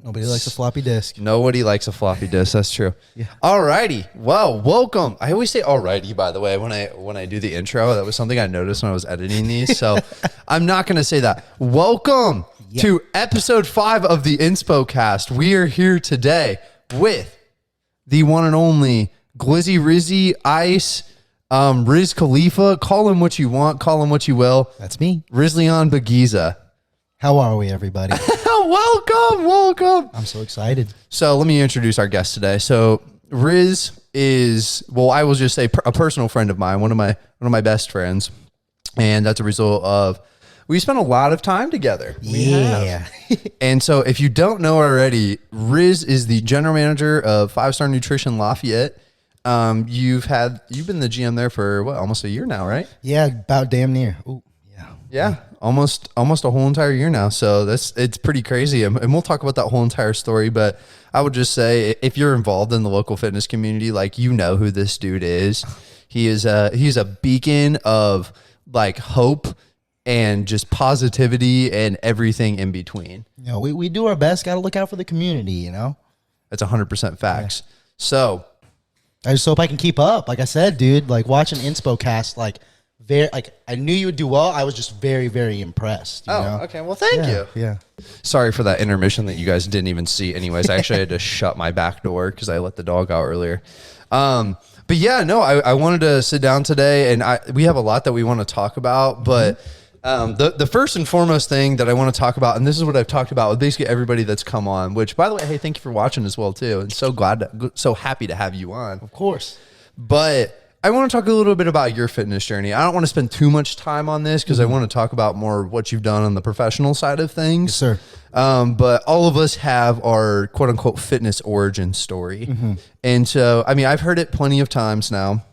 Nobody likes a floppy disk. Nobody likes a floppy disk. That's true. Yeah. Alrighty. Well, welcome. I always say alrighty, by the way, when I do the intro. That was something I noticed when I was editing these. So I'm not going to say that. Welcome to episode 5 of the InspoCast. We are here today with the one and only Glizzy Rizzy Ice, Riz Khalifa. Call him what you want. Call him what you will. That's me. Rizlyon Baguisa. How are we, everybody? Welcome. I'm so excited. So let me introduce our guest today. So Riz is, well, I will just say a personal friend of mine, one of my best friends. And that's a result of, we spent a lot of time together. Yeah. And so if you don't know already, Riz is the general manager of 5-Star Nutrition Lafayette. You've been the GM there for what, almost a year now, right? Yeah, about damn near. Ooh, yeah. Yeah, almost a whole entire year now. So it's pretty crazy. And we'll talk about that whole entire story. But I would just say, if you're involved in the local fitness community, like, you know who this dude is. He's a beacon of like hope and just positivity and everything in between. You know, we do our best. Got to look out for the community, you know? That's 100% facts. Yeah. So I just hope I can keep up. Like I said, dude, like watching InspoCast, I knew you would do well. I was just very, very impressed. You know? Okay. Well, thank you. Yeah. Sorry for that intermission that you guys didn't even see. Anyways, I actually had to shut my back door because I let the dog out earlier. But yeah, no, I wanted to sit down today, and we have a lot that we want to talk about. But the first and foremost thing that I want to talk about, and this is what I've talked about with basically everybody that's come on. Which, by the way, hey, thank you for watching as well too, and so happy to have you on. Of course. But I want to talk a little bit about your fitness journey. I don't want to spend too much time on this because I want to talk about more what you've done on the professional side of things. Yes, sir. But all of us have our quote unquote fitness origin story. And so, I mean, I've heard it plenty of times now,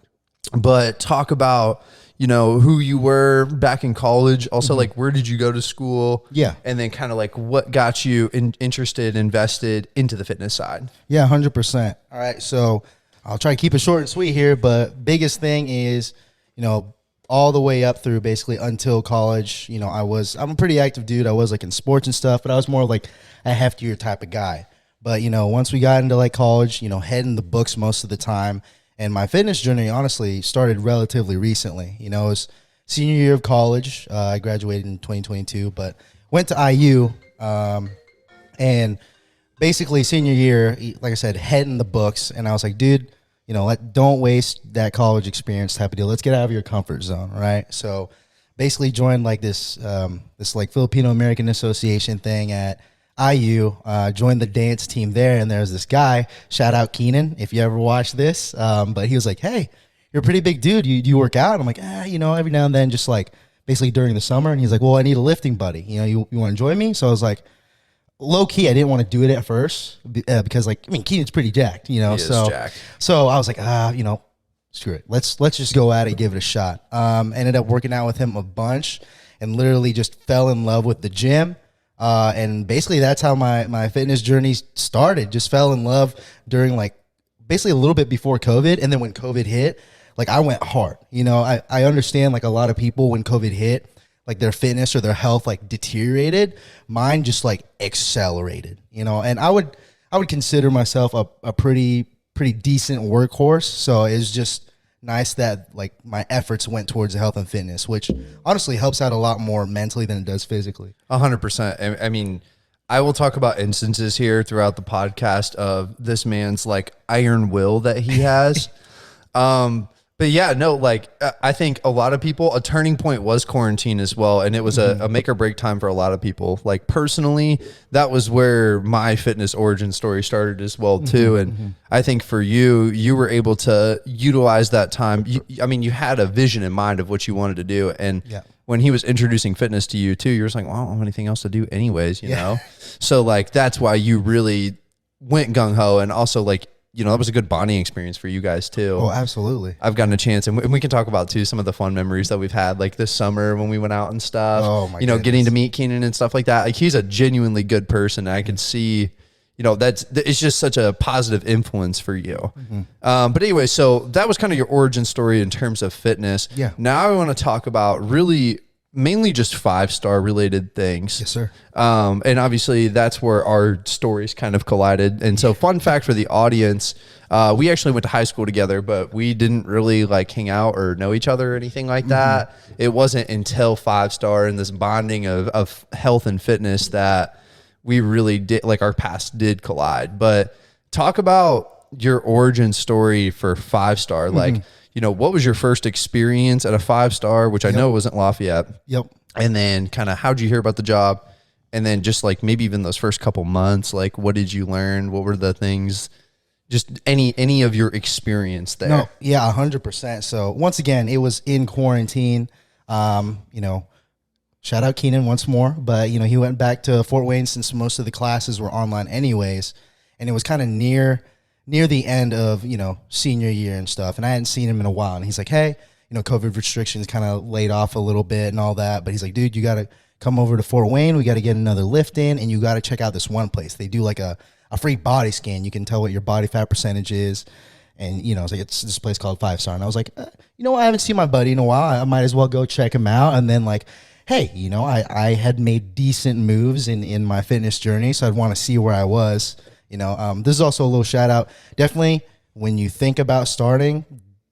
but talk about, you know, who you were back in college. Also, like, where did you go to school? Yeah. And then kind of like what got you interested, invested into the fitness side? Yeah, 100%. All right. So I'll try to keep it short and sweet here, but biggest thing is, you know, all the way up through basically until college, you know, I'm a pretty active dude. I was like in sports and stuff, but I was more like a heftier type of guy. But, you know, once we got into like college, you know, head in the books most of the time. And my fitness journey, honestly, started relatively recently. You know, it was senior year of college. I graduated in 2022, but went to IU. And basically senior year, like I said, head in the books. And I was like, dude, you know, don't waste that college experience type of deal. Let's get out of your comfort zone, right? So basically joined like this like Filipino American Association thing at IU, joined the dance team there. And there's this guy, shout out Keenan, if you ever watch this. But he was like, hey, you're a pretty big dude. You work out? I'm like, you know, every now and then, just like basically during the summer. And he's like, well, I need a lifting buddy. You know, you want to join me? So I was like, low key, I didn't want to do it at first because, like, I mean, Keenan's pretty jacked, you know. So I was like, you know, screw it. Let's just go at it, give it a shot. Ended up working out with him a bunch, and literally just fell in love with the gym. And basically, that's how my fitness journey started. Just fell in love during like basically a little bit before COVID, and then when COVID hit, like I went hard. You know, I understand like a lot of people when COVID hit, like their fitness or their health like deteriorated. Mine just like accelerated, you know. And I would consider myself a pretty decent workhorse. So it's just nice that like my efforts went towards health and fitness, which honestly helps out a lot more mentally than it does physically. 100%. I mean, I will talk about instances here throughout the podcast of this man's like iron will that he has. But yeah, no, like I think a lot of people, a turning point was quarantine as well. And it was a make or break time for a lot of people. Like personally, that was where my fitness origin story started as well too. And I think for you were able to utilize that time. I mean, you had a vision in mind of what you wanted to do. And when he was introducing fitness to you too, you're just like, well, I don't have anything else to do anyways, you know? So like, that's why you really went gung ho. And also like, you know, that was a good bonding experience for you guys too. Oh, absolutely. I've gotten a chance, and we can talk about too some of the fun memories that we've had, like this summer when we went out and stuff. Oh my! You know, getting to meet Keenan and stuff like that. Like he's a genuinely good person. I can see, you know, it's just such a positive influence for you. But anyway, so that was kind of your origin story in terms of fitness. Yeah. Now I want to talk about really mainly just 5-star related things. Yes, sir. And obviously that's where our stories kind of collided. And so fun fact for the audience, we actually went to high school together, but we didn't really like hang out or know each other or anything like that. It wasn't until 5-star and this bonding of health and fitness that we really did, like our paths did collide. But talk about your origin story for 5-star. Like, you know, what was your first experience at a 5-star, which I know wasn't Lafayette. Yep. And then kind of how'd you hear about the job? And then just like maybe even those first couple months, like what did you learn? What were the things, just any of your experience there? No, yeah, 100%. So once again, it was in quarantine. You know, shout out Keenan once more, but you know, he went back to Fort Wayne since most of the classes were online anyways. And it was kind of near the end of, you know, senior year and stuff. And I hadn't seen him in a while. And he's like, hey, you know, COVID restrictions kind of laid off a little bit and all that. But he's like, dude, you got to come over to Fort Wayne. We got to get another lift in, and you got to check out this one place. They do like a free body scan. You can tell what your body fat percentage is. And, you know, it's like, it's this place called 5-star. And I was like, you know, I haven't seen my buddy in a while. I might as well go check him out. And then like, hey, you know, I had made decent moves in my fitness journey. So I'd want to see where I was. You know, this is also a little shout out. Definitely when you think about starting,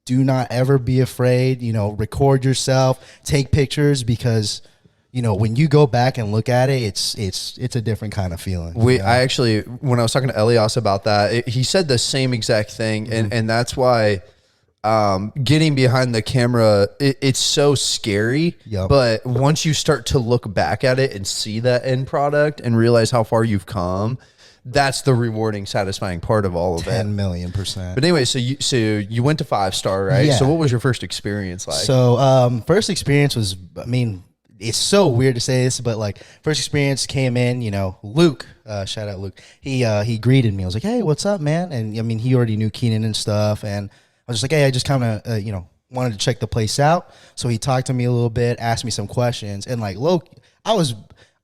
do not ever be afraid, you know, record yourself, take pictures, because, you know, when you go back and look at it, it's a different kind of feeling. I actually, when I was talking to Elias about that, he said the same exact thing. And that's why getting behind the camera, it's so scary. Yep. But once you start to look back at it and see that end product and realize how far you've come, that's the rewarding, satisfying part of all of it. 10 million%. But anyway, so you went to 5-star, right? Yeah. So what was your first experience like? So first experience was, I mean, it's so weird to say this, but like first experience came in, you know, Luke, shout out Luke. He greeted me. I was like, hey, what's up, man? And I mean, he already knew Keenan and stuff. And I was just like, hey, I just kind of, you know, wanted to check the place out. So he talked to me a little bit, asked me some questions, and like, look,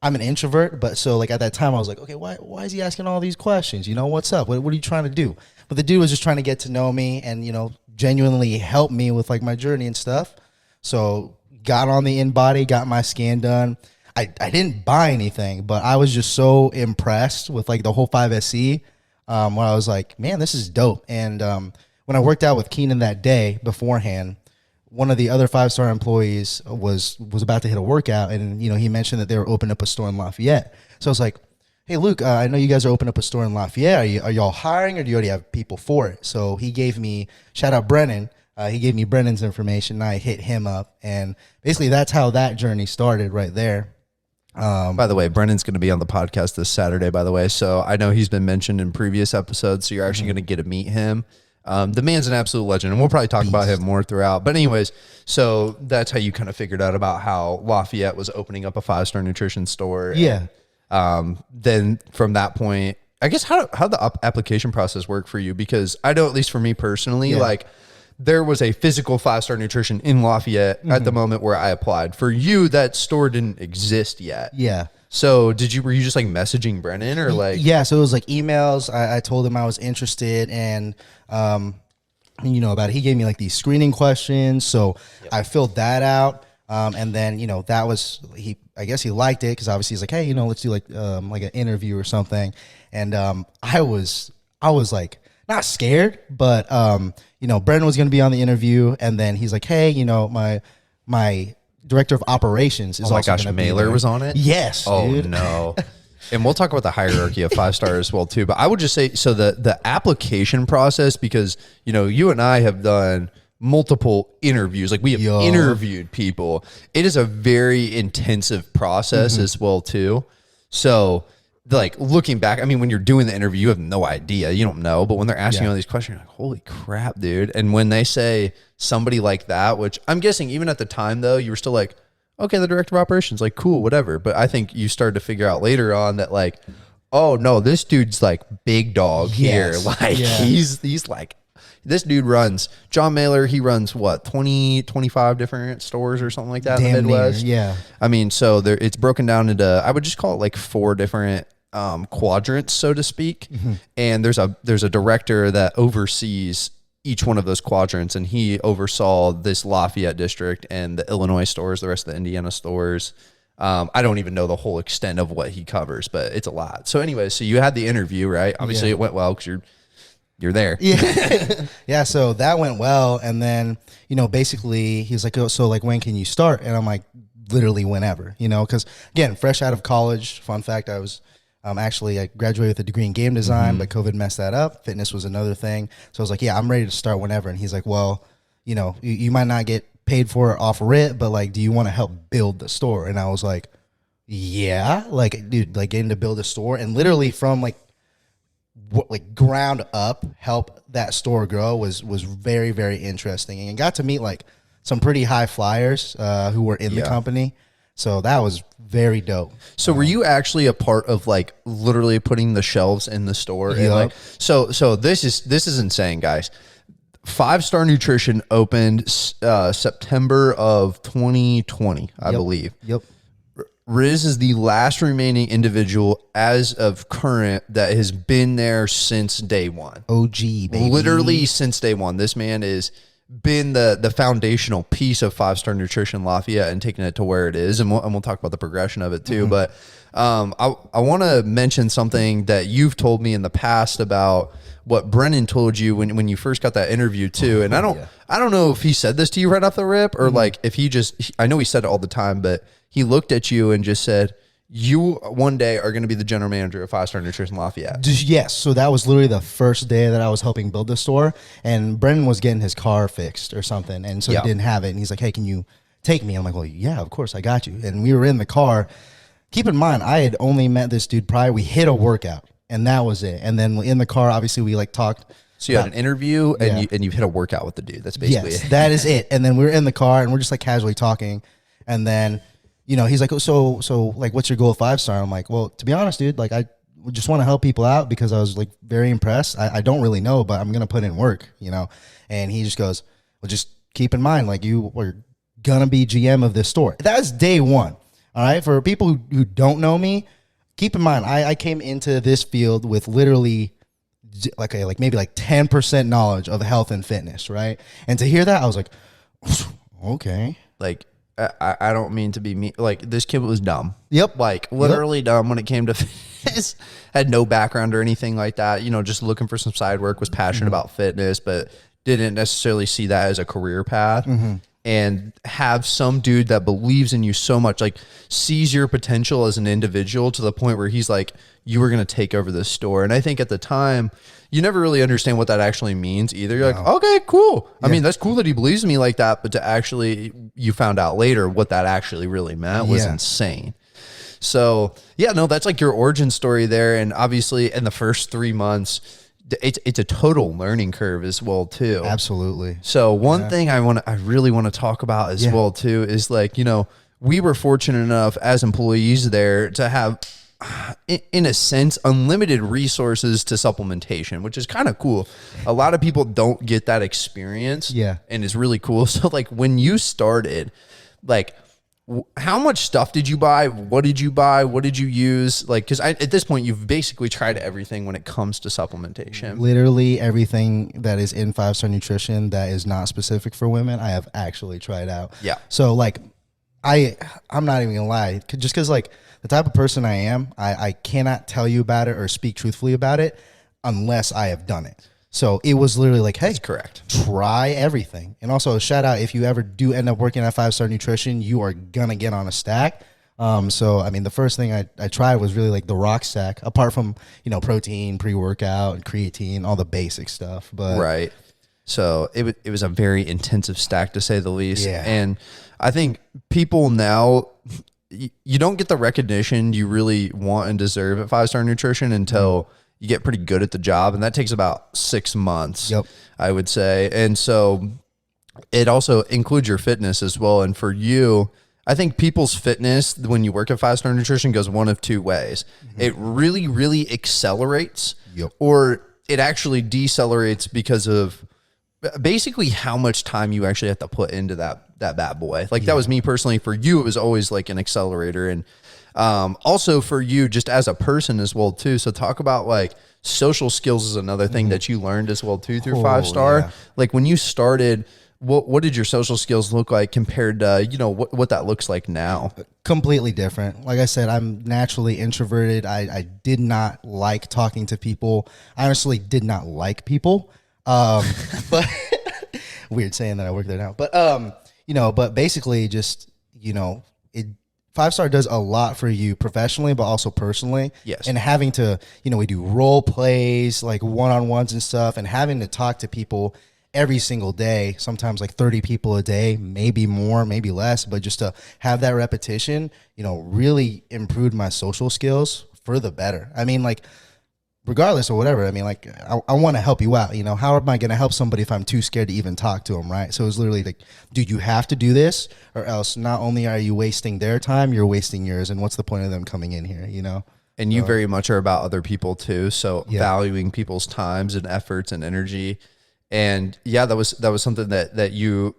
I'm an introvert, but so like at that time I was like, okay, why is he asking all these questions? You know, what's up? What are you trying to do? But the dude was just trying to get to know me and, you know, genuinely help me with like my journey and stuff. So got on the InBody, got my scan done. I didn't buy anything, but I was just so impressed with like the whole 5SC, where I was like, man, this is dope. And when I worked out with Keenan that day beforehand, one of the other 5-star employees was about to hit a workout, and you know, he mentioned that they were opening up a store in Lafayette. So I was like, hey, Luke, I know you guys are opening up a store in Lafayette. Are y'all hiring, or do you already have people for it? So he gave me, shout out Brennan, he gave me Brennan's information, and I hit him up, and basically that's how that journey started right there. By the way, Brennan's going to be on the podcast this Saturday, by the way. So I know he's been mentioned in previous episodes, so you're actually going to get to meet him. The man's an absolute legend, and we'll probably talk about him more throughout. But anyways, so that's how you kind of figured out about how Lafayette was opening up a 5-star nutrition store. Yeah. And, then from that point, I guess how the application process work for you? Because I know, at least for me personally, like there was a physical 5-star nutrition in Lafayette at the moment where I applied. For you, that store didn't exist yet. Yeah. So were you just like messaging Brennan or like? Yeah, so it was like emails. I told him I was interested, and you know, about it. He gave me like these screening questions, so I filled that out. And then, you know, that was, I guess he liked it, because obviously he's like, hey, you know, let's do like an interview or something. And I was like not scared, but you know, Brennan was going to be on the interview, and then he's like, hey, you know, my director of operations is also gosh, Mailer was on it? Yes. Oh, dude. No. And we'll talk about the hierarchy of 5-star as well, too. But I would just say, so the application process, because, you know, you and I have done multiple interviews. Like, we have interviewed people. It is a very intensive process as well, too. So, like, looking back, I mean, when you're doing the interview, you have no idea. You don't know. But when they're asking you all these questions, you're like, holy crap, dude. And when they say somebody like that, which I'm guessing even at the time, though, you were still like, okay, the director of operations, like, cool, whatever. But I think you started to figure out later on that, like, oh, no, this dude's, like, big dog here. Like, he's like, this dude runs, John Mailer, he runs, what, 20, 25 different stores or something like that in the Midwest? Yeah. I mean, so it's broken down into, I would just call it, like, 4 different quadrants, so to speak. And there's a director that oversees each one of those quadrants, and he oversaw this Lafayette district and the Illinois stores, the rest of the Indiana stores. I don't even know the whole extent of what he covers, but it's a lot. So anyway, so you had the interview, right? Obviously it went well because you're there. Yeah. Yeah. So that went well. And then, basically he's like, oh, so like, when can you start? And I'm like, literally whenever, cause again, fresh out of college, fun fact, I was, I graduated with a degree in game design, but COVID messed that up. Fitness was another thing. So I was like, yeah, I'm ready to start whenever. And he's like, well, you might not get paid for it off RIT, but like, do you want to help build the store? And I was like, yeah, like, dude, like getting to build a store and literally from like ground up, help that store grow was very, very interesting. And got to meet like some pretty high flyers who were in the company. So that was very dope. So were you actually a part of like literally putting the shelves in the store? Yep. And like, so this is insane, guys. 5-Star Nutrition opened September of 2020, I believe. Yep. Riz is the last remaining individual as of current that has been there since day one. OG, baby. Literally since day one. This man has been the foundational piece of 5-Star Nutrition Lafayette and taking it to where it is. And we'll talk about the progression of it too. But I want to mention something that you've told me in the past about what Brennan told you when you first got that interview too. And I don't know if he said this to you right off the rip or like if I know he said it all the time, but he looked at you and just said, you one day are going to be the general manager of 5-Star Nutrition Lafayette. Yes. So that was literally the first day that I was helping build the store, and Brennan was getting his car fixed or something. And so he didn't have it. And he's like, hey, can you take me? I'm like, well, yeah, of course I got you. And we were in the car. Keep in mind, I had only met this dude prior. We hit a workout and that was it. And then in the car, obviously we like talked. So you had an interview and you hit a workout with the dude. That's basically it. That is it. And then we were in the car and we're just like casually talking. And then, he's like, oh, so like, what's your goal of 5-Star? I'm like, well, to be honest, dude, like I just want to help people out because I was like very impressed. I don't really know, but I'm going to put in work, And he just goes, well, just keep in mind, like you were going to be GM of this store. That's day one. All right. For people who don't know me, keep in mind, I came into this field with literally maybe 10% knowledge of health and fitness. Right. And to hear that, I was like, okay. Like, I don't mean to be mean. Like, this kid was dumb. Yep. Like, literally dumb when it came to fitness. Had no background or anything like that. Just looking for some side work, was passionate about fitness, but didn't necessarily see that as a career path. And have some dude that believes in you so much, like sees your potential as an individual to the point where he's like, you were going to take over this store. And I think at the time, you never really understand what that actually means either. You're like, okay, cool. I mean, that's cool that he believes in me like that. But to actually, you found out later what that actually really meant was insane. So yeah, no, that's like your origin story there. And obviously in the first 3 months, it's a total learning curve as well too. Absolutely. So one thing I really want to talk about as well too is like, we were fortunate enough as employees there to have, in a sense, unlimited resources to supplementation, which is kind of cool. A lot of people don't get that experience. Yeah. And it's really cool. So like when you started, like, how much stuff did you buy? What did you buy? What did you use? Like, because at this point, you've basically tried everything when it comes to supplementation. Literally everything that is in 5-Star Nutrition that is not specific for women, I have actually tried out. Yeah. So like, I'm not even gonna lie, just because like the type of person I am, I cannot tell you about it or speak truthfully about it unless I have done it. So it was literally like, hey, that's correct. Try everything. And also a shout out, if you ever do end up working at 5-Star Nutrition, you are going to get on a stack. So, I mean, the first thing I tried was really like the rock stack, apart from, protein, pre-workout, and creatine, all the basic stuff. But right. So it was a very intensive stack to say the least. Yeah. And I think people now, you don't get the recognition you really want and deserve at 5-Star Nutrition until you get pretty good at the job. And that takes about 6 months, I would say. And so it also includes your fitness as well. And for you, I think people's fitness, when you work at 5-Star Nutrition, goes one of two ways. It really, really accelerates or it actually decelerates because of basically how much time you actually have to put into that bad boy. Like that was me personally. For you, it was always like an accelerator. And Also for you, just as a person as well too. So talk about like social skills is another thing that you learned as well too through 5-star. Yeah. Like when you started, what did your social skills look like compared to, what that looks like now? Completely different. Like I said, I'm naturally introverted. I did not like talking to people. I honestly did not like people. But weird saying that I work there now. But but basically just, it 5-star does a lot for you professionally, but also personally. Yes. And having to, we do role plays, like one-on-ones and stuff, and having to talk to people every single day, sometimes like 30 people a day, maybe more, maybe less, but just to have that repetition, really improved my social skills for the better. I mean, like, regardless or whatever, I mean, like, I want to help you out. How am I going to help somebody if I'm too scared to even talk to them, right? So it's literally like, dude, you have to do this, or else not only are you wasting their time, you're wasting yours. And what's the point of them coming in here, And you very much are about other people too. So Yeah. valuing people's times and efforts and energy. And yeah, that was something that you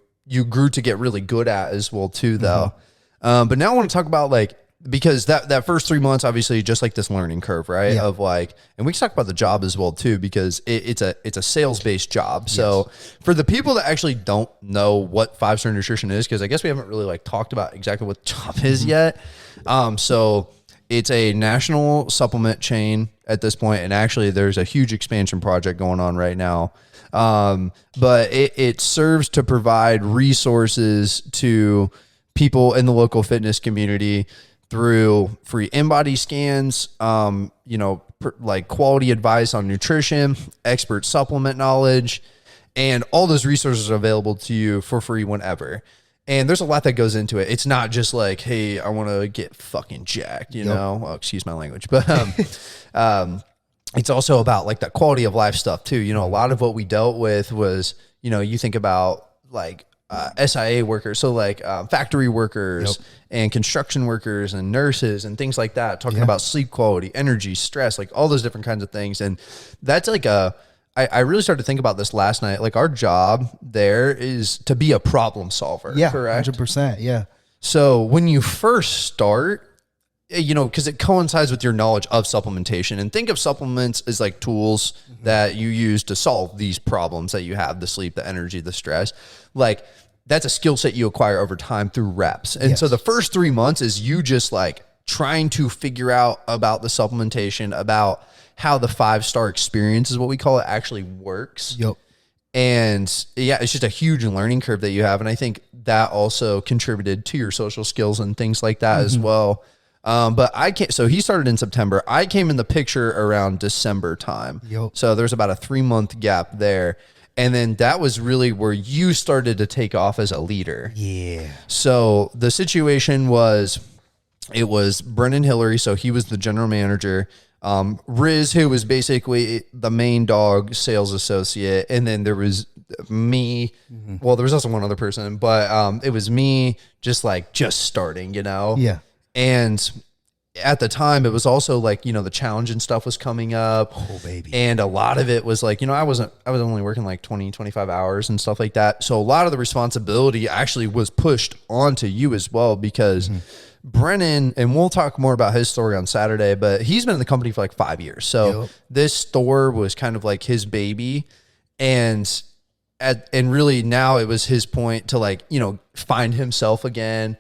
grew to get really good at as well too, though. But now I want to talk about like, because that first 3 months, obviously just like this learning curve, right? Yeah. Of like, and we can talk about the job as well too, because it's a sales-based job. So for the people that actually don't know what 5-star nutrition is, because I guess we haven't really like talked about exactly what the job is yet. So it's a national supplement chain at this point, and actually there's a huge expansion project going on right now. But it serves to provide resources to people in the local fitness community through free in-body scans, like quality advice on nutrition, expert supplement knowledge, and all those resources are available to you for free whenever. And there's a lot that goes into it. It's not just like, hey, I want to get fucking jacked, know? Well, excuse my language, but it's also about like that quality of life stuff too. A lot of what we dealt with was, you think about like SIA workers, so like factory workers and construction workers and nurses and things like that, talking about sleep quality, energy, stress, like all those different kinds of things. And that's like I really started to think about this last night. Like our job there is to be a problem solver. Yeah, correct? 100%. Yeah. So when you first start, because it coincides with your knowledge of supplementation, and think of supplements as like tools that you use to solve these problems that you have, the sleep, the energy, the stress. Like that's a skill set you acquire over time through reps. And so the first 3 months is you just like trying to figure out about the supplementation, about how the 5-star experience is what we call it actually works. Yep. And yeah, it's just a huge learning curve that you have. And I think that also contributed to your social skills and things like that as well. But so he started in September. I came in the picture around December time. Yep. So there's about a 3-month gap there. And then that was really where you started to take off as a leader. Yeah. So the situation was, it was Brennan Hillary. So he was the general manager. Riz, who was basically the main dog sales associate. And then there was me. Well, there was also one other person, but it was me just starting, Yeah. And at the time, it was also like, the challenge and stuff was coming up. Oh, baby. And a lot of it was like, I was only working like 20, 25 hours and stuff like that. So a lot of the responsibility actually was pushed onto you as well, because Brennan, and we'll talk more about his story on Saturday, but he's been in the company for like 5 years. So this store was kind of like his baby. And really now it was his point to like, find himself again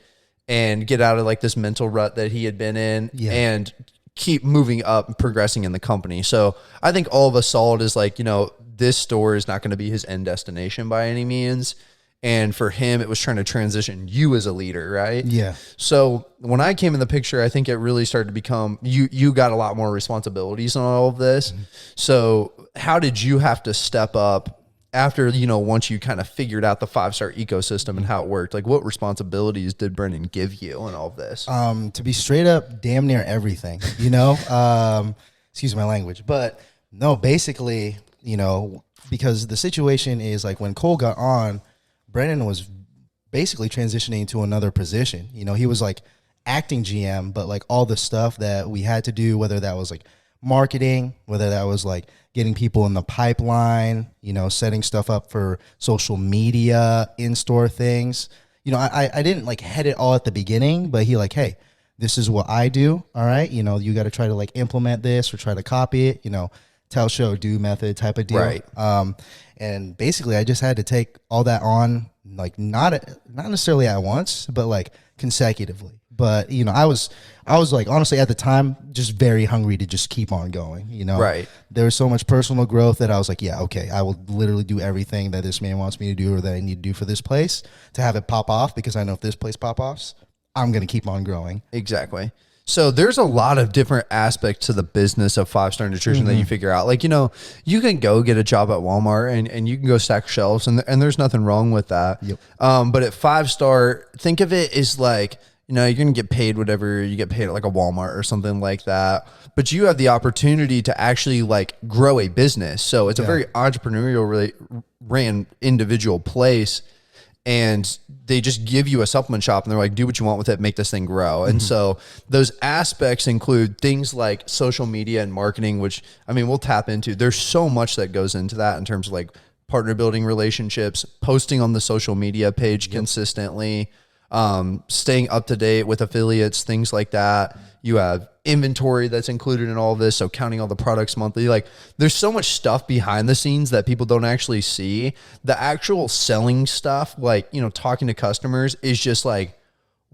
and get out of like this mental rut that he had been in and keep moving up and progressing in the company. So I think all of us saw it as like, this store is not going to be his end destination by any means. And for him, it was trying to transition you as a leader, right? Yeah. So when I came in the picture, I think it really started to become, you got a lot more responsibilities on all of this. So how did you have to step up after, once you kind of figured out the 5-star ecosystem and how it worked? Like what responsibilities did Brendan give you in all of this? To be straight up, damn near everything, excuse my language, but no, basically, because the situation is like when Cole got on, Brendan was basically transitioning to another position. He was like acting GM, but like all the stuff that we had to do, whether that was like marketing, whether that was like getting people in the pipeline, setting stuff up for social media, in-store things. I didn't like head it all at the beginning, but he like, hey, this is what I do. All right. You know, you got to try to like implement this or try to copy it, you know, tell, show, do method type of deal. Right. And basically I just had to take all that on, like not necessarily at once, but like consecutively. But, you know, I was like, honestly, at the time, just very hungry to just keep on going, you know? Right. There was so much personal growth that I was like, yeah, okay, I will literally do everything that this man wants me to do or that I need to do for this place to have it pop off, because I know if this place pop offs, I'm going to keep on growing. Exactly. So there's a lot of different aspects to the business of 5-star nutrition that you figure out. Like, you know, you can go get a job at Walmart and you can go stack shelves, and there's nothing wrong with that. Yep. But at 5-star, think of it as like, you know, you're going to get paid whatever you get paid at like a Walmart or something like that. But you have the opportunity to actually like grow a business. So it's a very entrepreneurial, really ran individual place. And they just give you a supplement shop and they're like, do what you want with it, make this thing grow. And so those aspects include things like social media and marketing, which, I mean, we'll tap into. There's so much that goes into that in terms of like partner building relationships, posting on the social media page consistently, staying up to date with affiliates, things like that. You have inventory that's included in all of this. So counting all the products monthly, like there's so much stuff behind the scenes that people don't actually see. The actual selling stuff, like, you know, talking to customers is just like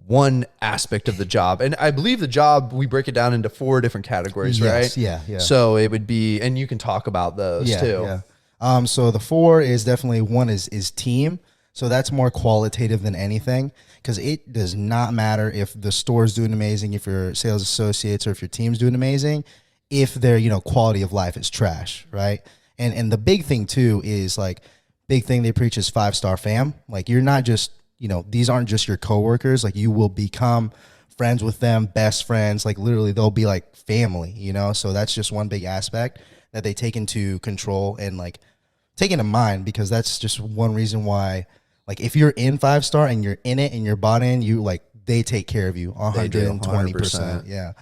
one aspect of the job. And I believe the job, we break it down into 4 different categories, right? Yeah. So it would be, and you can talk about those too. Yeah. So the 4 is definitely, one is team. So that's more qualitative than anything, because it does not matter if the store's doing amazing, if your sales associates or if your team's doing amazing, if their, you know, quality of life is trash, right? And the big thing too is like, big thing they preach is 5-star fam. Like, you're not just, you know, these aren't just your coworkers. Like, you will become friends with them, best friends. Like, literally they'll be like family, you know? So that's just one big aspect that they take into control and like take into mind, because that's just one reason why, like, if you're in 5-star and you're in it and you're bought in, you like, they take care of you 120%. Yeah.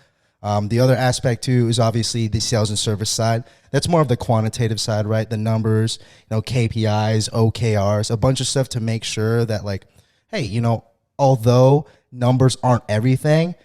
The other aspect too is obviously the sales and service side. That's more of the quantitative side, right? The numbers, you know, KPIs, OKRs, a bunch of stuff to make sure that, like, hey, you know, although numbers aren't everything,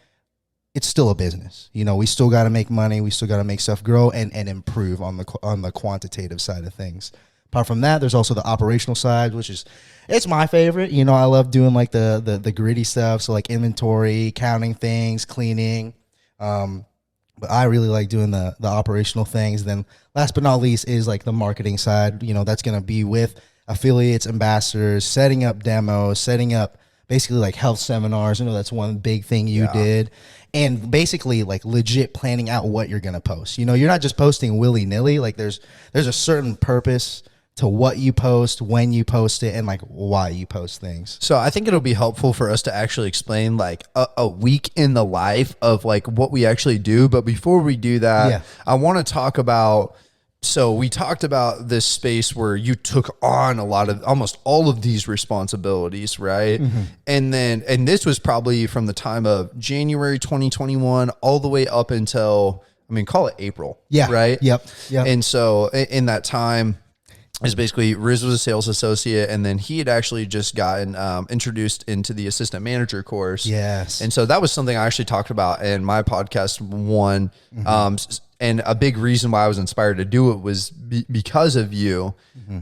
it's still a business. You know, we still got to make money. We still got to make stuff grow and improve on the quantitative side of things. Apart from that, there's also the operational side, which is, it's my favorite. You know, I love doing like the gritty stuff. So like inventory, counting things, cleaning. But I really like doing the operational things. Then last but not least is like the marketing side. You know, that's going to be with affiliates, ambassadors, setting up demos, setting up basically like health seminars. You know, that's one big thing you did. And basically like legit planning out what you're going to post. You know, you're not just posting willy nilly. Like there's a certain purpose to what you post, when you post it, and like why you post things. So I think it'll be helpful for us to actually explain like a week in the life of like what we actually do. But before we do that, I want to talk about, so we talked about this space where you took on almost all of these responsibilities, right? And this was probably from the time of January 2021 all the way up until, I mean, call it April. Yeah. Right. Yep. And so in that time, is basically Riz was a sales associate, and then he had actually just gotten introduced into the assistant manager course. Yes. And so that was something I actually talked about in my podcast one. And a big reason why I was inspired to do it was because of you.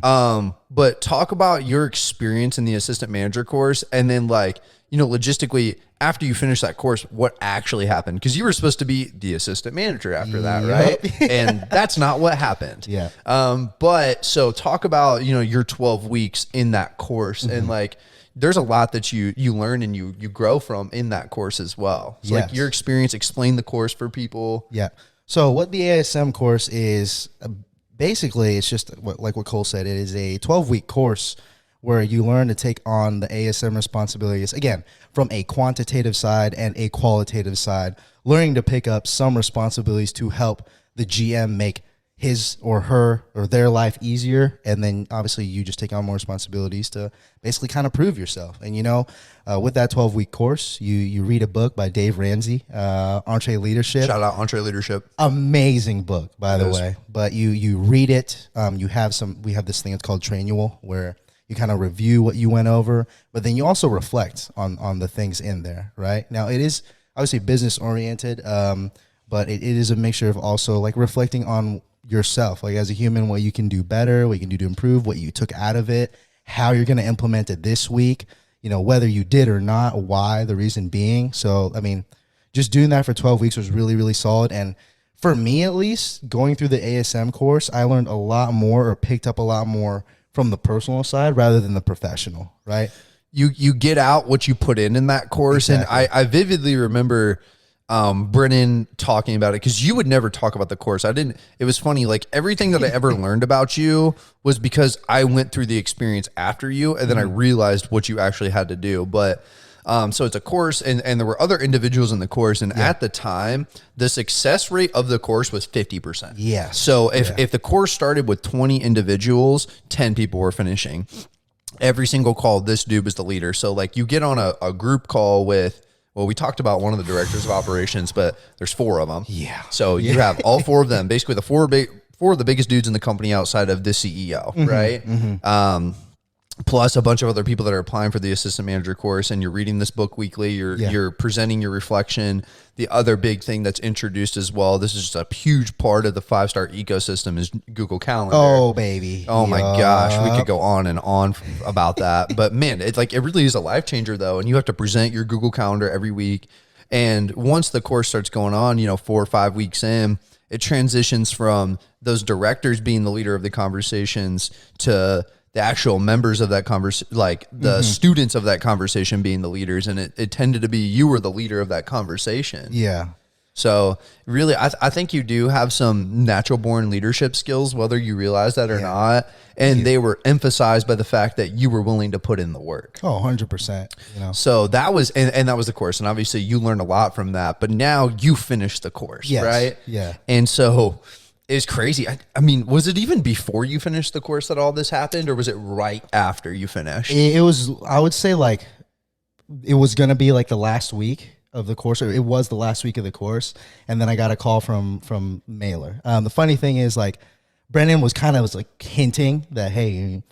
But talk about your experience in the assistant manager course, and then like, you know, logistically, after you finish that course, what actually happened? Because you were supposed to be the assistant manager after that, right? And that's not what happened. But so talk about, you know, your 12 weeks in that course, and like, there's a lot that you learn and you grow from in that course as well. So like your experience, explain the course for people. So what the ASM course is, basically, it's just like what Cole said. It is a 12-week course where you learn to take on the ASM responsibilities, again, from a quantitative side and a qualitative side, learning to pick up some responsibilities to help the GM make his or her or their life easier. And then obviously you just take on more responsibilities to basically kind of prove yourself. And, you know, with that 12-week course, you read a book by Dave Ramsey, Entree Leadership. Shout out Entree Leadership. Amazing book, by the way. But you read it. We have this thing, it's called Trainual, where you kind of review what you went over, but then you also reflect on the things in there, right? Now, it is obviously business oriented, but it is a mixture of also like reflecting on yourself, like as a human, what you can do better, what you can do to improve, what you took out of it, how you're going to implement it this week, whether you did or not, why, the reason being. So, I mean, just doing that for 12 weeks was really, really solid. And for me, at least, going through the ASM course, I learned a lot more or picked up a lot more from the personal side rather than the professional, right? You get out what you put in that course. Exactly. And I vividly remember Brennan talking about it, because you would never talk about the course. It was funny, like everything that I ever learned about you was because I went through the experience after you, and then I realized what you actually had to do. But so it's a course, and there were other individuals in the course, and at the time, the success rate of the course was 50%. Yeah. So if the course started with 20 individuals, 10 people were finishing. Every single call, this dude was the leader. So like you get on a group call with, well, we talked about one of the directors of operations, but there's 4 of them. Yeah. So you have all 4 of them, basically the four of the biggest dudes in the company outside of the CEO, right? Mm-hmm. Plus a bunch of other people that are applying for the assistant manager course, and you're reading this book weekly. You're presenting your reflection. The other big thing that's introduced as well, this is just a huge part of the 5-star ecosystem, is Google Calendar. Oh, baby. Oh my gosh. We could go on and on about that. But man, it really is a life changer though. And you have to present your Google Calendar every week. And once the course starts going on, 4 or 5 weeks in, it transitions from those directors being the leader of the conversations to the actual members of that conversation, like the students of that conversation being the leaders. And it tended to be you were the leader of that conversation. Yeah. So really, I think you do have some natural born leadership skills, whether you realize that or not. And they were emphasized by the fact that you were willing to put in the work. Oh, 100%. So that was, and that was the course. And obviously you learned a lot from that, but now you finished the course, right? Yeah. And so it's crazy. I mean, was it even before you finished the course that all this happened, or was it right after you finished? It was, I would say like, it was going to be like the last week of the course, or it was the last week of the course. And then I got a call from Mailer. The funny thing is like, Brennan was like hinting that, hey, you're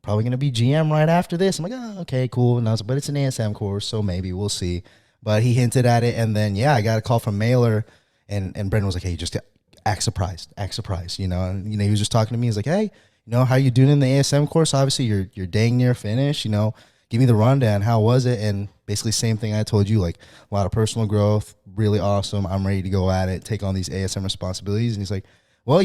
probably going to be GM right after this. I'm like, oh, okay, cool. And I was like, but it's an ASM course, so maybe we'll see. But he hinted at it. And then, I got a call from Mailer, and Brennan was like, hey, just act surprised, and he was just talking to me. He's like, hey, how you doing in the ASM course? Obviously you're dang near finished, give me the rundown. How was it? And basically same thing I told you, like a lot of personal growth, really awesome. I'm ready to go at it, take on these ASM responsibilities. And he's like, well,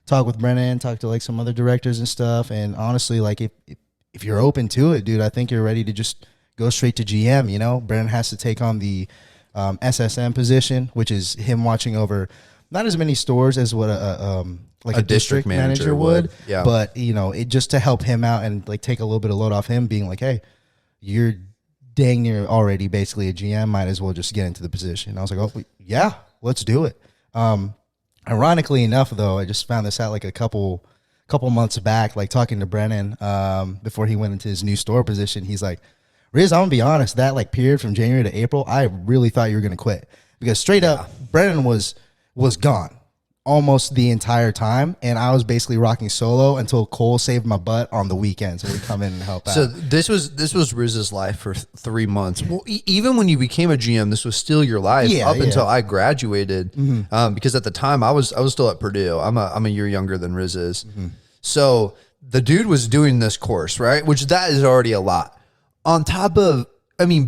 talk with Brennan, talk to like some other directors and stuff. And honestly, like if you're open to it, dude, I think you're ready to just go straight to GM. Brennan has to take on the SSM position, which is him watching over not as many stores as what a district manager would. Yeah. But, it just to help him out and like take a little bit of load off him, being like, hey, you're dang near already basically a GM, might as well just get into the position. And I was like, oh, yeah, let's do it. Ironically enough, though, I just found this out like a couple months back, like talking to Brennan before he went into his new store position. He's like, Riz, I'm gonna be honest, that like period from January to April, I really thought you were gonna quit, because straight up, Brennan was gone almost the entire time, and I was basically rocking solo until Cole saved my butt on the weekend, so we come in and help out. So this was Riz's life for 3 months. Well, even when you became a GM, this was still your life until I graduated. Because at the time I was still at Purdue. I'm a year younger than Riz is. So the dude was doing this course, right? Which that is already a lot. On top of,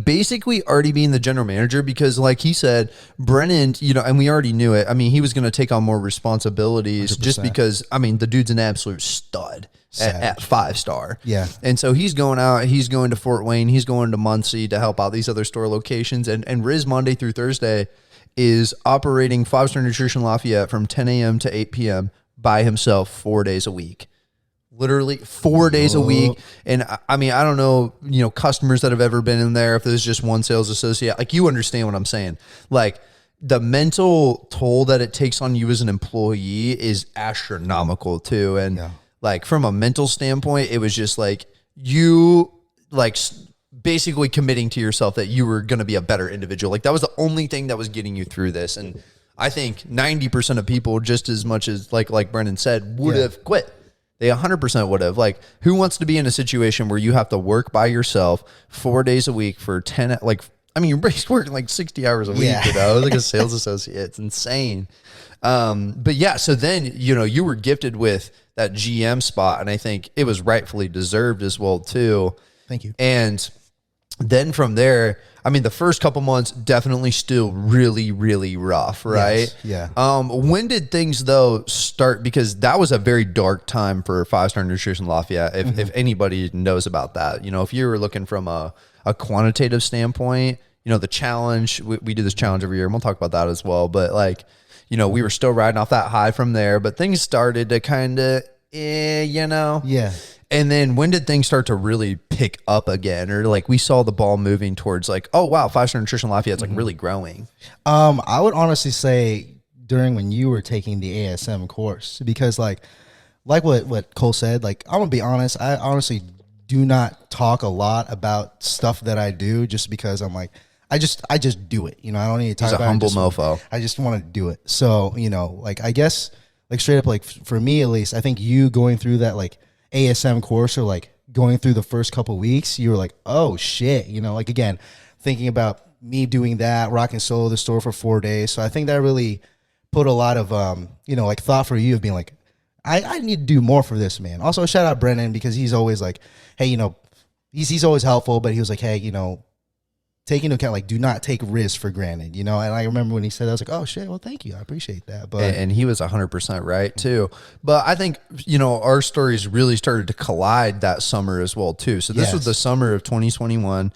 basically already being the general manager, because like he said, Brennan, and we already knew it. He was going to take on more responsibilities 100%. Just because, the dude's an absolute stud at 5-star. Yeah. And so he's going out, he's going to Fort Wayne, he's going to Muncie to help out these other store locations. And Riz Monday through Thursday is operating 5-Star Nutrition Lafayette from 10 a.m. to 8 p.m. by himself 4 days a week. Literally 4 days a week. And I don't know, customers that have ever been in there, if there's just one sales associate, like you understand what I'm saying. Like the mental toll that it takes on you as an employee is astronomical too. And like from a mental standpoint, it was just like you like basically committing to yourself that you were going to be a better individual. Like that was the only thing that was getting you through this. And I think 90% of people, just as much as like Brennan said, would have quit. They 100% would have. Like, who wants to be in a situation where you have to work by yourself 4 days a week for 10, like I mean, he's working like 60 hours a week, Yeah. you know, like a sales associate. It's insane. But yeah, so then, you know, you were gifted with that GM spot, and I think it was rightfully deserved as well too. Thank you. And then from there, I mean, the first couple months definitely still really, really rough, right? Yes, yeah. When did things though start? Because that was a very dark time for 5-Star Nutrition Lafayette. If anybody knows about that, you know, if you were looking from a quantitative standpoint, you know, the challenge, we do this challenge every year, and we'll talk about that as well. But like, you know, we were still riding off that high from there, but things started to kind of, you know. Yeah. And then when did things start to really pick up again? Or like we saw the ball moving towards like, oh, wow, 5-Star Nutrition Lafayette's like really growing. I would honestly say during when you were taking the ASM course, because like what Cole said, like, I'm going to be honest, I honestly do not talk a lot about stuff that I do just because I'm like, I just do it. You know, I don't need to talk about it. He's a humble mofo. I just want to do it. So, you know, like, I guess, like, straight up, like, for me at least, I think you going through that, like, ASM course, or, like, going through the first couple weeks, you were like, oh, shit. You know, like, again, thinking about me doing that, rocking solo the store for 4 days. So I think that really put a lot of, you know, like, thought for you of being like, I need to do more for this, man. Also, shout out Brennan, because he's always like, hey, you know, he's always helpful, but he was like, hey, you know, take into account, like, do not take risks for granted, you know? And I remember when he said that, I was like, oh, shit, well, thank you. I appreciate that. But And he was 100% right, too. But I think, you know, our stories really started to collide that summer as well, too. So this was the summer of 2021,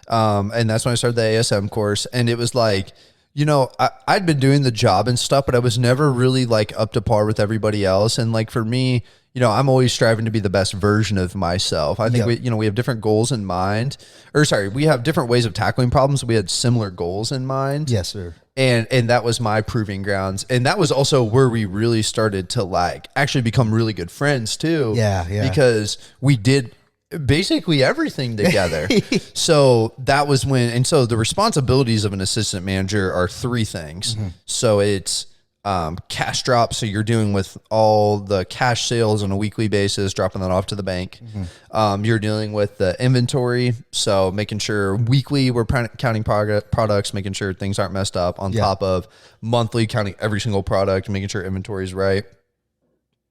and that's when I started the ASM course. And it was like, you know, I'd been doing the job and stuff, but I was never really, like, up to par with everybody else. And, like, for me, you know, I'm always striving to be the best version of myself. I think we have different goals in mind, we have different ways of tackling problems. We had similar goals in mind. Yes, sir. And that was my proving grounds. And that was also where we really started to like actually become really good friends too. Yeah. Because we did basically everything together. So that was when, and so the responsibilities of an assistant manager are 3 things. So it's cash drop, so you're dealing with all the cash sales on a weekly basis, dropping that off to the bank. You're dealing with the inventory, so making sure weekly we're counting products, making sure things aren't messed up, on top of monthly counting every single product, making sure inventory is right,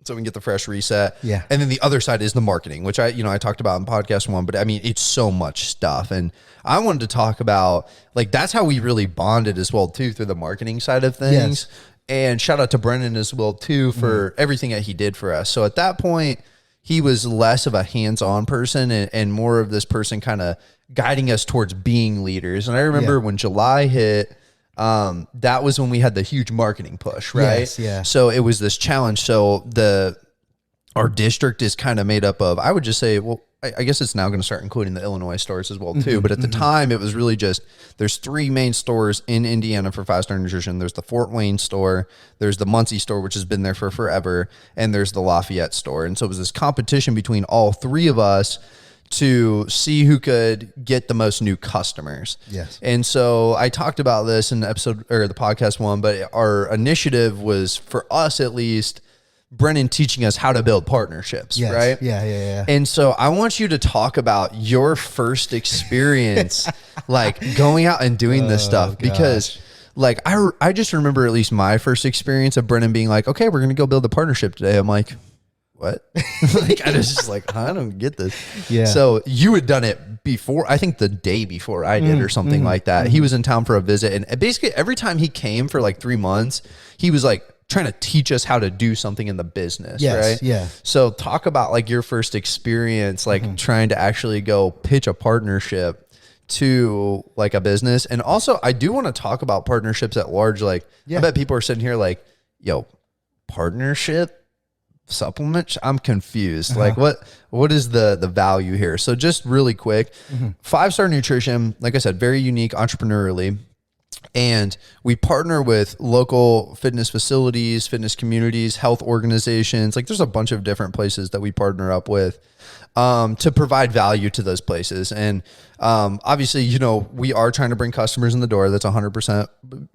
so we can get the fresh reset. Yeah. And then the other side is the marketing, which I talked about in podcast 1, but I mean, it's so much stuff. And I wanted to talk about, like, that's how we really bonded as well too, through the marketing side of things. And shout out to Brennan as well too for everything that he did for us. So at that point, he was less of a hands-on person and more of this person kind of guiding us towards being leaders. And I remember when July hit, that was when we had the huge marketing push, right? Yes, yeah. So it was this challenge. So our district is kind of made up of, I would just say, well, I guess it's now going to start including the Illinois stores as well too. But at the time, it was really just, there's 3 main stores in Indiana for 5-Star Nutrition. There's the Fort Wayne store, there's the Muncie store, which has been there for forever, and there's the Lafayette store. And so it was this competition between all 3 of us to see who could get the most new customers. Yes. And so I talked about this in the episode or the podcast 1, but our initiative was, for us at least, Brennan teaching us how to build partnerships, right? Yeah. And so I want you to talk about your first experience, like going out and doing this stuff, because like, I just remember at least my first experience of Brennan being like, okay, we're going to go build a partnership today. I'm like, what? Like, I was just like, I don't get this. Yeah. So you had done it before, I think the day before I did or something like that. He was in town for a visit, and basically every time he came for like 3 months, he was like trying to teach us how to do something in the business, right? Yeah. So talk about like your first experience, like trying to actually go pitch a partnership to like a business. And also I do want to talk about partnerships at large. Like I bet people are sitting here like, yo, partnership supplement? I'm confused. Like what is the value here? So just really quick, 5-Star Nutrition, like I said, very unique entrepreneurially. And we partner with local fitness facilities, fitness communities, health organizations. Like there's a bunch of different places that we partner up with to provide value to those places. And obviously, you know, we are trying to bring customers in the door. That's 100%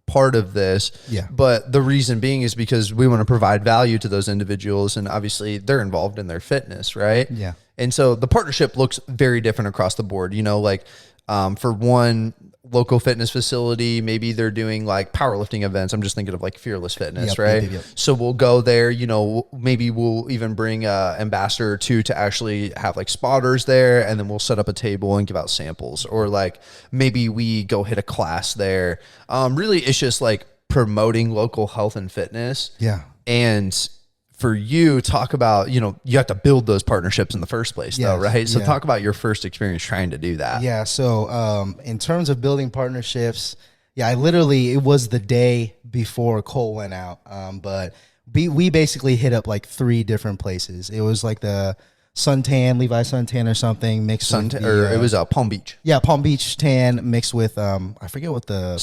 part of this. Yeah. But the reason being is because we want to provide value to those individuals. And obviously they're involved in their fitness, right? Yeah. And so the partnership looks very different across the board. You know, like for one, local fitness facility. Maybe they're doing like powerlifting events. I'm just thinking of like Fearless Fitness, right? Yep. So we'll go there, you know, maybe we'll even bring an ambassador or two to actually have like spotters there, and then we'll set up a table and give out samples. Or like maybe we go hit a class there. Really, it's just like promoting local health and fitness. Yeah. And for you, talk about, you know, you have to build those partnerships in the first place, though, right? So talk about your first experience trying to do that. Yeah. So in terms of building partnerships, it was the day before Cole went out. But we basically hit up like 3 different places. It was like the suntan, Levi suntan or something mixed with it was Palm Beach. Yeah, Palm Beach tan mixed with I forget what the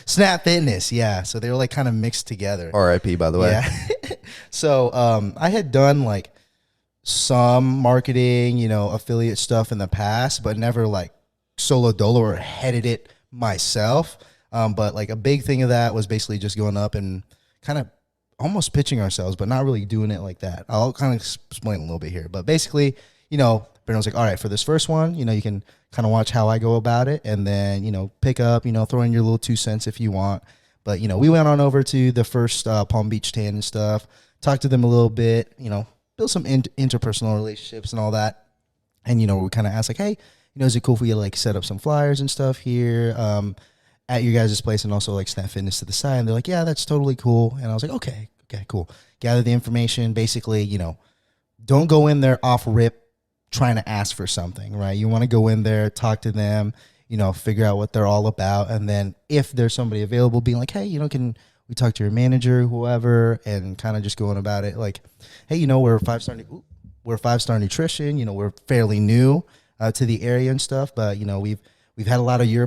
Snap Fitness. Yeah, so they were like kind of mixed together. RIP, by the way. Yeah. So I had done like some marketing, you know, affiliate stuff in the past, but never like solo dolo or headed it myself. But like a big thing of that was basically just going up and kind of almost pitching ourselves, but not really doing it like that. I'll kind of explain a little bit here, but basically, you know, Brandon was like, all right, for this first one, you know, you can kind of watch how I go about it, and then, you know, pick up, you know, throw in your little 2 cents if you want. But, you know, we went on over to the first Palm Beach tan and stuff, talked to them a little bit, you know, build some interpersonal relationships and all that. And, you know, we kind of asked like, hey, you know, is it cool if we like set up some flyers and stuff here at your guys' place, and also like Snap Fitness to the side? And they're like, yeah, that's totally cool. And I was like, okay, cool. Gather the information. Basically, you know, don't go in there off rip trying to ask for something, right? You want to go in there, talk to them, you know, figure out what they're all about. And then if there's somebody available, being like, hey, you know, can we talk to your manager, whoever, and kind of just going about it like, hey, you know, we're 5-star nutrition. You know, we're fairly new to the area and stuff, but, you know, we've had a lot of your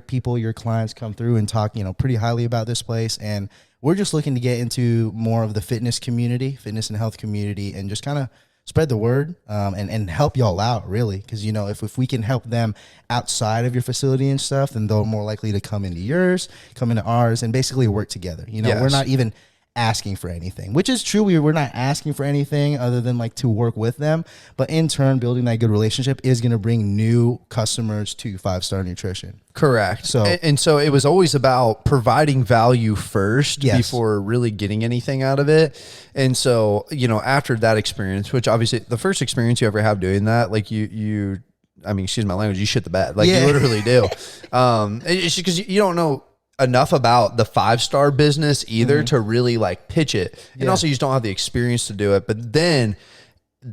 clients come through and talk, you know, pretty highly about this place. And we're just looking to get into more of the fitness and health community, and just kind of spread the word and help y'all out, really. Because, you know, if we can help them outside of your facility and stuff, then they're more likely to come into yours, come into ours, and basically work together. You know, We're not even asking for anything, which is true. We're not asking for anything other than like to work with them. But in turn, building that good relationship is going to bring new customers to 5-Star Nutrition. Correct. So and so it was always about providing value first before really getting anything out of it. And so, you know, after that experience, which obviously the first experience you ever have doing that, like you I mean, excuse my language, you shit the bed. Like you literally do. It's because you don't know enough about the 5-star business either to really like pitch it. And also you just don't have the experience to do it. But then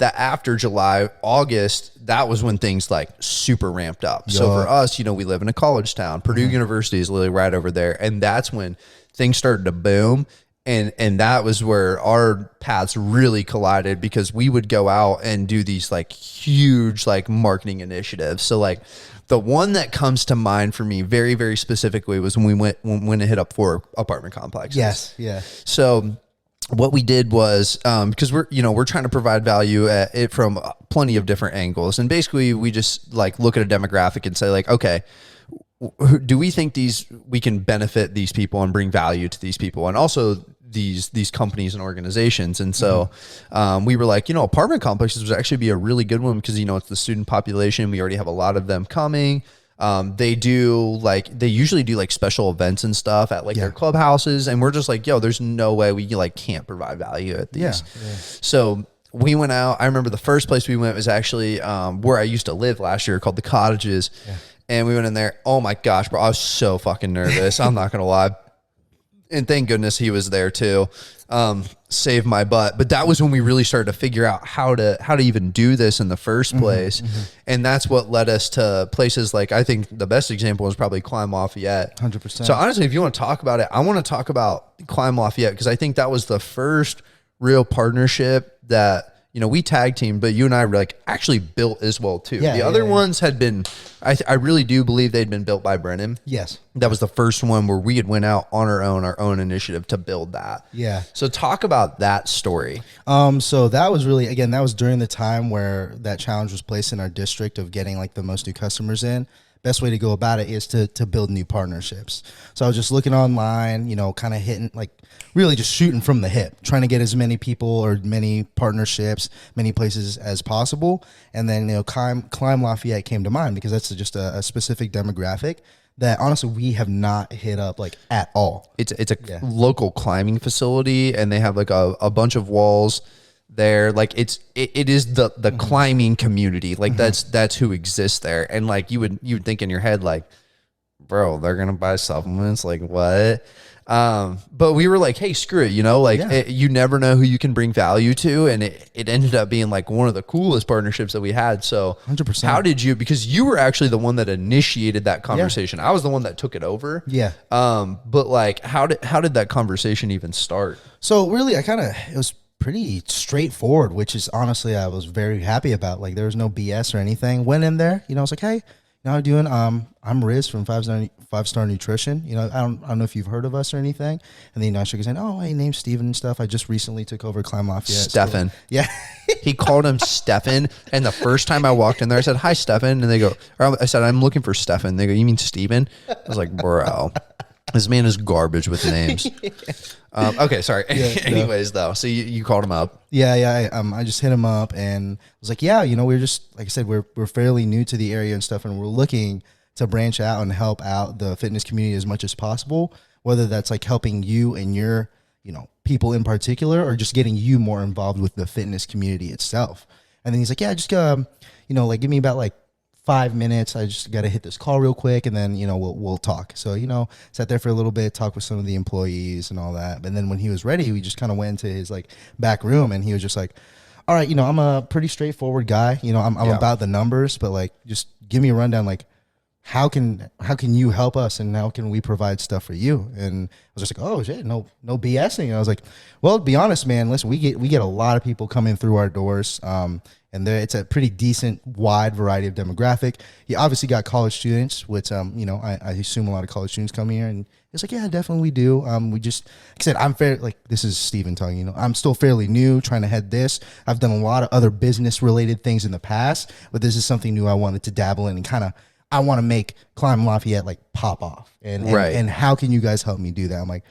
after July, August, that was when things like super ramped up. So for us, you know, we live in a college town. Purdue University is literally right over there. And that's when things started to boom. And that was where our paths really collided, because we would go out and do these like huge like marketing initiatives. So like the one that comes to mind for me very, very specifically was when we went and hit up 4 apartment complexes. Yes. Yeah. So what we did was, because we're trying to provide value at it from plenty of different angles. And basically we just like look at a demographic and say like, okay, do we think we can benefit these people and bring value to these people, and also these companies and organizations? And so we were like, you know, apartment complexes would actually be a really good one, because, you know, it's the student population. We already have a lot of them coming. They usually do like special events and stuff at like their clubhouses. And we're just like, yo, there's no way we like can't provide value at these. So we went out. I remember the first place we went was actually where I used to live last year, called the Cottages. And we went in there. Oh my gosh, bro. I was so fucking nervous. I'm not going to lie. And thank goodness he was there too. Saved my butt. But that was when we really started to figure out how to even do this in the first place. And that's what led us to places like, I think the best example is probably Climb Lafayette. 100%. So honestly, if you want to talk about it, I want to talk about Climb Lafayette, because I think that was the first real partnership that, you know, we tag teamed, but you and I were like actually built as well too. The other ones had been, I really do believe they'd been built by Brennan. Yes. That was the first one where we had went out on our own initiative to build that. Yeah. So talk about that story. So that was really, again, that was during the time where that challenge was placed in our district of getting like the most new customers in. Best way to go about it is to build new partnerships. So I was just looking online, you know, kind of hitting, like really just shooting from the hip, trying to get as many people or many partnerships, many places as possible. And then, you know, Climb Lafayette came to mind, because that's just a specific demographic that honestly we have not hit up like at all. It's a local climbing facility, and they have like a bunch of walls there. Like it is the climbing community. Like that's who exists there. And like you would think in your head like, bro, they're gonna buy supplements, like what? But we were like, hey, screw it, you never know who you can bring value to, and it ended up being like one of the coolest partnerships that we had. So 100%. how did you, because you were actually the one that initiated that conversation. I was the one that took it over. But like how did that conversation even start? So really it was pretty straightforward, which is honestly I was very happy about. Like there was no BS or anything. Went in there, I was like, hey, how you doing? I'm Riz from Five Star Nutrition. I don't know if you've heard of us or anything. And then shook his hand. Oh, hey, name's Steven and stuff. I just recently took over Climb Lafayette. Stefan. So, yeah. He called him Stefan. And the first time I walked in there, I said, hi, Stefan. And they go, I said, I'm looking for Stefan. They go, you mean Steven? I was like, bro, this man is garbage with names. Okay, sorry. Anyways, though, so you called him up. Yeah. I just hit him up and was like, yeah, we're just, like I said, we're fairly new to the area and stuff, and we're looking to branch out and help out the fitness community as much as possible, whether that's like helping you and your, people in particular, or just getting you more involved with the fitness community itself. And then he's like, yeah, just, like give me about like 5 minutes. I just got to hit this call real quick, and then, we'll talk. So, sat there for a little bit, talked with some of the employees and all that. And then when he was ready, we just kind of went into his like back room, and he was just like, all right, I'm a pretty straightforward guy. I'm about the numbers, but like, just give me a rundown. Like, how can you help us, and how can we provide stuff for you? And I was just like, oh shit, no BSing. And I was like, well, to be honest, man, listen, we get a lot of people coming through our doors. And it's a pretty decent, wide variety of demographic. He obviously got college students, which, I assume a lot of college students come here. And it's like, yeah, definitely we do. We just, like I said, I'm fair, like, this is Steven talking, I'm still fairly new trying to head this. I've done a lot of other business-related things in the past, but this is something new I wanted to dabble in, and I want to make Climb Lafayette, like, pop off. And how can you guys help me do that? I'm like,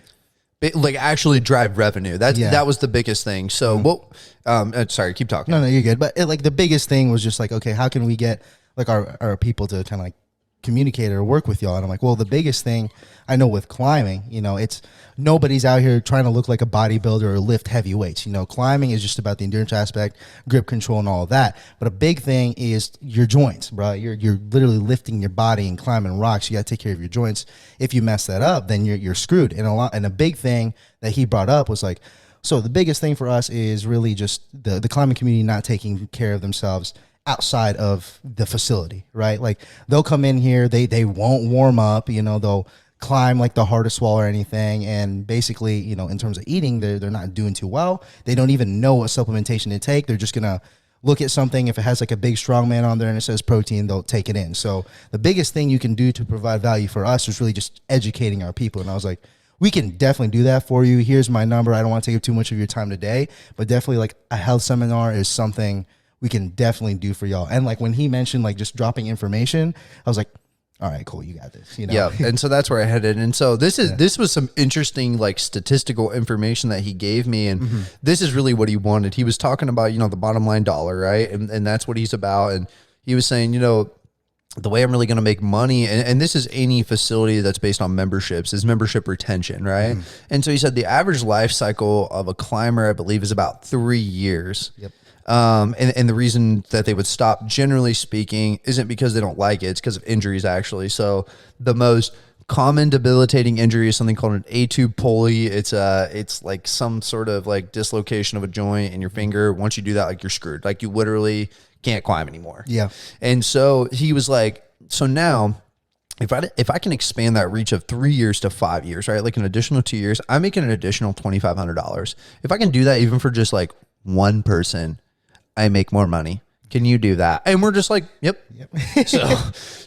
like actually drive revenue. That was the biggest thing. So what? Sorry, keep talking. No, you're good. But like the biggest thing was just like, okay, how can we get like our people to kind of like communicate or work with y'all? And I'm like, well, the biggest thing I know with climbing, it's nobody's out here trying to look like a bodybuilder or lift heavy weights. Climbing is just about the endurance aspect, grip control, and all of that. But a big thing is your joints, bro. You're literally lifting your body and climbing rocks. You got to take care of your joints. If you mess that up, then you're screwed. And a big thing that he brought up was like, so the biggest thing for us is really just the climbing community not taking care of themselves outside of the facility, right? Like they'll come in here, they won't warm up, they'll climb like the hardest wall or anything, and basically, in terms of eating, they're not doing too well. They don't even know what supplementation to take. They're just gonna look at something. If it has like a big strongman on there and it says protein, they'll take it in. So the biggest thing you can do to provide value for us is really just educating our people. And I was like, we can definitely do that for you. Here's my number. I don't want to take up too much of your time today, but definitely like a health seminar is something we can definitely do for y'all. And like when he mentioned like just dropping information, I was like, all right, cool, you got this. Yeah, and so that's where I headed. And so this was some interesting like statistical information that he gave me, and this is really what he wanted. He was talking about the bottom line dollar, right? And that's what he's about. And he was saying, the way I'm really going to make money, and this is any facility that's based on memberships, is membership retention, right? And so he said the average life cycle of a climber, I believe, is about 3 years. Yep. And the reason that they would stop, generally speaking, isn't because they don't like it. It's because of injuries, actually. So the most common debilitating injury is something called an A2 pulley. It's like some sort of like dislocation of a joint in your finger. Once you do that, like you're screwed. Like you literally can't climb anymore. Yeah. And so he was like, so now if I can expand that reach of 3 years to 5 years, right? Like an additional 2 years, I'm making an additional $2,500. If I can do that even for just like one person, I make more money. Can you do that? And we're just like, yep.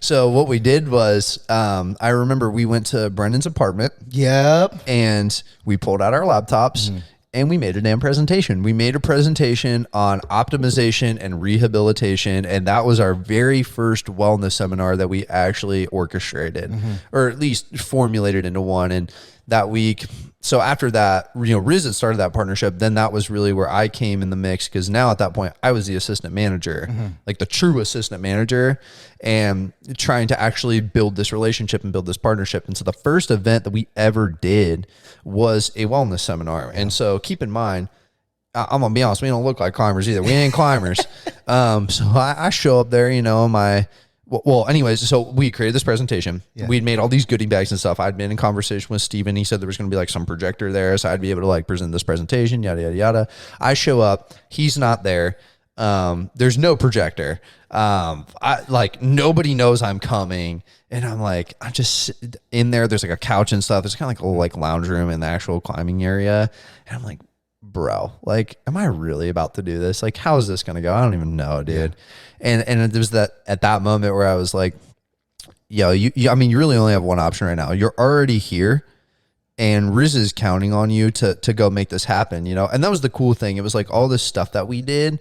So what we did was, I remember we went to Brendan's apartment. Yep. And we pulled out our laptops and we made a damn presentation. We made a presentation on optimization and rehabilitation. And that was our very first wellness seminar that we actually orchestrated or at least formulated into one. And that week. So after that, Riz had started that partnership. Then that was really where I came in the mix, because now at that point I was the assistant manager, like the true assistant manager, and trying to actually build this relationship and build this partnership. And so the first event that we ever did was a wellness seminar. And so keep in mind, I'm gonna be honest, we don't look like climbers either. We ain't climbers. So I show up there, well, anyways, so we created this presentation. Yeah. We'd made all these goodie bags and stuff. I'd been in conversation with Steven. He said there was going to be like some projector there, so I'd be able to like present this presentation, yada, yada, yada. I show up. He's not there. There's no projector. Nobody knows I'm coming. And I'm like, I'm just in there. There's like a couch and stuff. There's kind of like a little like lounge room in the actual climbing area. And I'm like, bro, like, am I really about to do this? Like, how is this going to go? I don't even know, dude. Yeah. And there's that at that moment where I was like, yo, you really only have one option right now. You're already here, and Riz is counting on you to go make this happen, And that was the cool thing. It was like all this stuff that we did,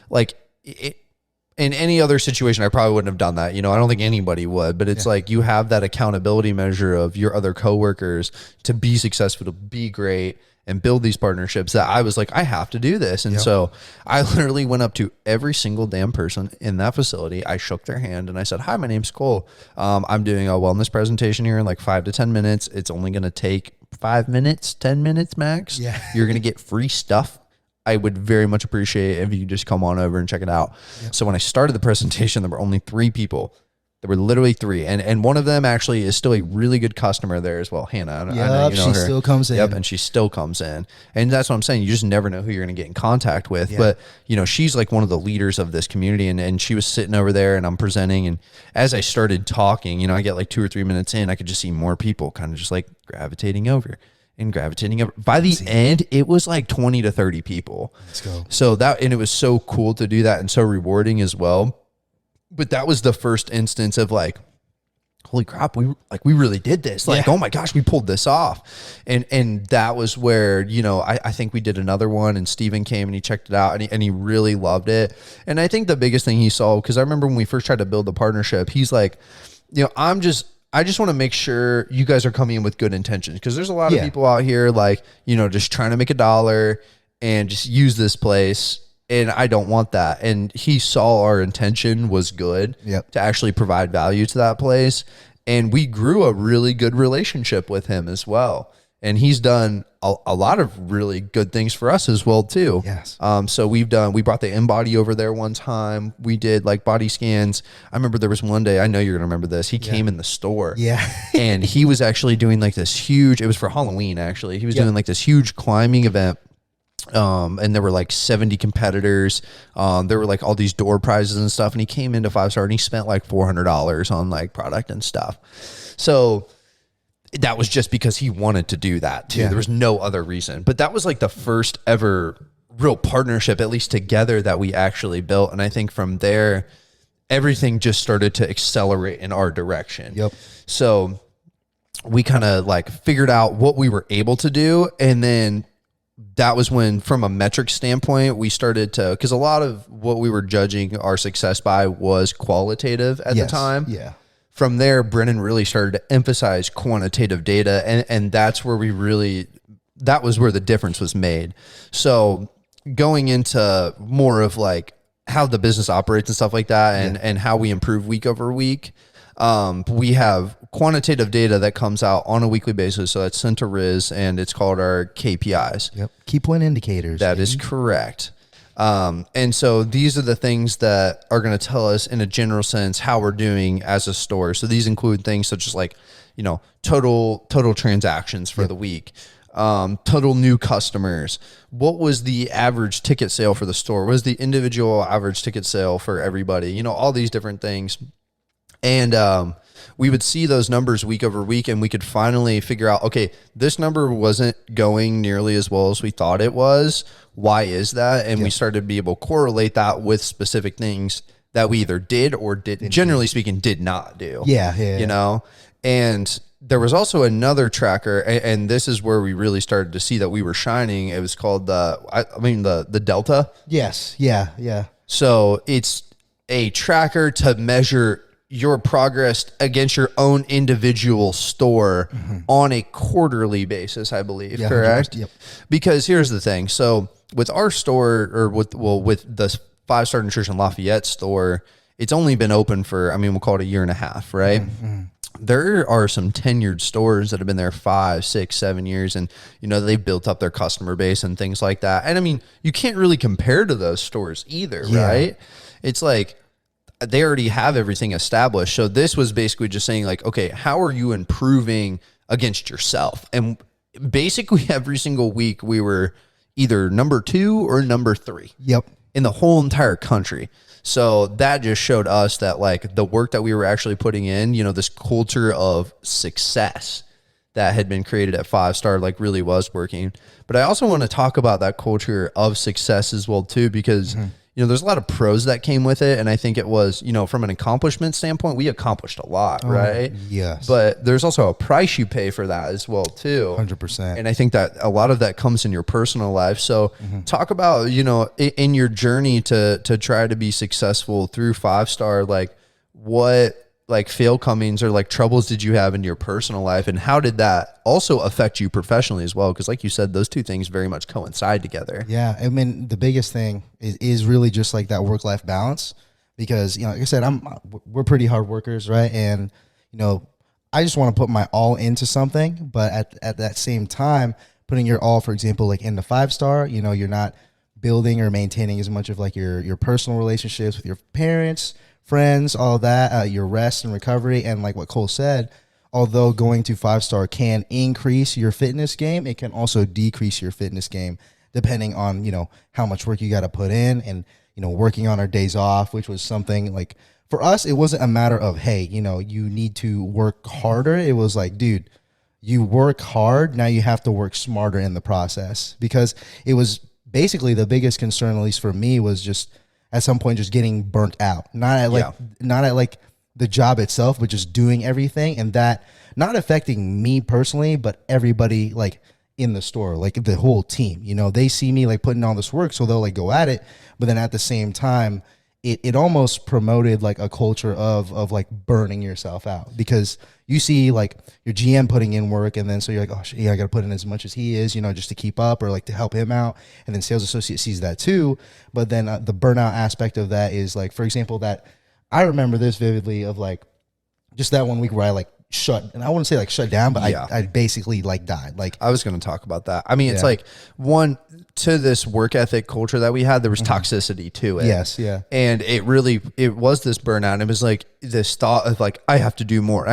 like in any other situation, I probably wouldn't have done that. I don't think anybody would, but it's like you have that accountability measure of your other coworkers to be successful, to be great, and build these partnerships, that I was like, I have to do this. And so I literally went up to every single damn person in that facility. I shook their hand and I said, hi, my name's Cole. I'm doing a wellness presentation here in like 5 to 10 minutes. It's only going to take 5 minutes, 10 minutes max. Yeah. You're going to get free stuff. I would very much appreciate it if you could just come on over and check it out. Yep. So when I started the presentation, there were only 3 people. There were literally 3. And one of them actually is still a really good customer there as well. Hannah. I know you know her. Still comes in. Yep. And she still comes in. And that's what I'm saying. You just never know who you're going to get in contact with. Yeah. But, she's like one of the leaders of this community. And she was sitting over there and I'm presenting. And as I started talking, I get like 2 or 3 minutes in, I could just see more people kind of just like gravitating over. By the end, it was like 20 to 30 people. Let's go. So and it was so cool to do that and so rewarding as well. But that was the first instance of like, holy crap, we really did this. Like, oh my gosh, we pulled this off. And that was where, I think we did another one, and Steven came and he checked it out, and he really loved it. And I think the biggest thing he saw, because I remember when we first tried to build the partnership, he's like, I just want to make sure you guys are coming in with good intentions, because there's a lot of people out here like, just trying to make $1 and just use this place. And I don't want that. And he saw our intention was good to actually provide value to that place. And we grew a really good relationship with him as well. And he's done a lot of really good things for us as well too. Yes. So we brought the InBody over there one time. We did like body scans. I remember there was one day, I know you're going to remember this. He came in the store. Yeah. And he was actually doing like this huge, it was for Halloween actually. He was doing like this huge climbing event. And there were like 70 competitors. There were like all these door prizes and stuff. And he came into 5-star and he spent like $400 on like product and stuff. So that was just because he wanted to do that too. There was no other reason. But that was like the first ever real partnership, at least together, that we actually built. And I think from there, everything just started to accelerate in our direction. Yep. So we kind of like figured out what we were able to do. And then that was when, from a metric standpoint, we started to, because a lot of what we were judging our success by was qualitative at the time. Yeah. From there, Brennan really started to emphasize quantitative data. And that's where that was where the difference was made. So going into more of like how the business operates and stuff like that, and how we improve week over week, we have quantitative data that comes out on a weekly basis. So that's sent to Riz, and it's called our KPIs. Yep. Key point indicators. That is correct. And so these are the things that are going to tell us in a general sense how we're doing as a store. So these include things such as like, total transactions for the week, total new customers. What was the average ticket sale for the store? What was the individual average ticket sale for everybody? All these different things. And, we would see those numbers week over week, and we could finally figure out, okay, this number wasn't going nearly as well as we thought it was. Why is that? And we started to be able to correlate that with specific things that we either did or generally speaking, did not do. Yeah. And there was also another tracker, and this is where we really started to see that we were shining. It was called the Delta. Yes. Yeah. So it's a tracker to measure your progress against your own individual store on a quarterly basis, I believe, correct? Yep. Because here's the thing. So with our store, or with the 5-Star Nutrition Lafayette store, it's only been open for, I mean, we'll call it a year and a half, right? There are some tenured stores that have been there 5, 6, 7 years, and they've built up their customer base and things like that. And I mean, you can't really compare to those stores either, right? It's like they already have everything established. So this was basically just saying like, okay, how are you improving against yourself? And basically every single week we were either number 2 or number 3. Yep. In the whole entire country. So that just showed us that like the work that we were actually putting in, this culture of success that had been created at 5-Star like really was working. But I also want to talk about that culture of success as well too, because there's a lot of pros that came with it. And I think it was, from an accomplishment standpoint, we accomplished a lot, right? Yes. But there's also a price you pay for that as well too. 100%. And I think that a lot of that comes in your personal life. So talk about, in your journey to try to be successful through 5-Star, like what like failcomings or like troubles did you have in your personal life, and how did that also affect you professionally as well? Because like you said, those two things very much coincide together. Yeah, I mean, the biggest thing is really just like that work-life balance, because like I said, we're pretty hard workers, right? And I just want to put my all into something, but at that same time, putting your all, for example, like into 5-Star, you're not building or maintaining as much of like your personal relationships with your parents, friends, all that, your rest and recovery. And like what Cole said, although going to 5-Star can increase your fitness game, it can also decrease your fitness game depending on, how much work you got to put in. And, working on our days off, which was something like for us, it wasn't a matter of, hey, you need to work harder. It was like, dude, you work hard. Now you have to work smarter in the process, because it was basically the biggest concern, at least for me, was just at some point just getting burnt out, not at the job itself, but just doing everything, and that not affecting me personally, but everybody like in the store, like the whole team. They see me like putting all this work, so they'll like go at it, but then at the same time, it almost promoted like a culture of like burning yourself out, because you see like your GM putting in work, and then so you're like, oh shit, yeah, I got to put in as much as he is, just to keep up or like to help him out. And then sales associate sees that too. But then the burnout aspect of that is like, for example, that I remember this vividly of like just that one week where I like and I wouldn't say like shut down, but I basically like died. Like I was going to talk about that. I mean, it's like to this work ethic culture that we had, there was toxicity to it. Yes. Yeah. And it was this burnout. It was like this thought of like, I have to do more. And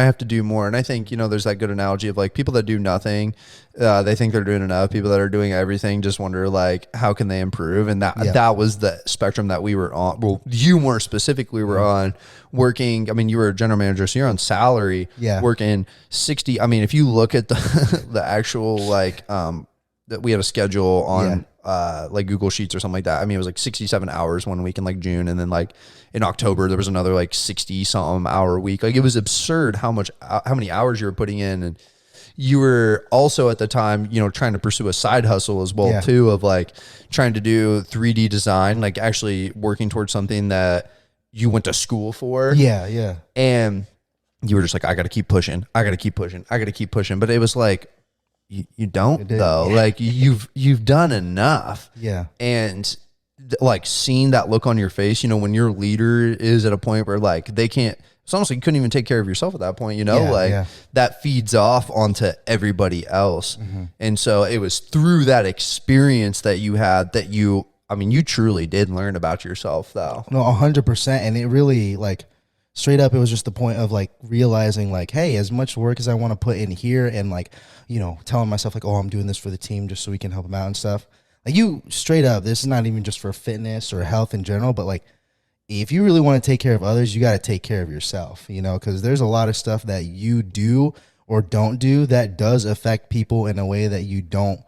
I think, there's that good analogy of like people that do nothing, they think they're doing enough. People that are doing everything just wonder like, how can they improve? And that was the spectrum that we were on. Well, you more specifically were on working. I mean, you were a general manager, so you're on salary, working 60. I mean, if you look at the actual like, that we have a schedule on like Google Sheets or something like that. I mean, it was like 67 hours one week in like June, and then like in October there was another like 60 something hour week. Like it was absurd how many hours you were putting in. And you were also at the time, trying to pursue a side hustle as well too, of like trying to do 3D design, like actually working towards something that you went to school for. Yeah. And you were just like, I got to keep pushing. But it was like, you don't though. Like you've done enough. Yeah. And like seeing that look on your face, when your leader is at a point where like they can't, it's almost like you couldn't even take care of yourself at that point, that feeds off onto everybody else. And so it was through that experience that you had that you truly did learn about yourself though. No, 100%. And it really like straight up, it was just the point of like realizing like, hey, as much work as I want to put in here, and like, telling myself like, oh, I'm doing this for the team just so we can help them out and stuff. Like you straight up, this is not even just for fitness or health in general, but like if you really want to take care of others, you got to take care of yourself, because there's a lot of stuff that you do or don't do that does affect people in a way that you don't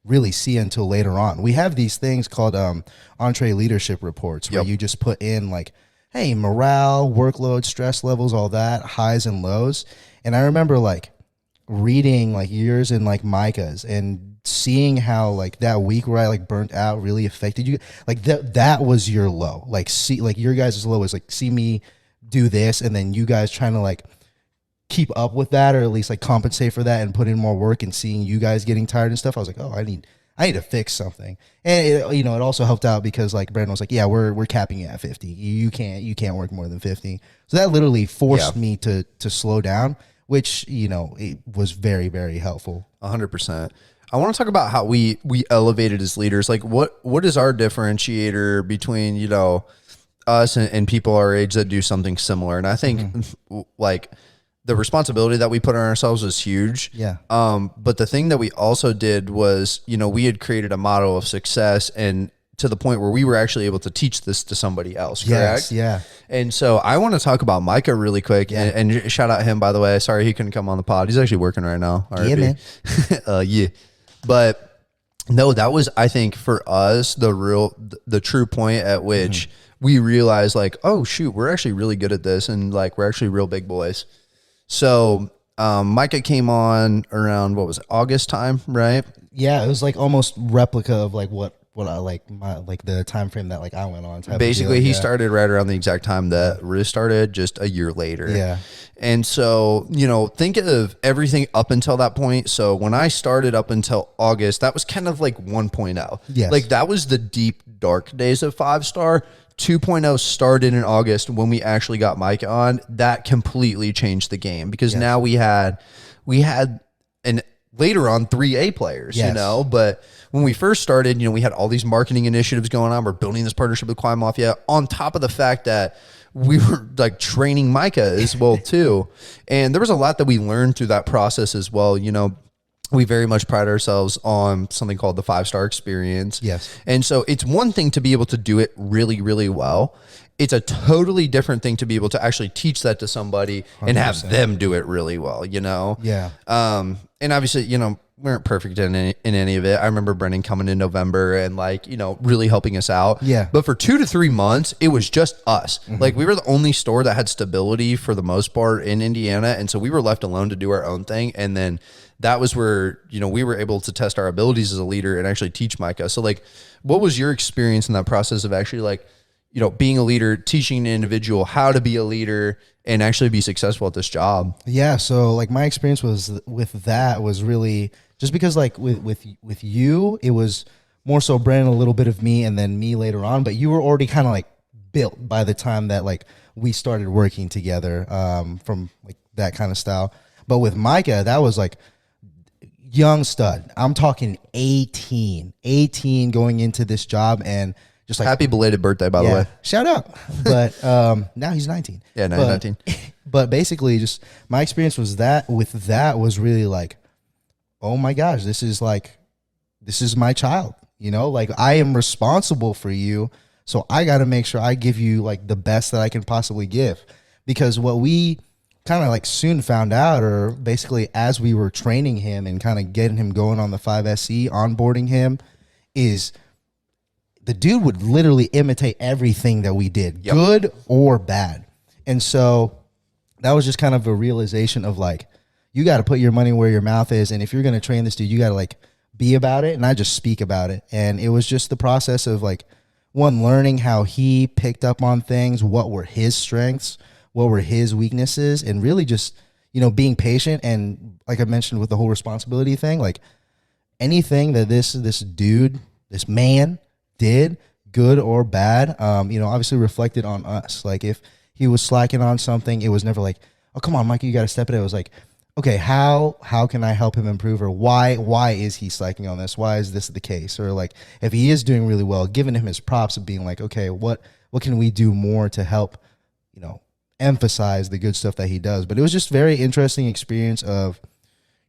really see until later on. We have these things called entree leadership reports where you just put in like, hey, morale, workload, stress levels, all that, highs and lows. And I remember like reading like yours and like Micah's and seeing how like that week where I like burnt out really affected you. Like that was your low. Like see, like your guys' low is like see me do this, and then you guys trying to like keep up with that, or at least like compensate for that and put in more work, and seeing you guys getting tired and stuff, I was like, oh, I need to fix something. And it also helped out because like Brandon was like, yeah, we're capping it at 50. You can't work more than 50. So that literally forced me to slow down, which, it was very, very helpful. 100%. I want to talk about how we elevated as leaders. Like what is our differentiator between, us and people our age that do something similar? And I think like the responsibility that we put on ourselves was huge. Yeah. But the thing that we also did was, we had created a model of success, and to the point where we were actually able to teach this to somebody else. Correct? Yes, yeah. And so I want to talk about Micah really quick, and shout out him, by the way. Sorry he couldn't come on the pod. He's actually working right now. Yeah, man. Yeah. But no, that was, I think, for us, the true point at which we realized like, oh shoot, we're actually really good at this, and like we're actually real big boys. So Micah came on around, what was it, August time, right? Yeah, it was like almost replica of like what I like the time frame that like I went on. Basically, he started right around the exact time that Riz started, just a year later. Yeah. And so, think of everything up until that point. So when I started up until August, that was kind of like 1.0. Yes. Like that was the deep, dark days of 5-star. 2.0 started in August when we actually got Micah on. That completely changed the game, because now we had and later on 3A players, but when we first started, we had all these marketing initiatives going on. We're building this partnership with Quiet Mafia on top of the fact that we were like training Micah as well too. And there was a lot that we learned through that process as well. We very much pride ourselves on something called the 5-star experience. Yes. And so it's one thing to be able to do it really, really well. It's a totally different thing to be able to actually teach that to somebody 100%. And have them do it really well, Yeah. And obviously, we weren't perfect in any of it. I remember Brennan coming in November and like, really helping us out. Yeah. But for 2 to 3 months, it was just us. Like we were the only store that had stability for the most part in Indiana. And so we were left alone to do our own thing. And then that was where, we were able to test our abilities as a leader and actually teach Micah. So like, what was your experience in that process of actually like, being a leader, teaching an individual how to be a leader and actually be successful at this job? Yeah. So like my experience was really just because like with you, it was more so Brandon, a little bit of me, and then me later on, but you were already kind of like built by the time that like we started working together, from like that kind of style. But with Micah, that was like young stud. I'm talking 18 going into this job, and just like, happy belated birthday, by the way. Shout out. But now he's 19. Yeah, now he's 19. But basically, just my experience was was really like, oh my gosh, this is my child. Like I am responsible for you, so I got to make sure I give you like the best that I can possibly give. Because what we kind of like soon found out, or basically as we were training him and kind of getting him going on the 5SE, onboarding him, is the dude would literally imitate everything that we did, good or bad. And so that was just kind of a realization of like, you got to put your money where your mouth is. And if you're going to train this dude, you got to like be about it and not just speak about it. And it was just the process of like, one, learning how he picked up on things, what were his strengths, what were his weaknesses, and really just, being patient. And like I mentioned with the whole responsibility thing, like anything that this dude, this man did, good or bad, obviously reflected on us. Like if he was slacking on something, it was never like, oh, come on, Mikey, you got to step it up. It was like, okay, how can I help him improve, or why is he slacking on this? Why is this the case? Or like if he is doing really well, giving him his props of being like, okay, what can we do more to help, emphasize the good stuff that he does. But it was just very interesting experience of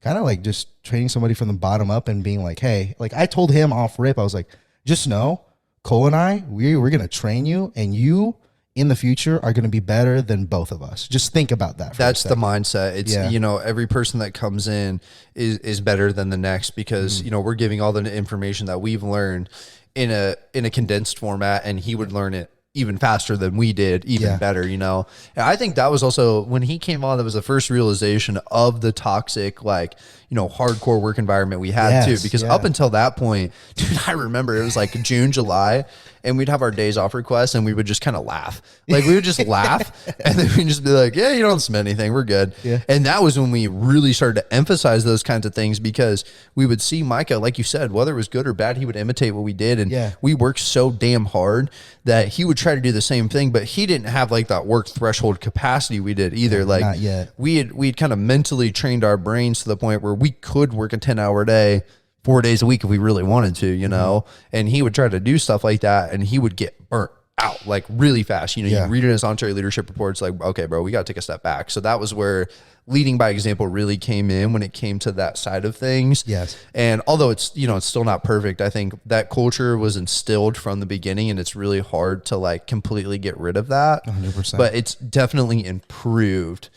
kind of like just training somebody from the bottom up and being like, hey, like I told him off rip, I was like, just know Cole and I, we're going to train you, and you in the future are going to be better than both of us. Just think about that. That's the mindset. It's, every person that comes in is better than the next, because, we're giving all the information that we've learned in a condensed format, and he would learn it even faster than we did, even better, And I think that was also when he came on, that was the first realization of the toxic, hardcore work environment we had too. Because up until that point, dude, I remember it was like June, July, and we'd have our days off requests, and we would just kind of laugh. Like we would just laugh, and then we'd just be like, yeah, you don't submit anything, we're good. Yeah. And that was when we really started to emphasize those kinds of things, because we would see Micah, like you said, whether it was good or bad, he would imitate what we did. And we worked so damn hard that he would try to do the same thing, but he didn't have like that work threshold capacity we did either. Like not yet. We'd kind of mentally trained our brains to the point where we could work a 10-hour day 4 days a week if we really wanted to, you know. And he would try to do stuff like that, and he would get burnt out like really fast. You know, you read in his voluntary leadership reports, like, okay, bro, we got to take a step back. So that was where leading by example really came in when it came to that side of things. Yes. And although it's, you know, it's still not perfect, I think that culture was instilled from the beginning, and it's really hard to like completely get rid of that. 100%. But it's definitely improved.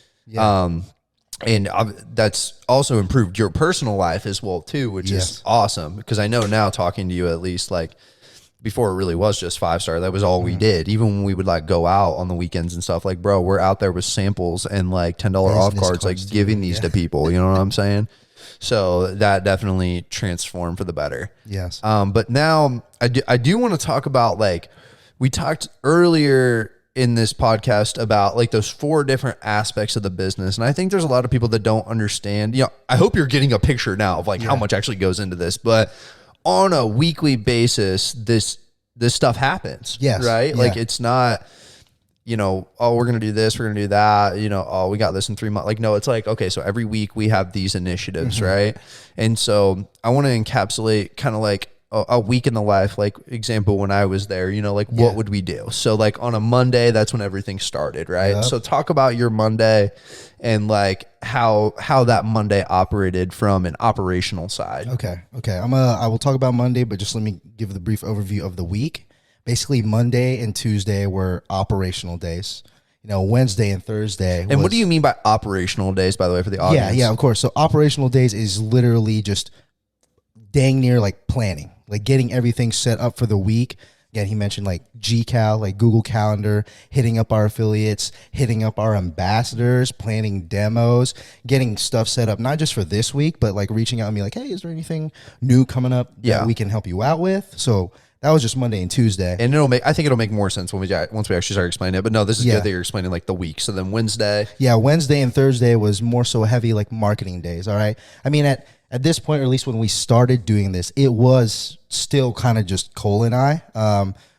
And that's also improved your personal life as well too, which is awesome, because I know now, talking to you at least, like before it really was just 5-star, that was all we did. Even when we would like go out on the weekends and stuff, like, bro, we're out there with samples and like $10 off cards, like giving these to people, you know what I'm saying? So that definitely transformed for the better. Yes. But now I do want to talk about, like, we talked earlier in this podcast about like those 4 different aspects of the business. And I think there's a lot of people that don't understand, you know, I hope you're getting a picture now of like how much actually goes into this, but on a weekly basis, this stuff happens. Yes. Right. Like it's not, you know, oh, we're going to do this, we're going to do that, you know, oh, we got this in 3 months. Like, no, it's like, okay, so every week we have these initiatives. Right. And so I want to encapsulate kind of like a week in the life, like example, when I was there, you know, like what would we do? So like on a Monday, that's when everything started, right? So talk about your Monday and like how that Monday operated from an operational side. Okay. I will talk about Monday, but just let me give the brief overview of the week. Basically, Monday and Tuesday were operational days. You know, Wednesday and Thursday. And what do you mean by operational days, by the way, for the audience? Yeah, of course. So operational days is literally just dang near like planning, like getting everything set up for the week. Again, he mentioned like GCal, like Google Calendar, hitting up our affiliates, hitting up our ambassadors, planning demos, getting stuff set up, not just for this week, but like reaching out and be like, hey, is there anything new coming up that we can help you out with? So that was just Monday and Tuesday. And I think it'll make more sense once we actually start explaining it. But no, this is good that you're explaining like the week. So then Wednesday. Yeah, Wednesday and Thursday was more so heavy like marketing days. All right. I mean, at this point, or at least when we started doing this, it was still kind of just Cole and I.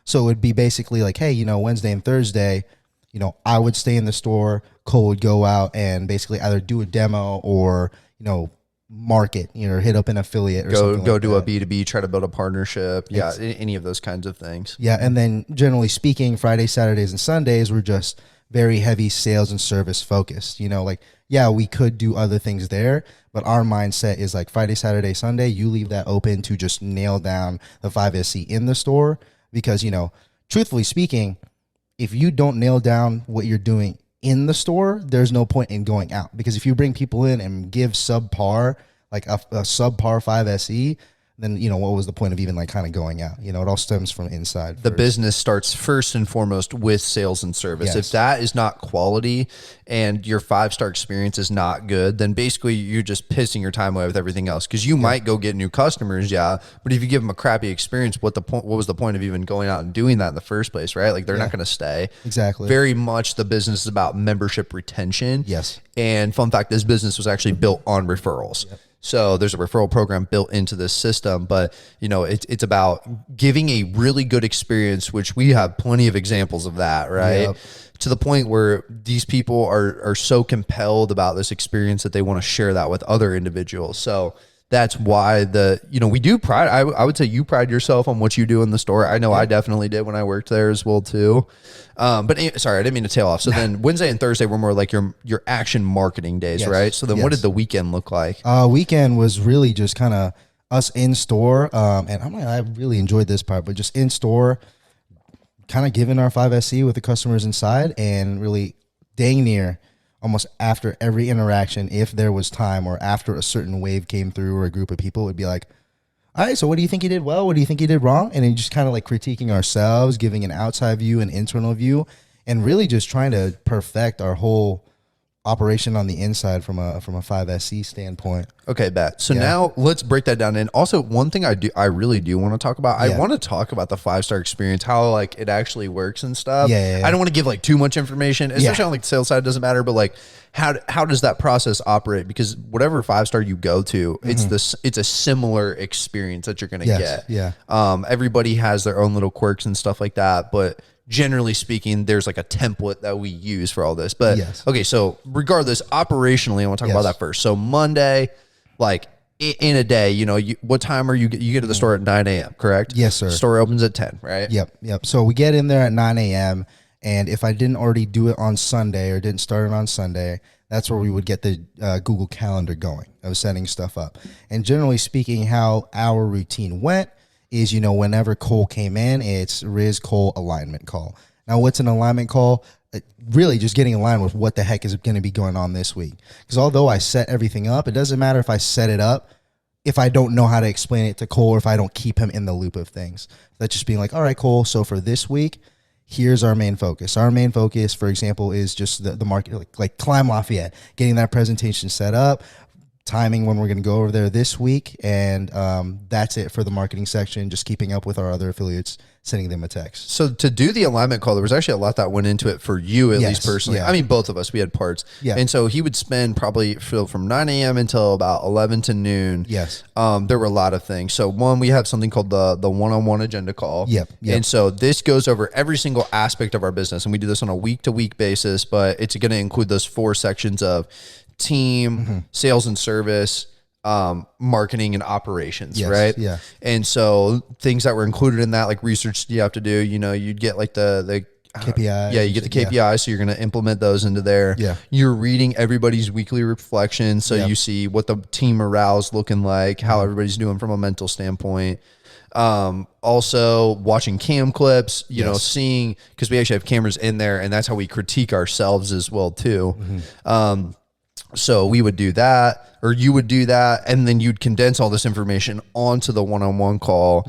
So it would be basically like, hey, you know, Wednesday and Thursday, you know, I would stay in the store, Cole would go out and basically either do a demo or, you know, market, you know, hit up an affiliate or something. Go do a B2B, try to build a partnership. Yeah, any of those kinds of things. Yeah, and then generally speaking, Fridays, Saturdays, and Sundays were just very heavy sales and service focused. You know, like, yeah, we could do other things there, but our mindset is like Friday, Saturday, Sunday, you leave that open to just nail down the 5SC in the store. Because, you know, truthfully speaking, if you don't nail down what you're doing in the store, there's no point in going out. Because if you bring people in and give subpar, like a subpar 5SE, then, you know, what was the point of even like kind of going out? You know, it all stems from inside. The business starts first and foremost with sales and service. Yes. If that is not quality and your 5-star experience is not good, then basically you're just pissing your time away with everything else. Because you might go get new customers, but if you give them a crappy experience, what was the point of even going out and doing that in the first place, right? Like they're not going to stay. Exactly. Very much the business is about membership retention. Yes. And fun fact, this business was actually built on referrals. Yep. So there's a referral program built into this system, but you know, it's about giving a really good experience, which we have plenty of examples of that, right? Yep. To the point where these people are so compelled about this experience that they want to share that with other individuals. So that's why we do pride. I would say you pride yourself on what you do in the store. I know I definitely did when I worked there as well too. But sorry, I didn't mean to tail off. So then Wednesday and Thursday were more like your action marketing days, right? So then what did the weekend look like? Weekend was really just kind of us in store. And I really enjoyed this part, but just in store, kind of giving our 5SC with the customers inside, and really dang near almost after every interaction, if there was time or after a certain wave came through or a group of people, would be like, all right, so what do you think you did well? What do you think you did wrong? And then just kind of like critiquing ourselves, giving an outside view, an internal view, and really just trying to perfect our whole operation on the inside from a 5SC standpoint. Okay, bet. So now let's break that down. And also, one thing I really do want to talk about. I want to talk about the 5-star experience, how like it actually works and stuff. Yeah. I don't want to give like too much information, especially on like the sales side. It doesn't matter, but like how does that process operate? Because whatever 5-star you go to, it's a similar experience that you're going to get. Yeah. Everybody has their own little quirks and stuff like that, but generally speaking, there's like a template that we use for all this. But okay, so regardless, operationally, I want to talk about that first. So Monday, like in a day, you know, what time are you get to the store at 9 a.m., correct? Yes, sir. Store opens at 10, right? Yep. So we get in there at 9 a.m. And if I didn't already do it on Sunday or didn't start it on Sunday, that's where we would get the Google Calendar going of setting stuff up. And generally speaking, how our routine went is, you know, whenever Cole came in, it's Riz Cole alignment call. Now, what's an alignment call? Really just getting in line with what the heck is going to be going on this week. Because although I set everything up, it doesn't matter if I set it up if I don't know how to explain it to Cole or if I don't keep him in the loop of things. That's just being like, all right, Cole, so for this week, here's our main focus. Our main focus, for example, is just the market, like Climb Lafayette, getting that presentation set up, timing when we're going to go over there this week, and that's it for the marketing section, just keeping up with our other affiliates, sending them a text. So to do the alignment call, there was actually a lot that went into it for you, at least personally. I mean, both of us, we had parts. And so he would spend probably from 9 a.m. until about 11 to noon. There were a lot of things. So one, we have something called the one-on-one agenda call. And so this goes over every single aspect of our business. And we do this on a week-to-week basis, but it's going to include those 4 sections of team, sales and service, marketing and operations, right? And so things that were included in that, like research you have to do, you know, you'd get like the KPIs. You get the KPIs, so you're going to implement those into there. You're reading everybody's weekly reflection, so you see what the team morale's looking like, how everybody's doing from a mental standpoint. Also watching cam clips, you know, seeing, because we actually have cameras in there, and that's how we critique ourselves as well too. So we would do that, or you would do that, and then you'd condense all this information onto the one-on-one call,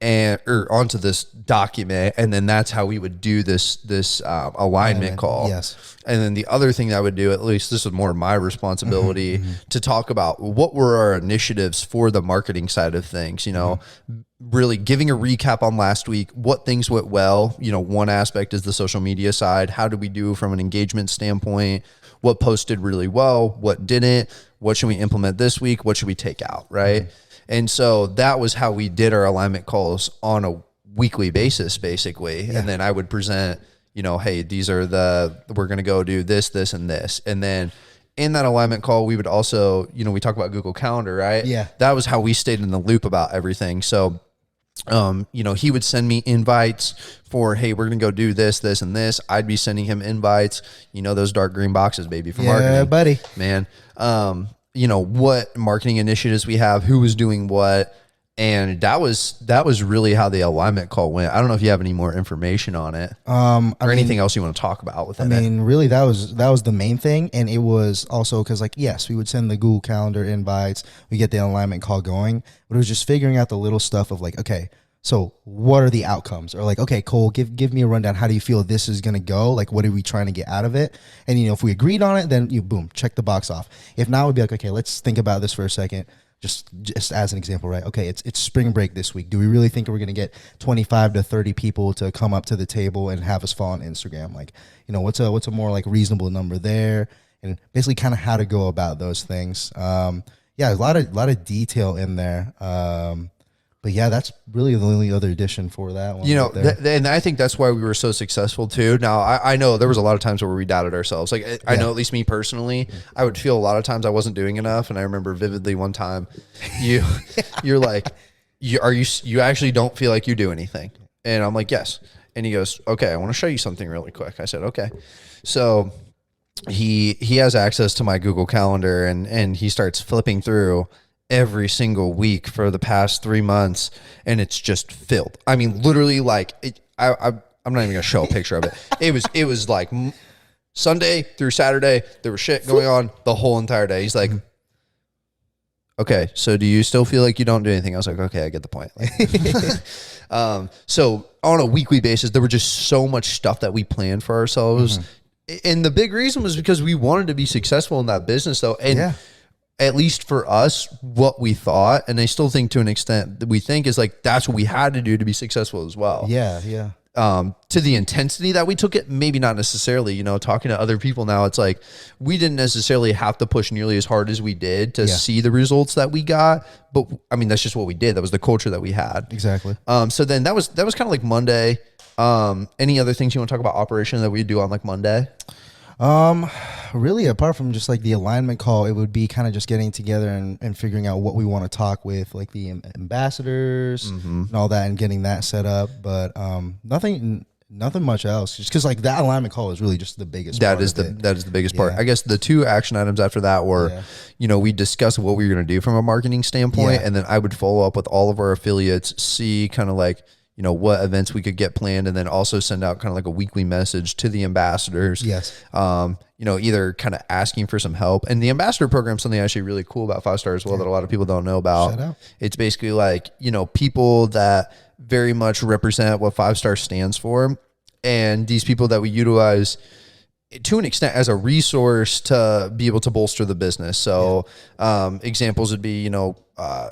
or onto this document, and then that's how we would do this alignment call. And then the other thing that I would do, at least this was more my responsibility, to talk about what were our initiatives for the marketing side of things, you know, really giving a recap on last week, what things went well. You know, one aspect is the social media side. How did we do from an engagement standpoint? What posted really well? What didn't? What should we implement this week? What should we take out, right? And so that was how we did our alignment calls on a weekly basis, basically. And then I would present, you know, hey, these are we're going to go do this, this, and this. And then in that alignment call, we would also, you know, we talk about Google Calendar, right? That was how we stayed in the loop about everything. So, you know, he would send me invites for, hey, we're going to go do this, this, and this. I'd be sending him invites, you know, those dark green boxes, baby, for marketing. Yeah, buddy. Man. You know, what marketing initiatives we have, who was doing what. And that was really how the alignment call went. I don't know if you have any more information on it, or anything else you want to talk about with it. I mean, really, that was the main thing, and it was also because, like, yes, we would send the Google Calendar invites, we get the alignment call going, but it was just figuring out the little stuff of like, okay, so what are the outcomes? Or like, okay, Cole, give me a rundown. How do you feel this is going to go? Like, what are we trying to get out of it? And, you know, if we agreed on it, then boom, check the box off. If not, we'd be like, okay, let's think about this for a second. Just as an example, right? Okay, it's spring break this week. Do we really think we're going to get 25 to 30 people to come up to the table and have us follow on Instagram? Like, you know, what's a more like reasonable number there? And basically kind of how to go about those things. Yeah, a lot of detail in there. But yeah, that's really the only other addition for that one. You know, and I think that's why we were so successful too. Now, I know there was a lot of times where we doubted ourselves. Like, I know, at least me personally, I would feel a lot of times I wasn't doing enough. And I remember vividly one time, you're like, you actually don't feel like you do anything. And I'm like, yes. And he goes, okay, I want to show you something really quick. I said, okay. So he has access to my Google Calendar, and he starts flipping through every single week for the past 3 months, and it's just filled. I mean, literally, like, I'm not even gonna show a picture of it. It was like Sunday through Saturday, there was shit going on the whole entire day. He's like, okay, so do you still feel like you don't do anything? I was like, okay, I get the point. So on a weekly basis, there were just so much stuff that we planned for ourselves. And the big reason was because we wanted to be successful in that business, though. And at least for us, what we thought, and I still think to an extent that we think is like, that's what we had to do to be successful as well. Yeah. To the intensity that we took it, maybe not necessarily, you know, talking to other people now, it's like, we didn't necessarily have to push nearly as hard as we did to see the results that we got. But I mean, that's just what we did. That was the culture that we had. Exactly. So then that was kind of like Monday. Any other things you want to talk about operation that we do on like Monday? Really, apart from just like the alignment call, it would be kind of just getting together and figuring out what we want to talk with, like the ambassadors and all that, and getting that set up. But nothing much else, just because like that alignment call is really just the biggest. That is the biggest part. I guess the two action items after that were, you know, we discussed what we were going to do from a marketing standpoint, and then I would follow up with all of our affiliates, see kind of like, you know, what events we could get planned, and then also send out kind of like a weekly message to the ambassadors. You know, either kind of asking for some help. And the ambassador program is something actually really cool about 5 Star as well that a lot of people don't know about. Shout out. It's basically like, you know, people that very much represent what 5 Star stands for. And these people that we utilize to an extent as a resource to be able to bolster the business. So examples would be, you know,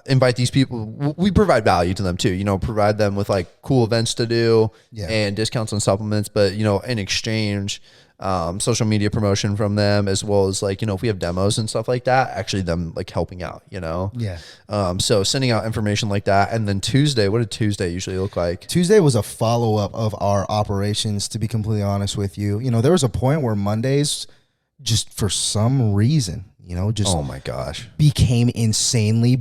invite these people. We provide value to them too, you know, provide them with like cool events to do and discounts on supplements, but, you know, in exchange, social media promotion from them, as well as like, you know, if we have demos and stuff like that, actually them like helping out, you know? So sending out information like that. And then Tuesday, what did Tuesday usually look like? Tuesday was a follow-up of our operations, to be completely honest with you. You know, there was a point where Mondays, just for some reason, you know, just oh my gosh, became insanely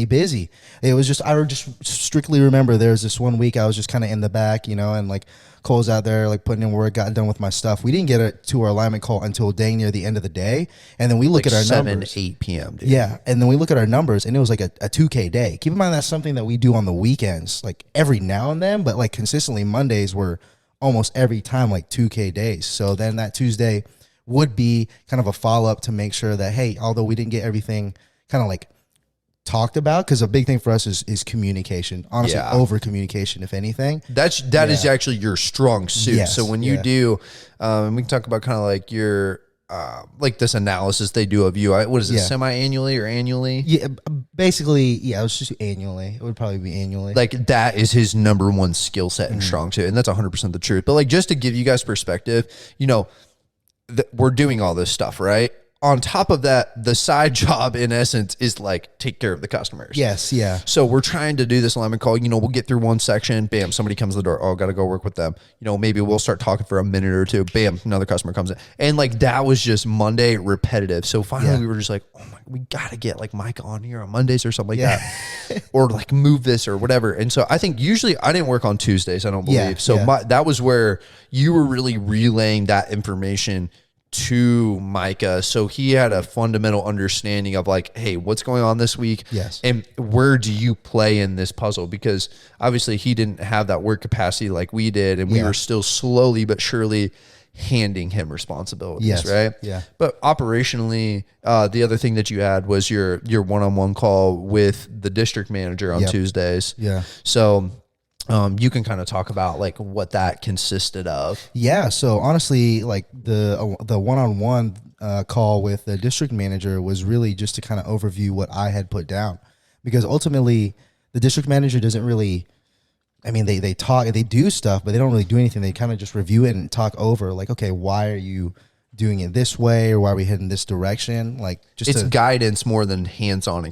busy. It was just, I just strictly remember there's this one week I was just kind of in the back, you know, and like Cole's out there like putting in work, got done with my stuff. We didn't get it to our alignment call until dang near the end of the day. And then we look like at our numbers. 8 p.m. Dude. Yeah. And then we look at our numbers and it was like a 2K day. Keep in mind that's something that we do on the weekends, like every now and then, but like consistently Mondays were almost every time like 2K days. So then that Tuesday would be kind of a follow-up to make sure that, hey, although we didn't get everything kind of like talked about, because a big thing for us is communication, honestly, over communication, if anything. That is actually your strong suit. So when you do, and we can talk about kind of like your like this analysis they do of you. What is it, semi-annually or annually? Yeah, basically, it was just annually. It would probably be annually. Like that is his number one skill set and strong suit, and that's 100% the truth. But like just to give you guys perspective, you know, we're doing all this stuff, right? On top of that, the side job in essence is like take care of the customers. Yes, yeah. So we're trying to do this alignment call. You know, we'll get through one section. Bam, somebody comes to the door. Oh, got to go work with them. You know, maybe we'll start talking for a minute or two. Bam, another customer comes in. And like that was just Monday repetitive. So finally we were just like, oh my, we got to get like Mike on here on Mondays or something like that. Or like move this or whatever. And so I think usually I didn't work on Tuesdays, I don't believe. So that was where you were really relaying that information to Micah, so he had a fundamental understanding of like, hey, what's going on this week, and where do you play in this puzzle? Because obviously he didn't have that work capacity like we did, and we were still slowly but surely handing him responsibilities, right? But operationally, the other thing that you had was your one-on-one call with the district manager on Tuesdays. So you can kind of talk about like what that consisted of. Yeah. So honestly, like the one-on-one call with the district manager was really just to kind of overview what I had put down, because ultimately the district manager doesn't really, I mean, they talk, they do stuff, but they don't really do anything. They kind of just review it and talk over like, okay, why are you doing it this way, or why are we heading this direction? Like just it's guidance more than hands-on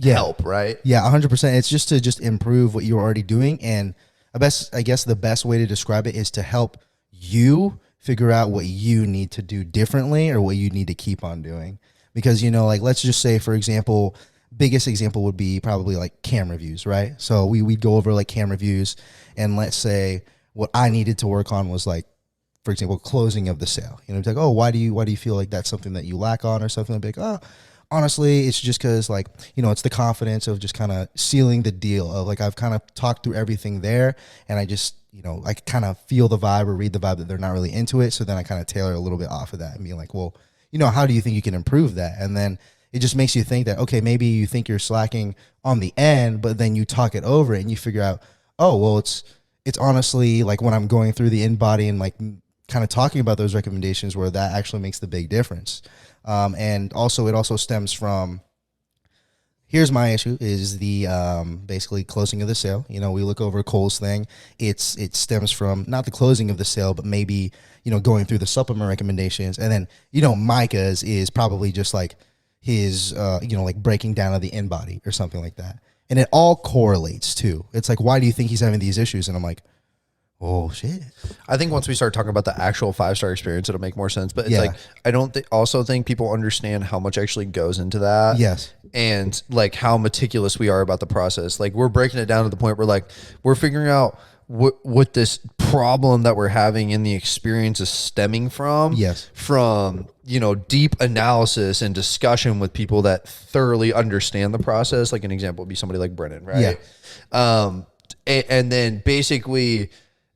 help, right? Yeah, 100%. It's just to improve what you're already doing. And I guess the best way to describe it is to help you figure out what you need to do differently or what you need to keep on doing. Because, you know, like let's just say, for example, biggest example would be probably like camera views, right? So we'd go over like camera views, and let's say what I needed to work on was like, for example, closing of the sale. You know, it's like, oh, why do you feel like that's something that you lack on or something? I'd be like, oh, honestly, it's just because like, you know, it's the confidence of just kind of sealing the deal of like, I've kind of talked through everything there, and I just, you know, I kind of feel the vibe or read the vibe that they're not really into it. So then I kind of tailor a little bit off of that and be like, well, you know, how do you think you can improve that? And then it just makes you think that, okay, maybe you think you're slacking on the end, but then you talk it over and you figure out, oh, well, it's honestly like when I'm going through the in body and like kind of talking about those recommendations where that actually makes the big difference. And also, it also stems from, here's my issue, is the basically closing of the sale. You know, we look over Cole's thing. It stems from not the closing of the sale, but maybe, you know, going through the supplement recommendations. And then, you know, Micah's is probably just like his, you know, like breaking down of the in-body or something like that. And it all correlates too. It's like, why do you think he's having these issues? And I'm like, oh shit. I think once we start talking about the actual 5-star experience, it'll make more sense. But it's Yeah. like, I don't also think people understand how much actually goes into that. Yes. And like how meticulous we are about the process. Like we're breaking it down to the point where like we're figuring out what this problem that we're having in the experience is stemming from. Yes. From, you know, deep analysis and discussion with people that thoroughly understand the process. Like an example would be somebody like Brennan, right? Yeah. And then basically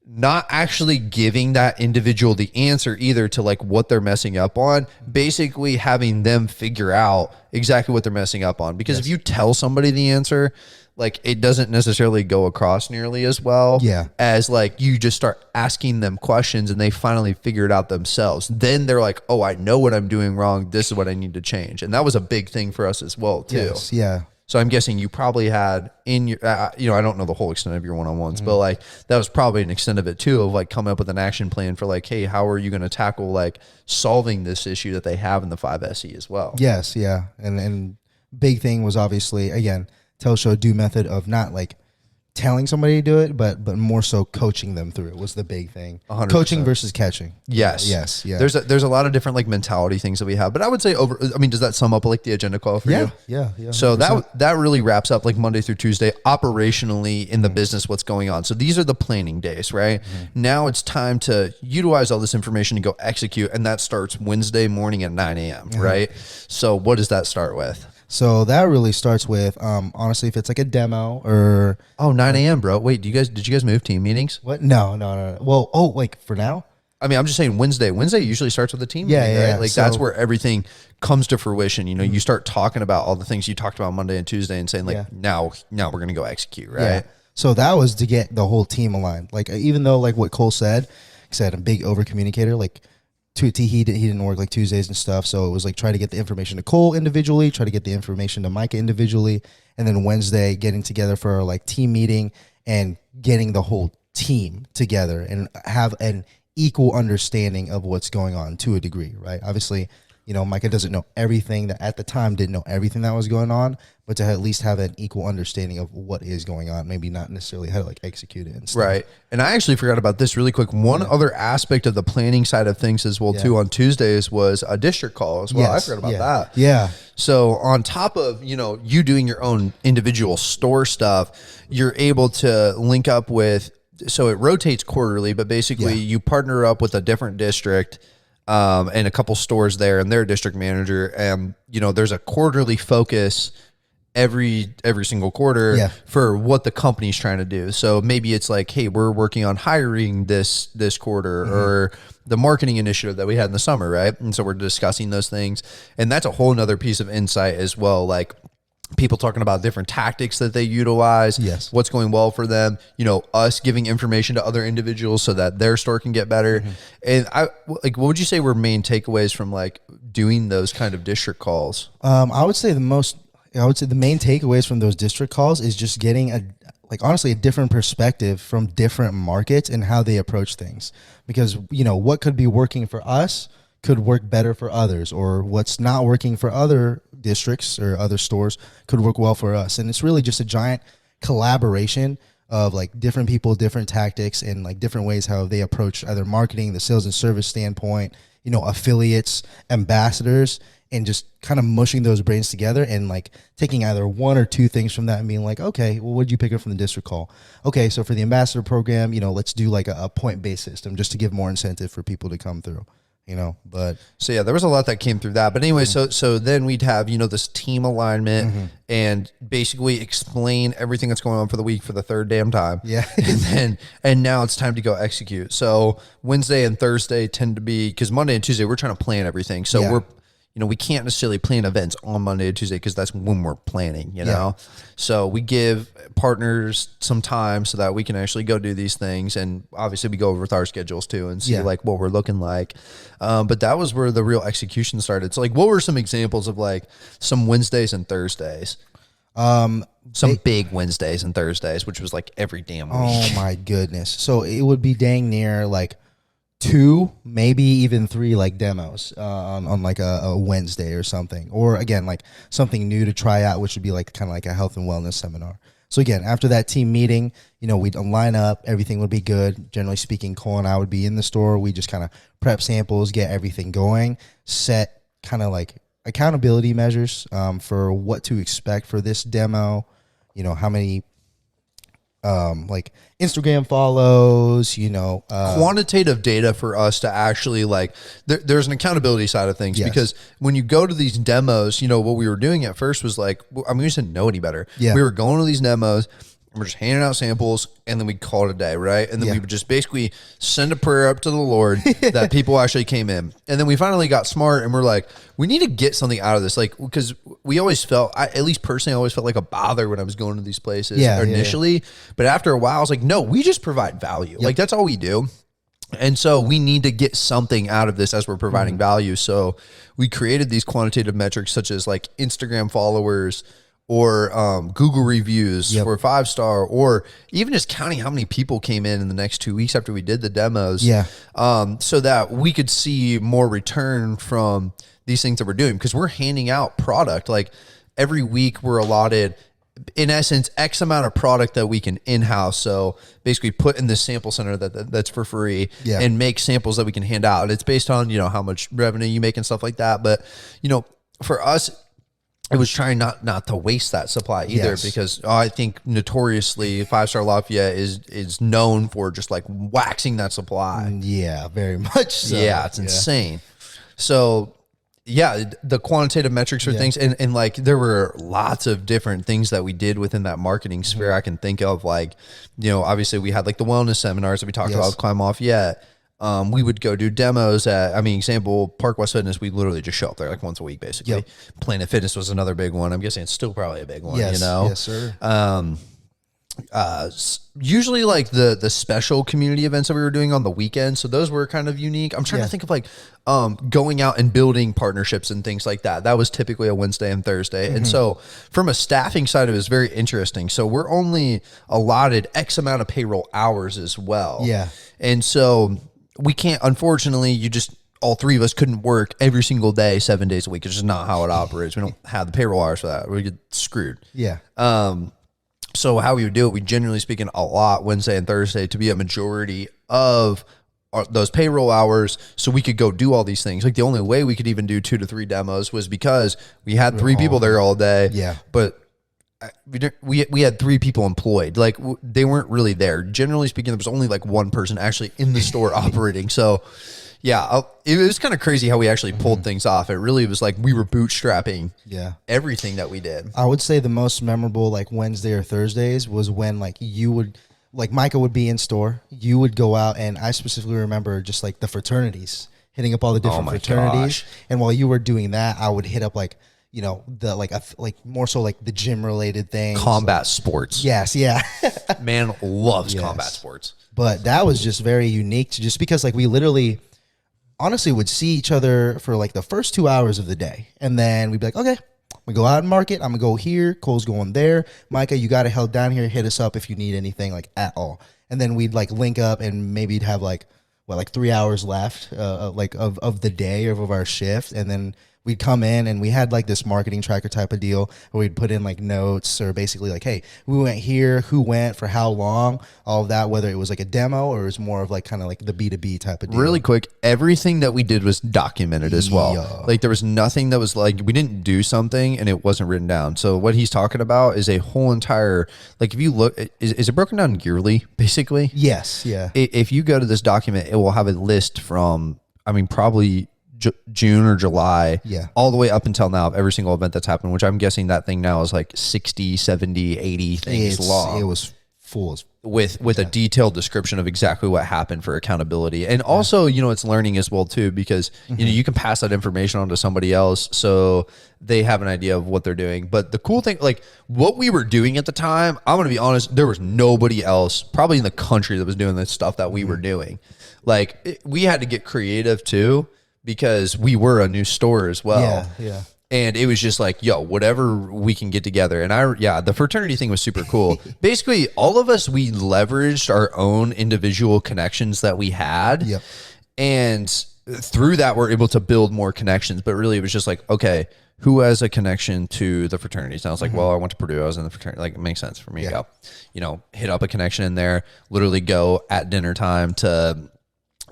not actually giving that individual the answer either to like what they're messing up on, basically having them figure out exactly what they're messing up on. Because if you tell somebody the answer, like it doesn't necessarily go across nearly as well as like you just start asking them questions and they finally figure it out themselves. Then they're like, oh, I know what I'm doing wrong. This is what I need to change. And that was a big thing for us as well too. Yes. Yeah. So I'm guessing you probably had in your, you know, I don't know the whole extent of your one-on-ones, but like that was probably an extent of it too, of like coming up with an action plan for like, hey, how are you going to tackle like solving this issue that they have in the 5SE as well? Yes. Yeah. And big thing was obviously, again, tell, show, do method of not like telling somebody to do it, but more so coaching them through it was the big thing. 100%. Coaching versus catching. Yes. Yes. Yeah. There's a lot of different like mentality things that we have, but I would say does that sum up like the agenda call for you? Yeah. So that really wraps up like Monday through Tuesday operationally in the business, what's going on. So these are the planning days, right? Now it's time to utilize all this information to go execute. And that starts Wednesday morning at 9 a.m. Right? So what does that start with? So that really starts with, honestly, if it's like a demo or... Oh, 9 a.m., bro. Wait, did you guys move team meetings? What? No. Well, like for now? I mean, I'm just saying Wednesday usually starts with a team meeting, right? Yeah. Like that's where everything comes to fruition. You know, you start talking about all the things you talked about Monday and Tuesday and saying like, now we're going to go execute, right? Yeah. So that was to get the whole team aligned. Like, even though like what Cole said, he said a big over communicator, like to a T, he didn't work like Tuesdays and stuff. So it was like try to get the information to Cole individually, try to get the information to Micah individually, and then Wednesday getting together for our like team meeting and getting the whole team together and have an equal understanding of what's going on to a degree, right? Obviously, you know, Micah doesn't know everything that at the time didn't know everything that was going on, but to at least have an equal understanding of what is going on, maybe not necessarily how to like execute it and stuff. Right. And I actually forgot about this really quick. One other aspect of the planning side of things as well too on Tuesdays was a district call as well. I forgot about that. Yeah. So on top of, you know, you doing your own individual store stuff, you're able to link up with, so it rotates quarterly, but basically you partner up with a different district and a couple stores there and their district manager. And, you know, there's a quarterly focus every single quarter for what the company's trying to do. So maybe it's like, hey, we're working on hiring this quarter or the marketing initiative that we had in the summer, right? And so we're discussing those things. And that's a whole nother piece of insight as well. Like people talking about different tactics that they utilize, what's going well for them, you know, us giving information to other individuals so that their store can get better. And what would you say were main takeaways from like doing those kind of district calls? I would say the main takeaways from those district calls is just getting honestly a different perspective from different markets and how they approach things, because, you know, what could be working for us could work better for others, or what's not working for other districts or other stores could work well for us. And it's really just a giant collaboration of like different people, different tactics, and like different ways how they approach either marketing, the sales and service standpoint, you know, affiliates, ambassadors, and just kind of mushing those brains together and like taking either one or two things from that and being like, okay, well, what did you pick up from the district call? Okay, so for the ambassador program, you know, let's do like a point-based system just to give more incentive for people to come through. You know, but so yeah, there was a lot that came through that. But anyway, so then we'd have, you know, this team alignment and basically explain everything that's going on for the week for the third damn time. Yeah. and now it's time to go execute. So Wednesday and Thursday tend to be, because Monday and Tuesday we're trying to plan everything. So we can't necessarily plan events on Monday and Tuesday because that's when we're planning, know? So we give partners some time so that we can actually go do these things. And obviously we go over with our schedules too and see like what we're looking like. But that was where the real execution started. So like, what were some examples of like some Wednesdays and Thursdays? Some big Wednesdays and Thursdays, which was like every damn week. Oh my goodness. So it would be dang near like 2, maybe even 3 like demos on like a Wednesday or something, or again like something new to try out, which would be like kind of like a health and wellness seminar. So again, after that team meeting, we'd line up, everything would be good. Generally speaking, Cole and I would be in the store. We just kind of prep samples, get everything going, set kind of like accountability measures for what to expect for this demo. How many like Instagram follows, quantitative data for us to actually like, there's an accountability side of things because when you go to these demos, what we were doing at first was like, we just didn't know any better. Yeah. We were going to these demos and we're just handing out samples and then we call it a day. Right. And then we would just basically send a prayer up to the Lord that people actually came in. And then we finally got smart and we're like, we need to get something out of this. Like, because we always felt, at least personally, I always felt like a bother when I was going to these places initially. But after a while, I was like, no, we just provide value. Like, that's all we do. And so we need to get something out of this as we're providing value. So we created these quantitative metrics such as like Instagram followers, or Google reviews for 5-star, or even just counting how many people came in the next 2 weeks after we did the demos, so that we could see more return from these things that we're doing, because we're handing out product. Like every week we're allotted, in essence, X amount of product that we can in-house. So basically put in this sample center that's for free and make samples that we can hand out. And it's based on, how much revenue you make and stuff like that. But, for us, it was trying not to waste that supply either, because I think notoriously 5-Star Lafayette is known for just like waxing that supply. Yeah, very much so. Yeah, it's insane. So the quantitative metrics are things, and like there were lots of different things that we did within that marketing sphere. I can think of, like, obviously we had like the wellness seminars that we talked about with Climb Lafayette. We would go do demos at, example, Park West Fitness. We literally just show up there like once a week, basically. Planet Fitness was another big one. I'm guessing it's still probably a big one, Yes, sir. Usually like the special community events that we were doing on the weekend. So those were kind of unique. I'm trying to think of like going out and building partnerships and things like that. That was typically a Wednesday and Thursday. And so from a staffing side, it was very interesting. So we're only allotted X amount of payroll hours as well. Yeah. And so we can't, unfortunately, all three of us couldn't work every single day, 7 days a week. It's just not how it operates. We don't have the payroll hours for that. We get screwed. Yeah. So how we would do it, we generally speaking a lot Wednesday and Thursday to be a majority of those payroll hours, so we could go do all these things. Like the only way we could even do 2 to 3 demos was because we had 3 people there all day. Yeah. But we had 3 people employed. Like they weren't really there. Generally speaking, there was only like 1 person actually in the store operating. So yeah, it was kind of crazy how we actually pulled things off. It really was like we were bootstrapping everything that we did. I would say the most memorable like Wednesday or Thursdays was when like you would, like Micah would be in store. You would go out, and I specifically remember just like the fraternities, hitting up all the different fraternities. Gosh. And while you were doing that, I would hit up like, the like more so like the gym related things. Combat sports. Yes, yeah. Man loves combat sports. But that was just very unique to just because like we literally honestly would see each other for like the first 2 hours of the day. And then we'd be like, okay, we go out and market. I'm going to go here. Cole's going there. Micah, you got to head down here. Hit us up if you need anything like at all. And then we'd like link up, and maybe you'd have like 3 hours left like of the day or of our shift. And then we'd come in, and we had like this marketing tracker type of deal where we'd put in like notes, or basically like, hey, we went here, who went for how long, all of that, whether it was like a demo or it was more of like kind of like the B2B type of deal. Really quick, everything that we did was documented as well. Like there was nothing that was like, we didn't do something and it wasn't written down. So what he's talking about is a whole entire, like if you look, is it broken down yearly basically? Yes. Yeah. If you go to this document, it will have a list from, probably June or July, all the way up until now of every single event that's happened, which I'm guessing that thing now is like 60, 70, 80 things long. It was full as with a detailed description of exactly what happened for accountability. And also, it's learning as well too, because you can pass that information on to somebody else so they have an idea of what they're doing. But the cool thing, like what we were doing at the time, I'm going to be honest, there was nobody else probably in the country that was doing this stuff that we were doing. Like we had to get creative too, because we were a new store as well. Yeah. And it was just like, yo, whatever we can get together. And the fraternity thing was super cool. Basically, all of us, we leveraged our own individual connections that we had. Yep. And through that, we're able to build more connections. But really, it was just like, okay, who has a connection to the fraternities? And I was like, well, I went to Purdue. I was in the fraternity. Like, it makes sense for me to go, hit up a connection in there, literally go at dinner time to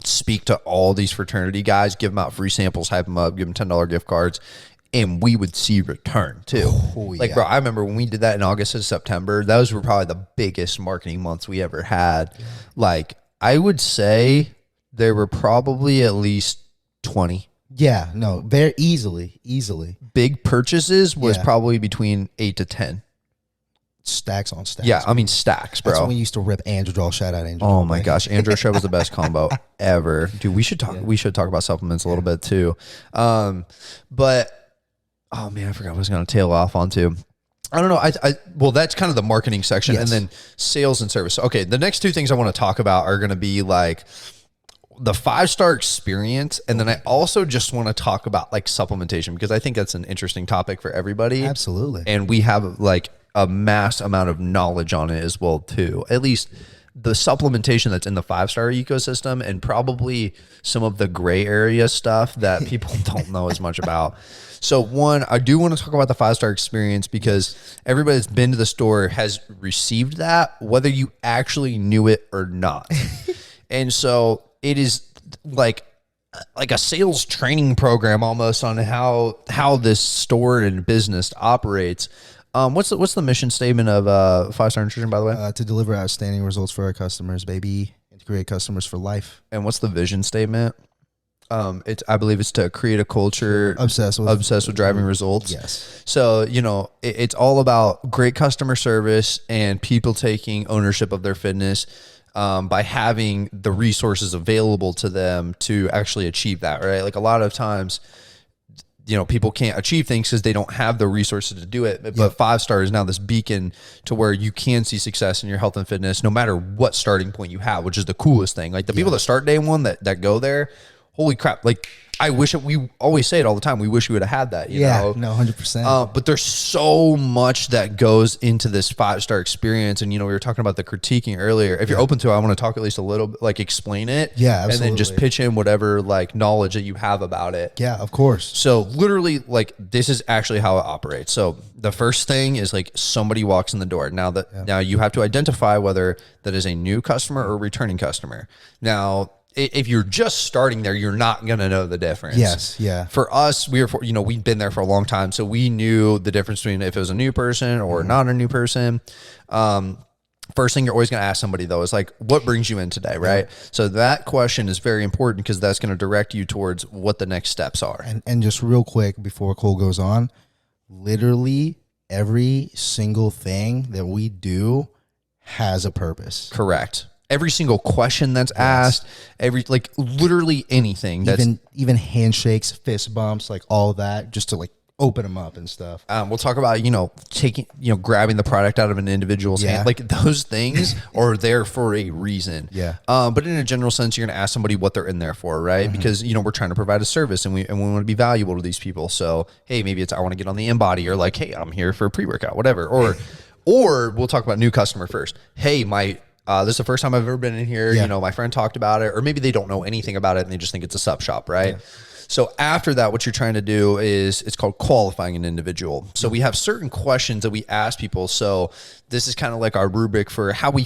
speak to all these fraternity guys, give them out free samples, hype them up, give them $10 gift cards. And we would see return too. Bro, I remember when we did that in August and September, those were probably the biggest marketing months we ever had. Yeah. Like, I would say there were probably at least 20. Yeah, no, very easily. Big purchases was probably between 8 to 10. Stacks on stacks. Yeah, I mean stacks, bro. That's when we used to rip Androdol. Shout out Androdol. Oh my gosh, Androdol was the best combo ever. Dude, we should talk. Yeah. We should talk about supplements a little bit too. But oh man, I forgot what I was going to tail off onto. I don't know. Well, that's kind of the marketing section, and then sales and service. Okay, the next two things I want to talk about are going to be like the 5-star experience, and then I also just want to talk about like supplementation, because I think that's an interesting topic for everybody. Absolutely. And we have like a mass amount of knowledge on it as well too. At least the supplementation that's in the 5-star ecosystem, and probably some of the gray area stuff that people don't know as much about. So one, I do want to talk about the 5-star experience, because everybody that's been to the store has received that, whether you actually knew it or not. And so it is like a sales training program almost on how this store and business operates. What's the mission statement of 5-star nutrition, by the way? To deliver outstanding results for our customers, baby, and to create customers for life. And what's the vision statement? I believe it's to create a culture obsessed with driving results. Yes. So, it's all about great customer service and people taking ownership of their fitness, by having the resources available to them to actually achieve that, right? Like a lot of times, people can't achieve things because they don't have the resources to do it. But 5-star is now this beacon to where you can see success in your health and fitness, no matter what starting point you have, which is the coolest thing. Like the people that start day one that go there, holy crap. Like I wish we always say it all the time. We wish we would have had that, you know? No, 100%. But there's so much that goes into this 5-star experience. And, we were talking about the critiquing earlier. If you're open to it, I want to talk at least a little bit, like explain it. Yeah, absolutely. And then just pitch in whatever like knowledge that you have about it. Yeah, of course. So literally like this is actually how it operates. So the first thing is like somebody walks in the door. Now you have to identify whether that is a new customer or a returning customer. Now, if you're just starting there, you're not going to know the difference. Yes. Yeah. For us, we've been there for a long time. So we knew the difference between if it was a new person or not a new person. First thing you're always going to ask somebody though is like, what brings you in today? Right. Yeah. So that question is very important, because that's going to direct you towards what the next steps are. And just real quick before Cole goes on, literally every single thing that we do has a purpose. Correct. Every single question that's asked, literally anything. Even handshakes, fist bumps, like all that, just to like open them up and stuff. We'll talk about, grabbing the product out of an individual's hand. Like those things are there for a reason. Yeah. But in a general sense, you're going to ask somebody what they're in there for, right? Mm-hmm. Because, we're trying to provide a service and we want to be valuable to these people. So, hey, maybe it's I want to get on the InBody, or like, hey, I'm here for a pre-workout, whatever. Or we'll talk about new customer first. Hey, this is the first time I've ever been in here. Yeah. My friend talked about it, or maybe they don't know anything about it and they just think it's a sub shop, right? Yeah. So after that, what you're trying to do is it's called qualifying an individual. So we have certain questions that we ask people. So this is kind of like our rubric for how we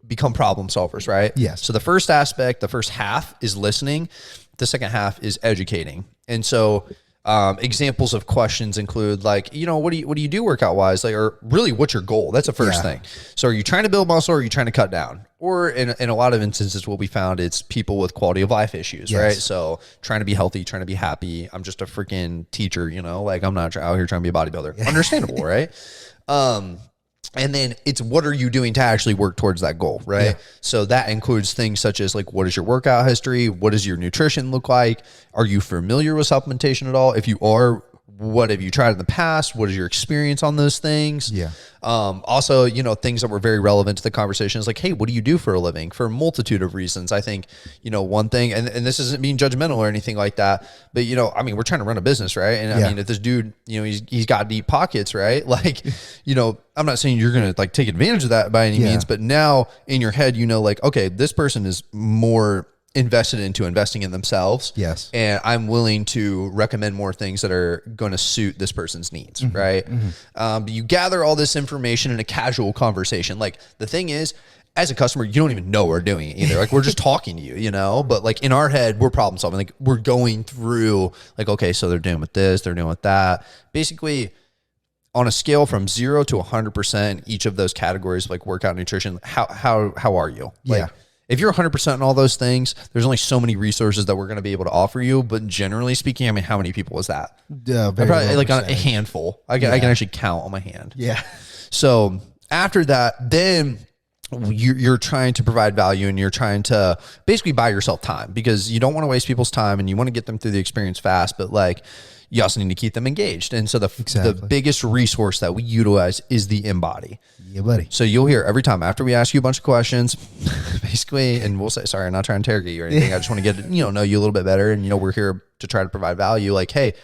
become problem solvers, right? Yes. So the first aspect, the first half is listening. The second half is educating. And so examples of questions include like, what do you do workout wise? Like, or really what's your goal? That's the first thing. So are you trying to build muscle, or are you trying to cut down? Or in a lot of instances, what we found, it's people with quality of life issues, right? So trying to be healthy, trying to be happy. I'm just a freaking teacher, like I'm not out here trying to be a bodybuilder. Understandable, right? And then it's what are you doing to actually work towards that goal, right? Yeah. So that includes things such as like, what is your workout history? What does your nutrition look like? Are you familiar with supplementation at all? If you are, what have you tried in the past? What is your experience on those things? Yeah. Also, you know, things that were very relevant to the conversation is like, hey, what do you do for a living? For a multitude of reasons. I think, you know, one thing, and this isn't being judgmental or anything like that, but, you know, I mean, we're trying to run a business, right? And I mean, if this dude, you know, he's got deep pockets, right? Like, you know, I'm not saying you're going to like take advantage of that by any means, but now in your head, you know, like, okay, this person is more invested into investing in themselves. Yes. And I'm willing to recommend more things that are going to suit this person's needs. Right. But you gather all this information in a casual conversation. Like the thing is, as a customer, you don't even know we're doing it either. Like we're just talking to you, you know, but like in our head, we're problem solving. Like we're going through like, okay, so they're dealing with this, they're dealing with that. Basically on a scale from 0 to 100%, each of those categories, like workout, nutrition, how are you? Like, if you're 100% in all those things, there's only so many resources that we're going to be able to offer you. But generally speaking, I mean, how many people is that? Yeah, probably like a handful. I can actually count on my hand. Yeah. So after that, then you're trying to provide value and you're trying to basically buy yourself time because you don't want to waste people's time and you want to get them through the experience fast. But like, you also need to keep them engaged. And so the biggest resource that we utilize is the Embody. Yeah, buddy. So you'll hear every time after we ask you a bunch of questions, basically, and we'll say, sorry, I'm not trying to interrogate you or anything. I just want to get, you know you a little bit better. And, you know, we're here to try to provide value. Like, hey,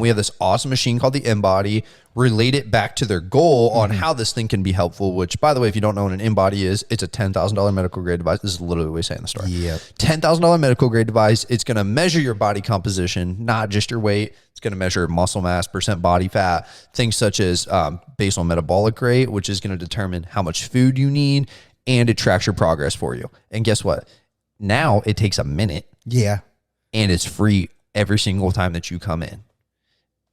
we have this awesome machine called the Embody. Relate it back to their goal on how this thing can be helpful, which, by the way, if you don't know what an Embody is, it's a $10,000 medical grade device. This is literally what we say in the story. Yeah. $10,000 medical grade device. It's going to measure your body composition, not just your weight. It's going to measure muscle mass, percent body fat, things such as basal metabolic rate, which is going to determine how much food you need, and it tracks your progress for you. And guess what? Now it takes a minute. Yeah. And it's free every single time that you come in.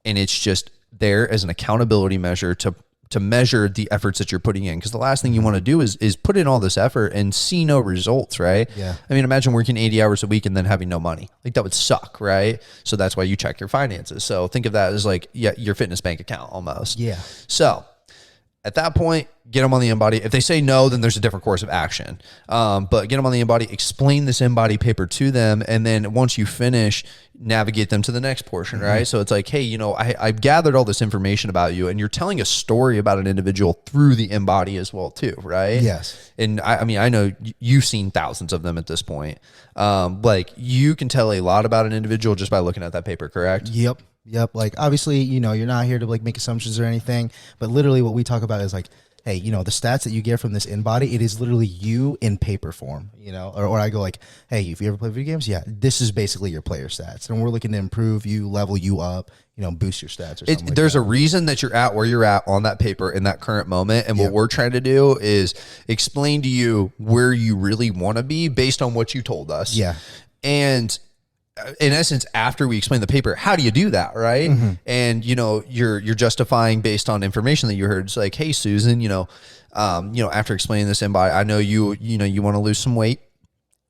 And it's just there as an accountability measure to measure the efforts that you're putting in. Because the last thing you want to do is put in all this effort and see no results, right? Yeah. I mean, imagine working 80 hours a week and then having no money. Like that would suck, right? So that's why you check your finances. So think of that as like, your fitness bank account almost. Yeah. So at that point, get them on the Embody. If they say no, then there's a different course of action. But get them on the Embody, explain this Embody paper to them. And then once you finish, navigate them to the next portion, right? So it's like, hey, you know, I've gathered all this information about you and you're telling a story about an individual through the Embody as well too, right? Yes. And I mean, I know you've seen thousands of them at this point. Like you can tell a lot about an individual just by looking at that paper, correct? Yep. Like obviously, you know, you're not here to like make assumptions or anything, but literally what we talk about is like, hey, you know, the stats that you get from this Embody, it is literally you in paper form, you know, or I go like, hey, if you ever play video games, this is basically your player stats. And we're looking to improve you, level you up, you know, boost your stats or something like there's that. a reason that you're at where you're at on that paper in that current moment. And what we're trying to do is explain to you where you really want to be based on what you told us. Yeah. And in essence, after we explain the paper, how do you do that, right? And you know, you're justifying based on information that you heard. It's like, hey, Susan, you know, after explaining this Embody, I know you want to lose some weight,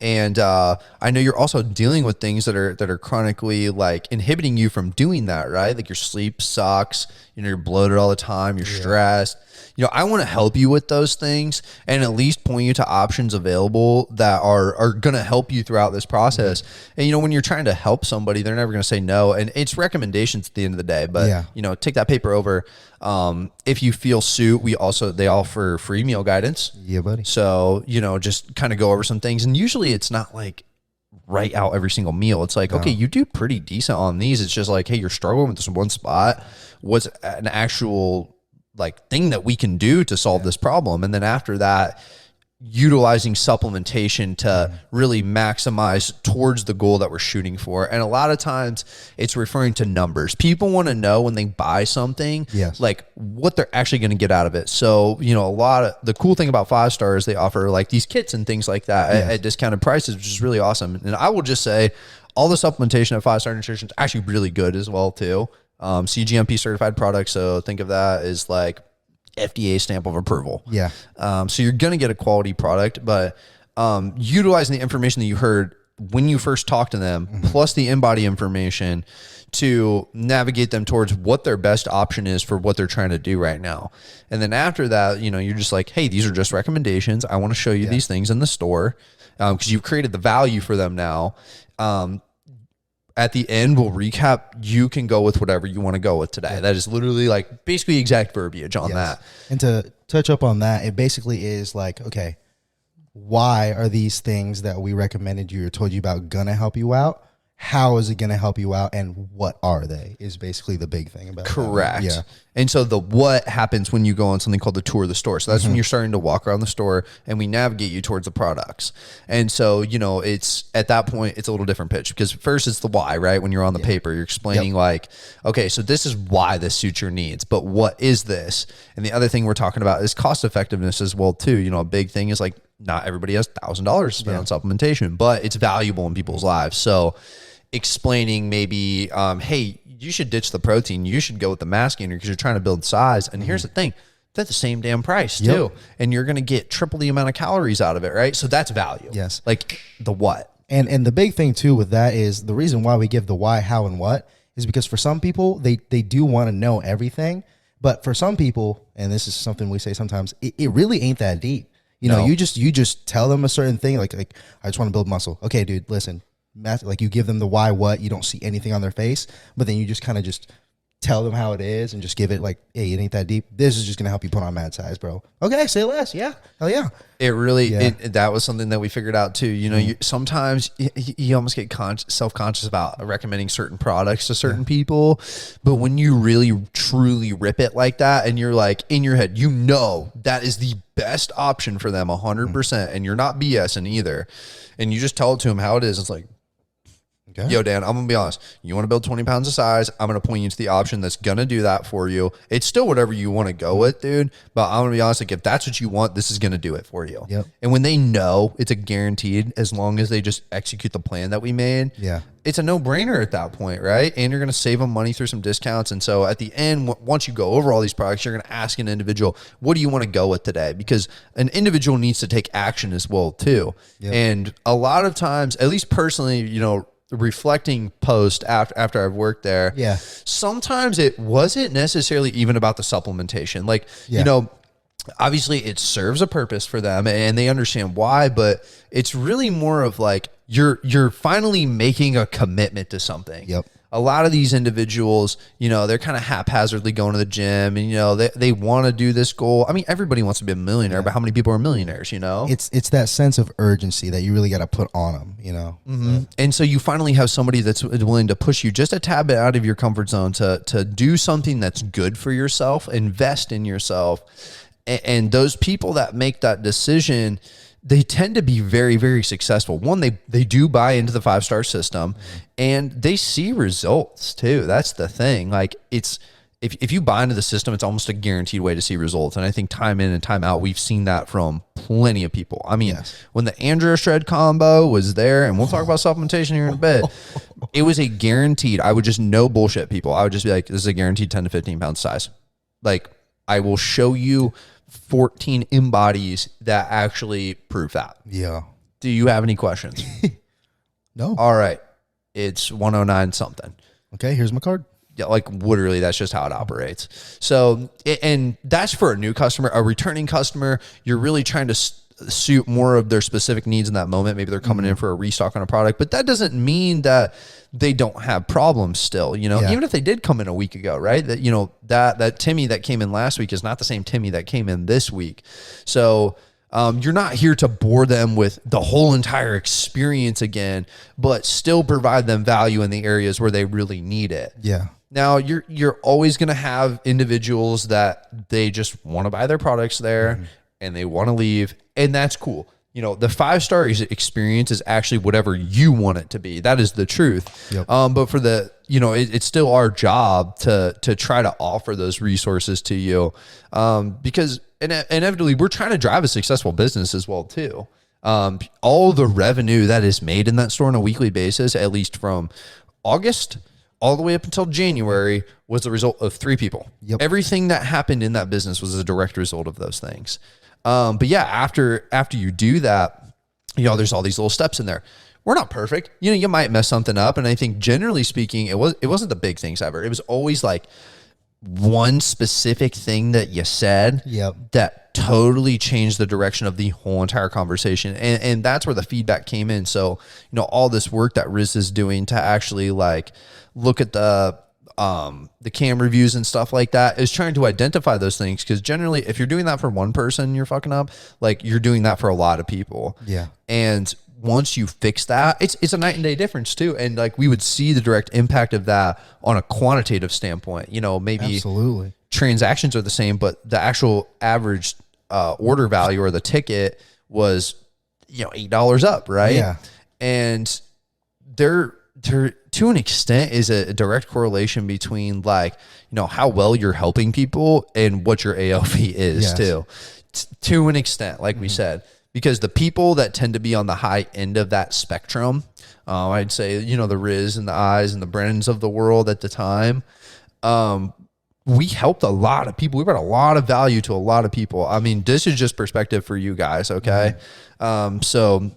and I know you're also dealing with things that are chronically like inhibiting you from doing that, right? Like your sleep sucks, you know, you're bloated all the time, you're stressed. You know, I want to help you with those things and at least point you to options available that are going to help you throughout this process. And, you know, when you're trying to help somebody, they're never going to say no. And it's recommendations at the end of the day. But, you know, take that paper over. If you feel suit, they offer free meal guidance. Yeah, buddy. So, you know, just kind of go over some things. And usually it's not like write out every single meal. It's like, okay, you do pretty decent on these. It's just like, hey, you're struggling with this one spot. What's an actual like thing that we can do to solve this problem? And then after that, utilizing supplementation to really maximize towards the goal that we're shooting for. And a lot of times it's referring to numbers. People want to know when they buy something, like what they're actually going to get out of it. So, you know, a lot of the cool thing about 5 stars, they offer like these kits and things like that at discounted prices, which is really awesome. And I will just say all the supplementation at 5 Star Nutrition is actually really good as well too. CGMP certified product. So think of that as like FDA stamp of approval. So you're going to get a quality product, but utilizing the information that you heard when you first talk to them, plus the in-body information to navigate them towards what their best option is for what they're trying to do right now. And then after that, you're just like, hey, these are just recommendations. I want to show you these things in the store because you've created the value for them now. At the end, we'll recap. You can go with whatever you want to go with today. That is literally like basically exact verbiage on that. And to touch up on that, it basically is like, okay, why are these things that we recommended you or told you about gonna help you out? How is it going to help you out, and what are they is basically the big thing about Correct. Yeah. And so the what happens when you go on something called the tour of the store. So that's when you're starting to walk around the store and we navigate you towards the products. And so, it's at that point, it's a little different pitch because first it's the why, right? When you're on the paper, you're explaining like, okay, so this is why this suits your needs, but what is this? And the other thing we're talking about is cost effectiveness as well too. A big thing is like not everybody has $1,000 to spend on supplementation, but it's valuable in people's lives. So explaining maybe, hey, you should ditch the protein. You should go with the mass gainer because you're trying to build size. And here's the thing. They're the same damn price too. And you're going to get triple the amount of calories out of it, right? So that's value. Yes. Like the what. And the big thing too with that is the reason why we give the why, how, and what is because for some people, they do want to know everything. But for some people, and this is something we say sometimes, it really ain't that deep. You just tell them a certain thing. Like I just want to build muscle. Okay, dude, listen. Like you give them the why, what, you don't see anything on their face, but then you just kind of just tell them how it is and just give it like, hey, it ain't that deep. This is just going to help you put on mad size, bro. Okay, say less. Yeah. Hell yeah. It really, that was something that we figured out too. You sometimes you almost get self-conscious about recommending certain products to certain people, but when you really truly rip it like that and you're like in your head, that is the best option for them 100% and you're not BSing either. And you just tell it to them how it is. It's like, okay. Yo, Dan, I'm going to be honest. You want to build 20 pounds of size? I'm going to point you to the option that's going to do that for you. It's still whatever you want to go with, dude. But I'm going to be honest. Like, if that's what you want, this is going to do it for you. Yep. And when they know it's a guaranteed, as long as they just execute the plan that we made, it's a no-brainer at that point, right? And you're going to save them money through some discounts. And so at the end, once you go over all these products, you're going to ask an individual, what do you want to go with today? Because an individual needs to take action as well, too. Yep. And a lot of times, at least personally, reflecting post after I've worked there. Yeah. Sometimes it wasn't necessarily even about the supplementation. Like, obviously it serves a purpose for them and they understand why, but it's really more of like, you're finally making a commitment to something. Yep. A lot of these individuals, they're kind of haphazardly going to the gym and, they want to do this goal. I mean, everybody wants to be a millionaire, but how many people are millionaires, It's that sense of urgency that you really got to put on them, Mm-hmm. And so you finally have somebody that's willing to push you just a tad bit out of your comfort zone to do something that's good for yourself, invest in yourself. And those people that make that decision, they tend to be very, very successful. One, they do buy into the 5-star system and they see results too. That's the thing. Like if you buy into the system, it's almost a guaranteed way to see results. And I think time in and time out, we've seen that from plenty of people. I mean, when the Andrea Shred combo was there, and we'll talk about supplementation here in a bit, it was a guaranteed, I would just no bullshit people. I would just be like, this is a guaranteed 10 to 15 pound size. Like I will show you 14 embodies that actually prove that. Yeah. Do you have any questions? No. All right. It's 109 something. Okay. Here's my card. Yeah. Like literally that's just how it operates. So, and that's for a new customer, a returning customer. You're really trying to suit more of their specific needs in that moment. Maybe they're coming in for a restock on a product, but that doesn't mean that they don't have problems still, even if they did come in a week ago, right? That, that Timmy that came in last week is not the same Timmy that came in this week. So, you're not here to bore them with the whole entire experience again, but still provide them value in the areas where they really need it. Yeah. Now you're always going to have individuals that they just want to buy their products there and they want to leave, and that's cool. The 5-star experience is actually whatever you want it to be. That is the truth. Yep. But for the, it's still our job to try to offer those resources to you. Because inevitably we're trying to drive a successful business as well too. All the revenue that is made in that store on a weekly basis, at least from August all the way up until January, was the result of 3 people. Yep. Everything that happened in that business was a direct result of those things. But yeah, after you do that, there's all these little steps in there. we're not perfect. You might mess something up. And I think generally speaking, it wasn't the big things ever. It was always like one specific thing that you said that totally changed the direction of the whole entire conversation. And that's where the feedback came in. So, all this work that Riz is doing to actually like look at the cam reviews and stuff like that is trying to identify those things. Cause generally if you're doing that for one person, you're fucking up, like you're doing that for a lot of people. Yeah. And once you fix that, it's a night and day difference too. And like we would see the direct impact of that on a quantitative standpoint. Maybe absolutely transactions are the same, but the actual average order value or the ticket was, $8 up, right? Yeah. And there to an extent is a direct correlation between like, how well you're helping people and what your AOV is too. To an extent, like we said. Because the people that tend to be on the high end of that spectrum, I'd say, the Riz and the Eyes and the Brennans of the world at the time, we helped a lot of people. We brought a lot of value to a lot of people. I mean, this is just perspective for you guys, okay? So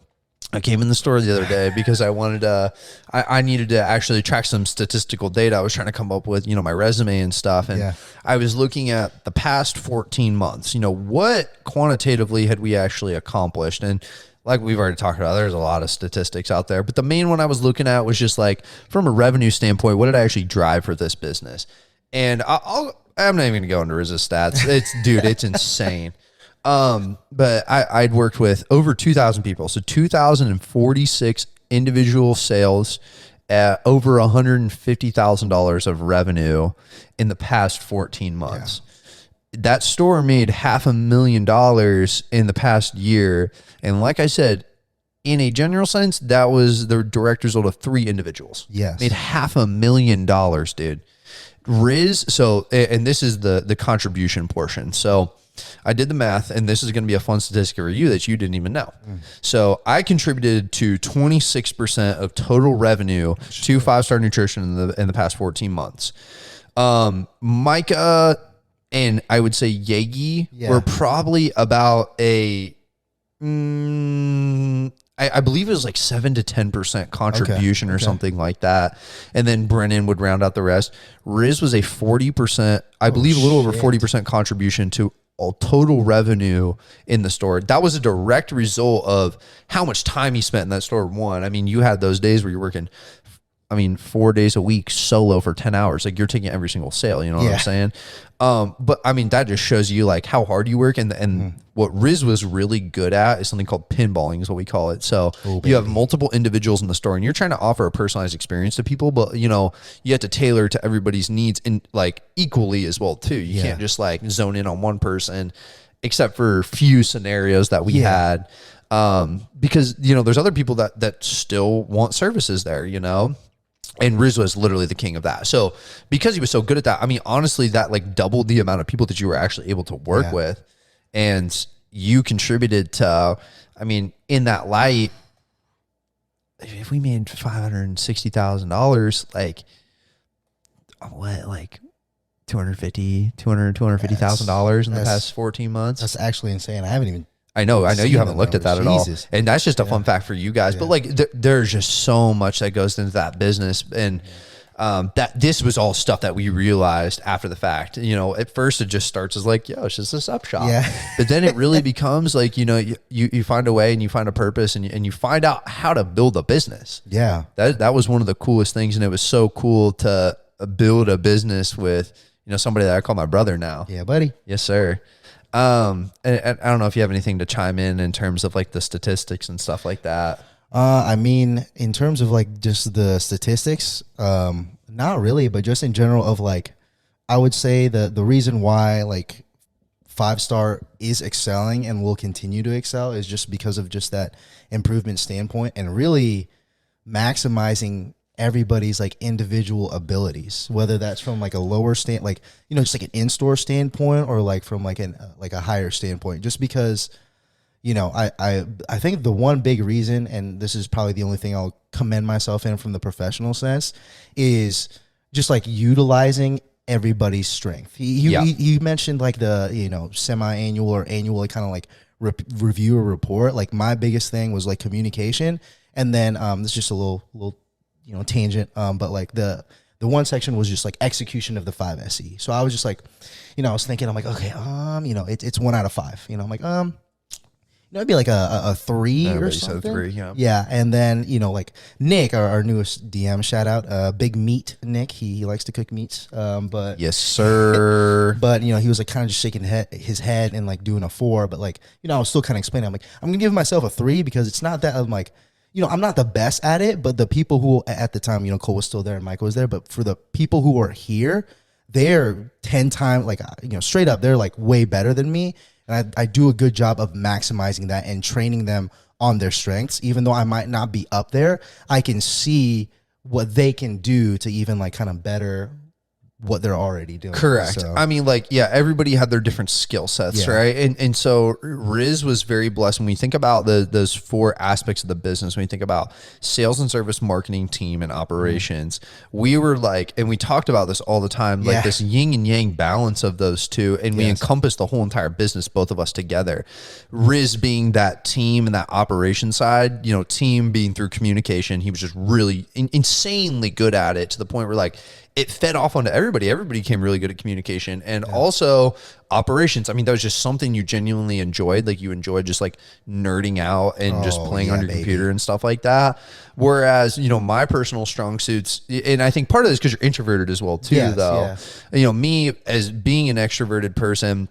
I came in the store the other day because I wanted to, I needed to actually track some statistical data. I was trying to come up with, my resume and stuff. And I was looking at the past 14 months, what quantitatively had we actually accomplished? And like we've already talked about, there's a lot of statistics out there, but the main one I was looking at was just like from a revenue standpoint, what did I actually drive for this business? And I'm not even gonna go into Riz's stats. It's insane. But I'd worked with over 2,000 people. So 2,046 individual sales at over $150,000 of revenue in the past 14 months. Yeah. That store made $500,000 in the past year. And like I said, in a general sense, that was the direct result of 3 individuals. Yes. Made $500,000, dude. Riz. So, and this is the contribution portion. So, I did the math, and this is going to be a fun statistic for you that you didn't even know. So I contributed to 26% of total revenue to 5-Star Nutrition in the past 14 months. Micah and I would say Yegi were probably about I believe it was like 7 to 10% contribution or something like that. And then Brennan would round out the rest. Riz was a 40%, I believe a little over 40% contribution to all total revenue in the store. That was a direct result of how much time he spent in that store. One, I mean, you had those days where you're working, 4 days a week solo for 10 hours. Like you're taking every single sale, you know what I'm saying? But I mean, that just shows you like how hard you work. And what Riz was really good at is something called pinballing is what we call it. So you have multiple individuals in the store and you're trying to offer a personalized experience to people, but you have to tailor to everybody's needs and like equally as well too. You can't just like zone in on one person except for few scenarios that we had. Because there's other people that still want services there, and Riz was literally the king of that. So because he was so good at that, I mean, honestly, that like doubled the amount of people that you were actually able to work with. And you contributed to, in that light, if we made $560,000, like what, like $250,000 in the past 14 months. That's actually insane. I know you haven't looked at that at all. And that's just a fun fact for you guys. But like there's just so much that goes into that business. And that this was all stuff that we realized after the fact. At first it just starts as like, it's just a sub shop. But then it really becomes like, you find a way and you find a purpose and you find out how to build a business. That was one of the coolest things. And it was so cool to build a business with, somebody that I call my brother now. Yeah, buddy. Yes, sir. And I don't know if you have anything to chime in terms of like the statistics and stuff like that. In terms of like just the statistics, not really, but just in general of like, I would say the reason why like 5-Star is excelling and will continue to excel is just because of just that improvement standpoint and really maximizing everybody's like individual abilities, whether that's from like a lower stand, like, just like an in-store standpoint or like from like a higher standpoint, just because, I think the one big reason, and this is probably the only thing I'll commend myself in from the professional sense, is just like utilizing everybody's strength. You mentioned like the, semi-annual or annual kind of like review or report. Like my biggest thing was like communication. And then this is just a little tangent. But like the one section was just like execution of the 5 SE. So I was just like, I was thinking, I'm like, okay, it's 1 out of 5. I'm like, it'd be like a 3 or something. 3, yeah. Yeah, and then like Nick, our newest DM, shout out, Big Meat Nick. He likes to cook meats. But yes, sir. But he was like kind of just shaking his head and like doing a 4. But like I was still kind of explaining. I'm like, I'm gonna give myself a 3 because it's not that I'm like, I'm not the best at it. But the people who at the time, Cole was still there and Michael was there. But for the people who are here, they're 10 times like straight up. They're like way better than me. And I do a good job of maximizing that and training them on their strengths. Even though I might not be up there, I can see what they can do to even like kind of better what they're already doing. Correct. So, I mean, like, yeah, everybody had their different skill sets, right? And so Riz was very blessed. When we think about those 4 aspects of the business, when we think about sales and service, marketing, team, and operations, we were like, and we talked about this all the time, like this yin and yang balance of those two, and we encompassed the whole entire business, both of us together. Riz being that team and that operation side, team being through communication, he was just really insanely good at it, to the point where like, it fed off onto everybody. Everybody became really good at communication, and also operations. I mean, that was just something you genuinely enjoyed. Like, you enjoyed just like nerding out and just playing on your computer and stuff like that. Whereas, my personal strong suits, and I think part of this is because you're introverted as well too, though. Me as being an extroverted person,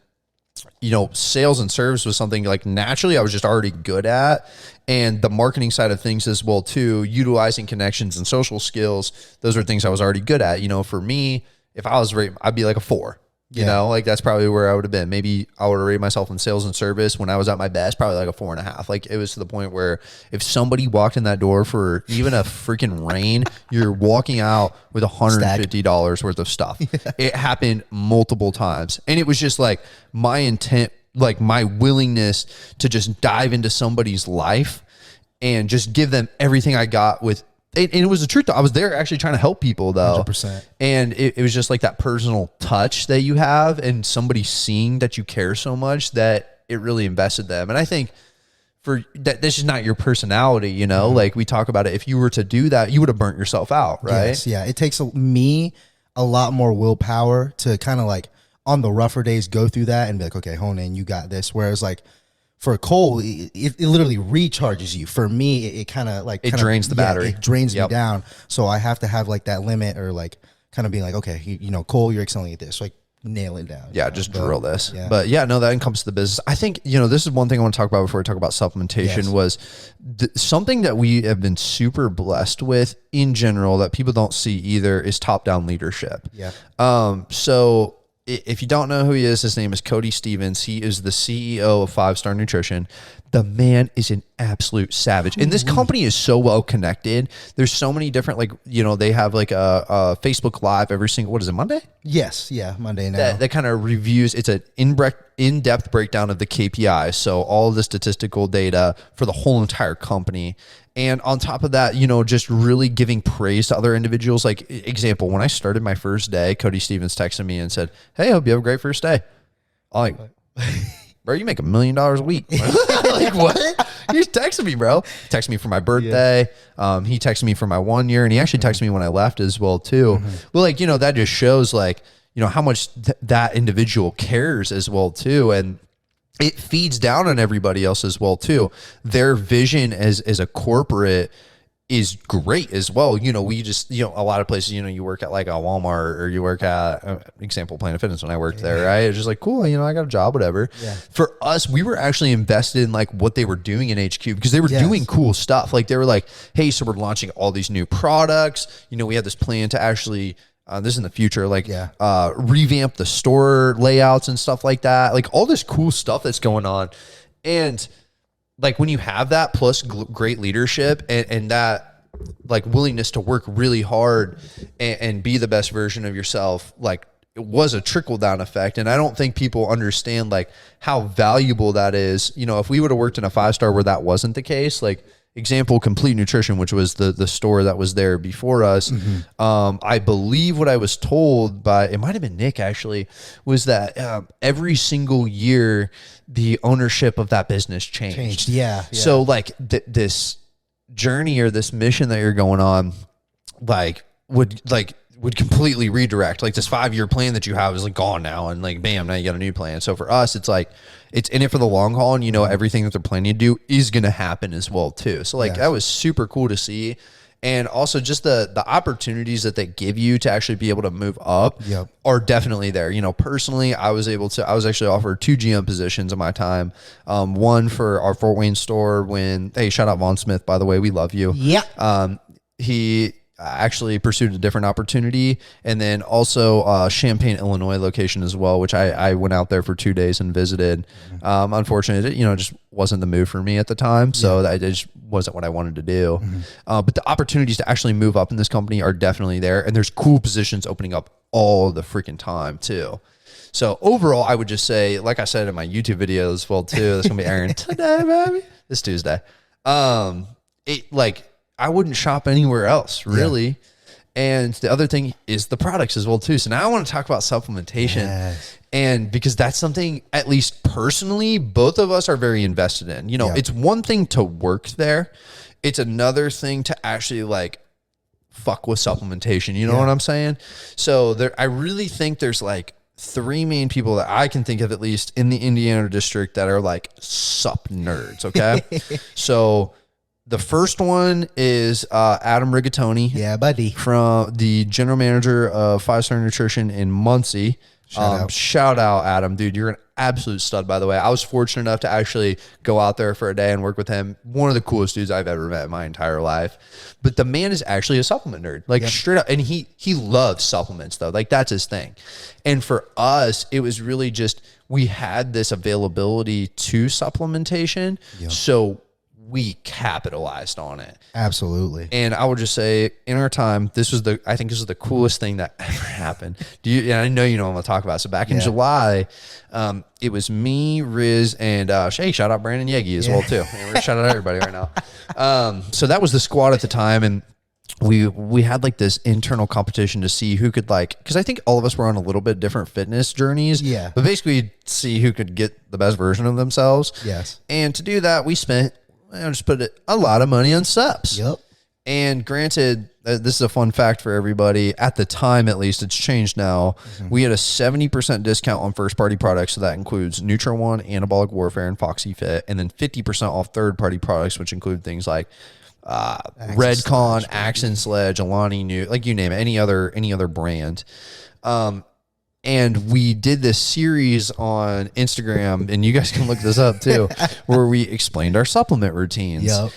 sales and service was something like naturally I was just already good at. And the marketing side of things as well too, utilizing connections and social skills, those are things I was already good at. For me, if I was rated, I'd be like a 4. Like that's probably where I would have been. Maybe I would have rated myself in sales and service when I was at my best, probably like a 4.5. Like, it was to the point where if somebody walked in that door for even a freaking rain, you're walking out with $150 worth of stuff. It happened multiple times. And it was just like my intent, like my willingness to just dive into somebody's life and just give them everything I got with. And it was the truth. I was there actually trying to help people, though. 100%. And it was just like that personal touch that you have, and somebody seeing that you care so much that it really invested them. And I think for that, this is not your personality, like we talk about it. If you were to do that, you would have burnt yourself out, right? Yes, yeah. It takes me a lot more willpower to kind of like on the rougher days go through that and be like, okay, hone in, you got this. Whereas like, for Cole, it literally recharges you. For me, it kind of like... It drains the battery. It drains me down. So I have to have like that limit, or like kind of being like, okay, Cole, you're excelling at this. Like, nail it down. Yeah, just drill this. Yeah. But yeah, no, that encompasses the business. I think, this is one thing I want to talk about before we talk about supplementation was something that we have been super blessed with in general that people don't see either is top-down leadership. Yeah. So... if you don't know who he is, his name is Cody Stevens. He is the CEO of 5 Star Nutrition. The man is an absolute savage. And this company is so well connected. There's so many different, like, they have like a Facebook Live every single, what is it, Monday? Yes. Yeah. Monday now. That kind of reviews, it's an in-depth breakdown of the KPIs. So all of the statistical data for the whole entire company. And on top of that, just really giving praise to other individuals. Like, example, when I started my first day, Cody Stevens texted me and said, "Hey, I hope you have a great first day." I'm like, bro, you make $1 million a week. Like, what? He just texted me, bro. Texted me for my birthday. He texted me for my 1 year, and he actually texted me when I left as well too. Well, like, that just shows like, how much that individual cares as well too. And it feeds down on everybody else as well too. Their vision as a corporate is great as well. We just, a lot of places, you work at like a Walmart, or you work at example, Planet Fitness when I worked there, right? It's just like, cool, I got a job, whatever. Yeah. For us, we were actually invested in like what they were doing in HQ, because they were doing cool stuff. Like, they were like, hey, so we're launching all these new products. We had this plan to actually, this is in the future, like revamp the store layouts and stuff like that. Like, all this cool stuff that's going on. And like, when you have that plus great leadership and that like willingness to work really hard and be the best version of yourself, like, it was a trickle down effect. And I don't think people understand like how valuable that is. If we would have worked in a 5-star where that wasn't the case, like, example, Complete Nutrition, which was the store that was there before us. I believe what I was told by, it might've been Nick actually, was that every single year, the ownership of that business changed. Yeah. So like this journey or this mission that you're going on, would completely redirect. Like this 5-year plan that you have is like gone now, and like bam, now you got a new plan. So for us, it's like it's in it for the long haul, and you know everything that they're planning to do is going to happen as well too. So like that was super cool to see. And also just the opportunities that they give you to actually be able to move up are definitely there. You know, personally, I was actually offered 2 GM positions in my time. One for our Fort Wayne store hey, shout out Vaughn Smith, by the way, we love you. Yeah. He actually pursued a different opportunity, and then also Champaign, Illinois location as well, which I went out there for 2 days and visited. Unfortunately, it just wasn't the move for me at the time, so that just wasn't what I wanted to do. But the opportunities to actually move up in this company are definitely there, and there's cool positions opening up all the freaking time too. So overall, I would just say, like I said in my YouTube video as well too, that's gonna be airing today, baby, this Tuesday. I wouldn't shop anywhere else, really. Yeah. And the other thing is the products as well, too. So now I want to talk about supplementation. Yes. And because that's something, at least personally, both of us are very invested in. You know, it's one thing to work there. It's another thing to actually, like, fuck with supplementation. You know what I'm saying? So I really think there's, like, 3 main people that I can think of, at least in the Indiana district, that are, like, sup nerds, okay? So the first one is Adam Rigatoni. Yeah, buddy. From the general manager of 5-Star Nutrition in Muncie. Shout out, Adam. Dude, you're an absolute stud, by the way. I was fortunate enough to actually go out there for a day and work with him. One of the coolest dudes I've ever met in my entire life. But the man is actually a supplement nerd. Like, straight up. And he loves supplements, though. Like, that's his thing. And for us, it was really just, we had this availability to supplementation. So we capitalized on it. Absolutely. And I would just say, in our time, I think this was the coolest thing that ever happened. And I know you know what I'm going to talk about. So back in July, it was me, Riz, and hey, shout out Brandon Yegi as well too. And we're shout out everybody right now. So that was the squad at the time, and we had like this internal competition to see who could, like, because I think all of us were on a little bit different fitness journeys. Yeah. But basically see who could get the best version of themselves. Yes. And to do that, we spent, I just put a lot of money on subs. Yep. And granted, this is a fun fact for everybody. At the time, at least, it's changed now. We had a 70% discount on first-party products, so that includes Nutri-One, Anabolic Warfare, and Foxy Fit, and then 50% off third-party products, which include things like Redcon, Axon Sledge, Alani Nu, like you name it, any other brand. And we did this series on Instagram, and you guys can look this up too, where we explained our supplement routines. Yep.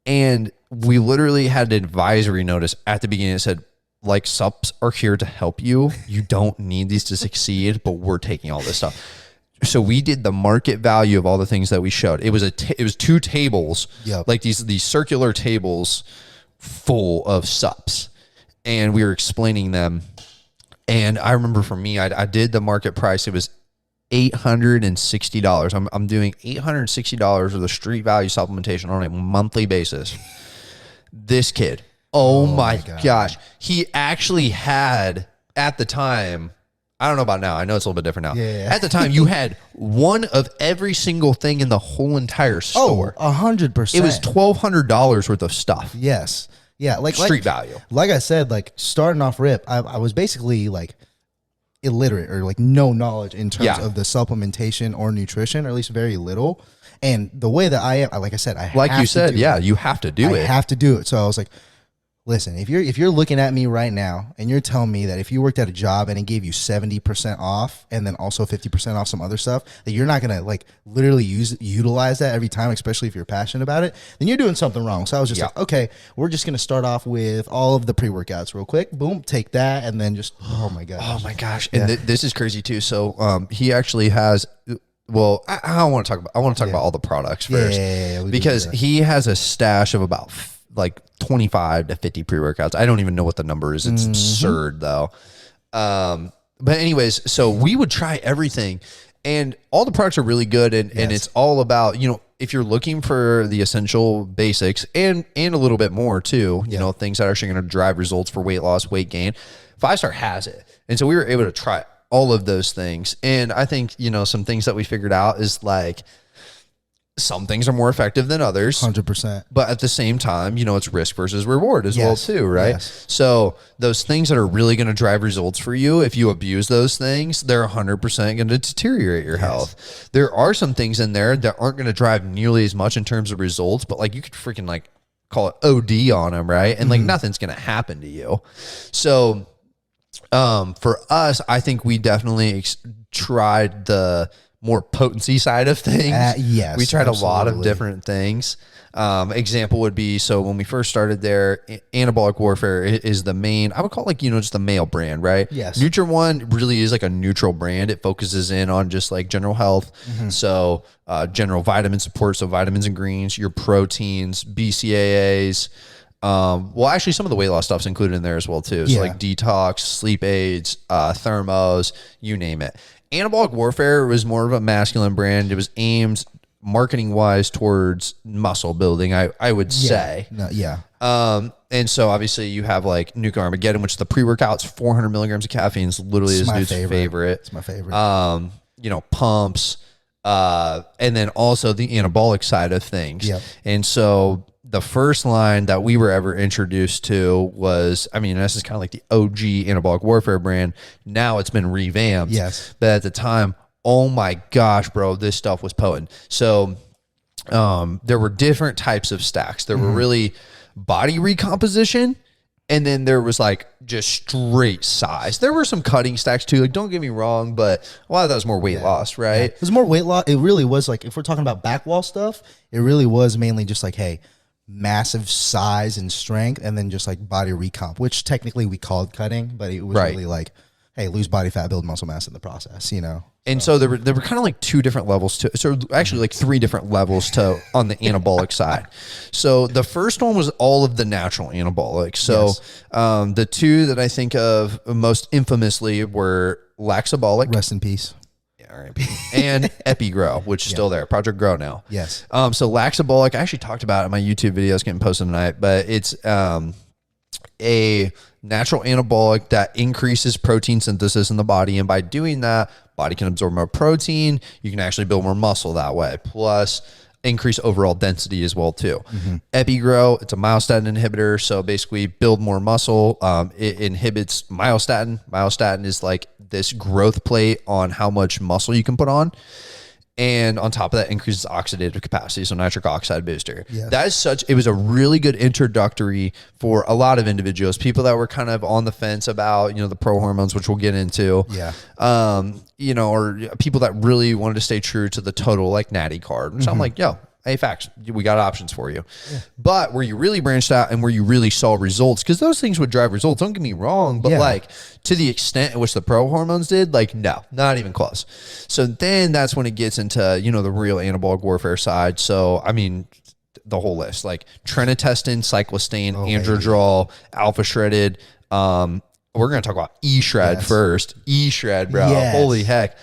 And we literally had an advisory notice at the beginning that said, like, subs are here to help you. You don't need these to succeed, but we're taking all this stuff. So we did the market value of all the things that we showed. It was it was 2 tables, like these circular tables full of subs, and we were explaining them. And I remember for me, I did the market price. It was $860. I'm doing $860 of the street value supplementation on a monthly basis. This kid, oh my gosh, he actually had, at the time, I don't know about now. I know it's a little bit different now. Yeah. At the time, you had one of every single thing in the whole entire store. 100%. It was $1,200 worth of stuff. Yes. Yeah, like street value. Like I said, like starting off rip, I was basically like illiterate or like no knowledge in terms of the supplementation or nutrition, or at least very little. And the way that I am, like I said, you have to do it. I have to do it. So I was like, listen, if you're looking at me right now and you're telling me that if you worked at a job and it gave you 70% off and then also 50% off some other stuff, that you're not going to like literally utilize that every time, especially if you're passionate about it, then you're doing something wrong. So I was just like, okay, we're just going to start off with all of the pre-workouts real quick. Boom, take that. And then just, oh my gosh. And this is crazy too. So he actually has, well, I want to talk about all the products first, because he has a stash of about like 25 to 50 pre-workouts. I don't even know what the number is. It's absurd though. But anyways, so we would try everything, and all the products are really good. And it's all about, you know, if you're looking for the essential basics and a little bit more too, you know, things that are actually going to drive results for weight loss, weight gain, 5-Star has it. And so we were able to try all of those things. And I think, you know, some things that we figured out is like, some things are more effective than others. 100%. But at the same time, it's risk versus reward as well too, right? Yes. So those things that are really going to drive results for you, if you abuse those things, they're 100% going to deteriorate your health. There are some things in there that aren't going to drive nearly as much in terms of results, but like you could freaking like call it OD on them, right? And like nothing's going to happen to you. So for us, I think we definitely tried the more potency side of things. Yes, we tried a lot of different things. Example would be, so when we first started there, anabolic warfare is the main, I would call it like, just the male brand, right? Yes. Nutri-One really is like a neutral brand. It focuses in on just like general health. So general vitamin support, so vitamins and greens, your proteins, BCAAs. Well, actually some of the weight loss stuff's included in there as well too. So like detox, sleep aids, thermos, you name it. Anabolic warfare was more of a masculine brand. It was aimed marketing wise towards muscle building, I would say. And so obviously you have like Nuclear Armageddon, which is the pre-workouts, 400 milligrams of caffeine is literally this dude's favorite. It's my favorite. Pumps, and then also the anabolic side of things. And so the first line that we were ever introduced to was, this is kind of like the OG anabolic warfare brand. Now it's been revamped. Yes. But at the time, oh my gosh, bro, this stuff was potent. So there were different types of stacks. There were really body recomposition, and then there was like just straight size. There were some cutting stacks too. Like, don't get me wrong, but a lot of that was more weight loss, right? It was more weight loss. It really was like, if we're talking about back wall stuff, it really was mainly just like, hey, massive size and strength, and then just like body recomp, which technically we called cutting, but it was really like, hey, lose body fat, build muscle mass in the process, And so there were kind of like two different levels to, so actually like three different levels to on the anabolic side. So the first one was all of the natural anabolics. So the two that I think of most infamously were Laxabolic. Rest in peace. And EpiGrow, which is still there, Project Grow now. Yes. So Laxabolic, I actually talked about it in my YouTube videos getting posted tonight, but it's a natural anabolic that increases protein synthesis in the body, and by doing that, body can absorb more protein. You can actually build more muscle that way, plus increase overall density as well too. EpiGrow, it's a myostatin inhibitor, so basically build more muscle. It inhibits myostatin. Myostatin is like this growth plate on how much muscle you can put on. And on top of that, increases oxidative capacity, so nitric oxide booster. That is it was a really good introductory for a lot of individuals, people that were kind of on the fence about, the pro hormones, which we'll get into. Or people that really wanted to stay true to the total like natty card. So I'm like, hey, facts, we got options for you. But where you really branched out and where you really saw results, because those things would drive results, don't get me wrong, but like to the extent in which the pro hormones did, like, no, not even close. So then that's when it gets into, the real anabolic warfare side. So, the whole list, like trinitestin, cyclostane, androdrol, alpha shredded. We're going to talk about E-Shred first. E-Shred, bro. Holy heck.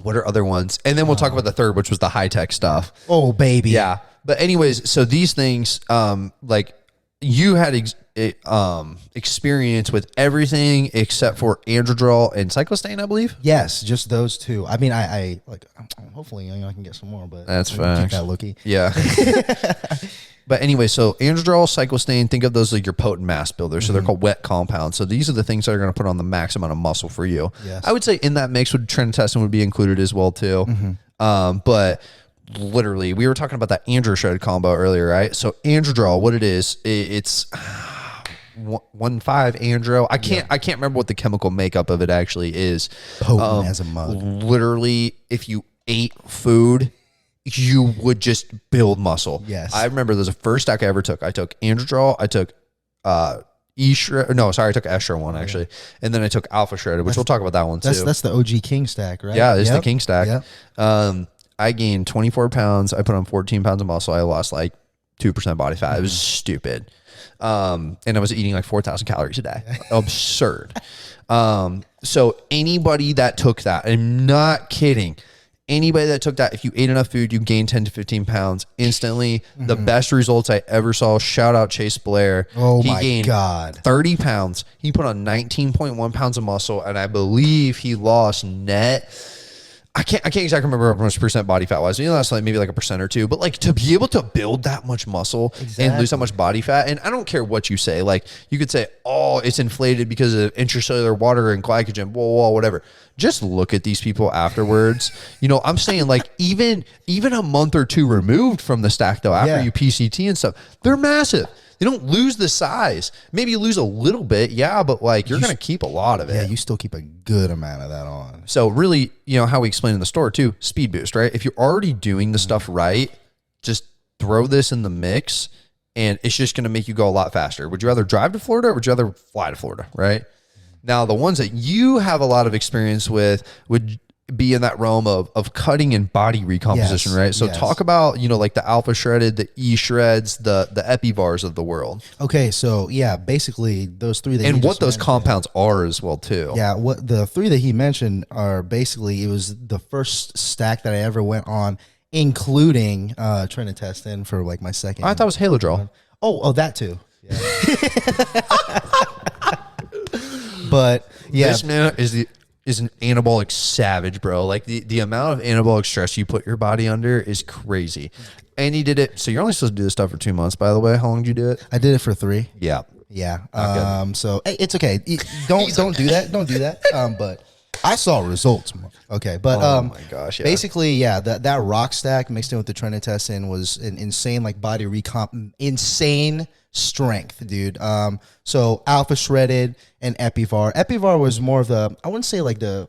What are other ones? And then we'll talk about the third, which was the high-tech stuff. Oh, baby. Yeah. But anyways, so these things, like you had experience with everything except for androdrol and cyclostane, I believe. Yes, just those two. I like, hopefully I can get some more, but that's fine. Keep that looky. Yeah. But anyway, so androdrol, cyclostane, think of those like your potent mass builders. So they're called wet compounds. So these are the things that are going to put on the max amount of muscle for you. I would say in that mix would trinitestin would be included as well too. But literally, we were talking about that andro-shred combo earlier, right? So androdrol, what it is, it's 1,5 andro. I can't remember what the chemical makeup of it actually is. Potent as a mug. Literally, if you ate food, you would just build muscle. I remember there's the first stack I ever took. I took androdrol. I took E-Shred. No, sorry, I took Estro one actually, and then I took Alpha Shredded, which we'll talk about that one too. That's the OG King stack, right? Yeah, it's the King stack. I gained 24 pounds. I put on 14 pounds of muscle. I lost like 2% body fat. It was stupid. And I was eating like 4,000 calories a day. Absurd. So anybody that took that, I'm not kidding. Anybody that took that, if you ate enough food, you gained 10 to 15 pounds instantly. The best results I ever saw. Shout out Chase Blair. He gained 30 pounds. He put on 19.1 pounds of muscle, and I believe he lost net, I can't exactly remember how much percent body fat was. That's like maybe like a percent or two. But like to be able to build that much muscle and lose that much body fat, and I don't care what you say. Like you could say, oh, it's inflated because of intracellular water and glycogen, whatever. Just look at these people afterwards. I'm saying like even a month or two removed from the stack though, after you PCT and stuff, they're massive. They don't lose the size. Maybe you lose a little bit, but like you're going to keep a lot of it. Yeah, you still keep a good amount of that on. So really, how we explain in the store too, speed boost, right? If you're already doing the stuff right, just throw this in the mix and it's just going to make you go a lot faster. Would you rather drive to Florida or would you rather fly to Florida, right? Now, the ones that you have a lot of experience with would be in that realm of cutting and body recomposition, right? So talk about, like the Alpha Shredded, the E Shreds, the EpiVars of the world. Okay, so basically those three that and what those compounds are as well too. Yeah, what the three that he mentioned are basically, it was the first stack that I ever went on, including Trinitestin for like my second. I thought it was Halodrol. Oh, that too. Yeah. But this man is an anabolic savage, bro. Like the amount of anabolic stress you put your body under is crazy. And he did it. So you're only supposed to do this stuff for 2 months, by the way. How long did you do it? I did it for 3. Yeah. Yeah. So it's okay. Don't do that. Don't do that. But I saw results. Okay. But oh my gosh. Yeah. Basically, that rock stack mixed in with the Trinitestin was an insane like body recomp, insane strength, dude. So Alpha Shredded and EpiVar. EpiVar was more of the, I wouldn't say like the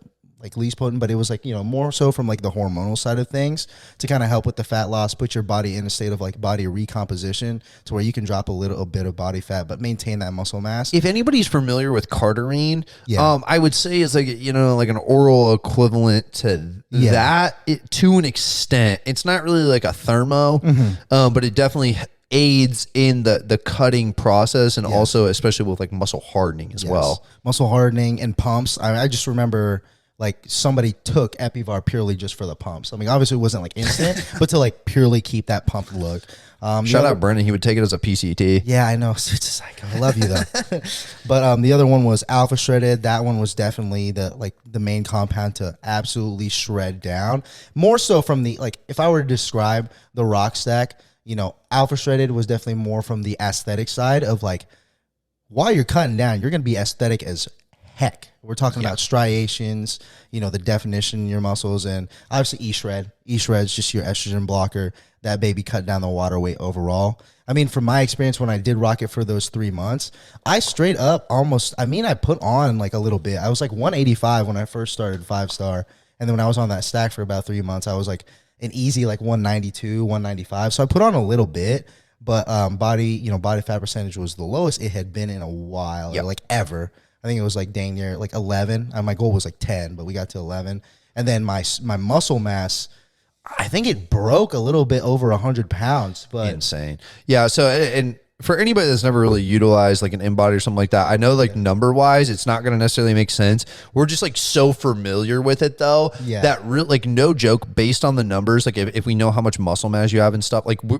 least potent, but it was like, more so from like the hormonal side of things to kind of help with the fat loss, put your body in a state of like body recomposition to where you can drop a little bit of body fat, but maintain that muscle mass. If anybody's familiar with Cardarine, I would say it's like, like an oral equivalent to that to an extent. It's not really like a thermo, but it definitely aids in the cutting process and also especially with like muscle hardening as well. Muscle hardening and pumps. I just remember like somebody took EpiVar purely just for the pumps. I mean, obviously it wasn't like instant, but to like purely keep that pump look. Shout out Brennan. He would take it as a PCT. Yeah, I know. It's just like, I love you though. But the other one was Alpha Shredded. That one was definitely the main compound to absolutely shred down. More so from the, like, if I were to describe the rock stack, Alpha Shredded was definitely more from the aesthetic side of like, while you're cutting down, you're going to be aesthetic as heck. We're talking about striations, the definition in your muscles, and obviously E-Shred. E-Shred's just your estrogen blocker. That baby cut down the water weight overall. I mean, from my experience when I did rock it for those 3 months, I straight up I put on like a little bit. I was like 185 when I first started 5-star. And then when I was on that stack for about 3 months, I was like an easy like 192, 195. So I put on a little bit, but body fat percentage was the lowest it had been in a while, or like ever. I think it was like dang near like 11. My goal was like 10, but we got to 11. And then my muscle mass, I think it broke a little bit over 100 pounds. But insane. Yeah. So, and for anybody that's never really utilized like an InBody or something like that, I know like number wise, it's not going to necessarily make sense. We're just like so familiar with it though, that really, like, no joke, based on the numbers, like if we know how much muscle mass you have and stuff, like we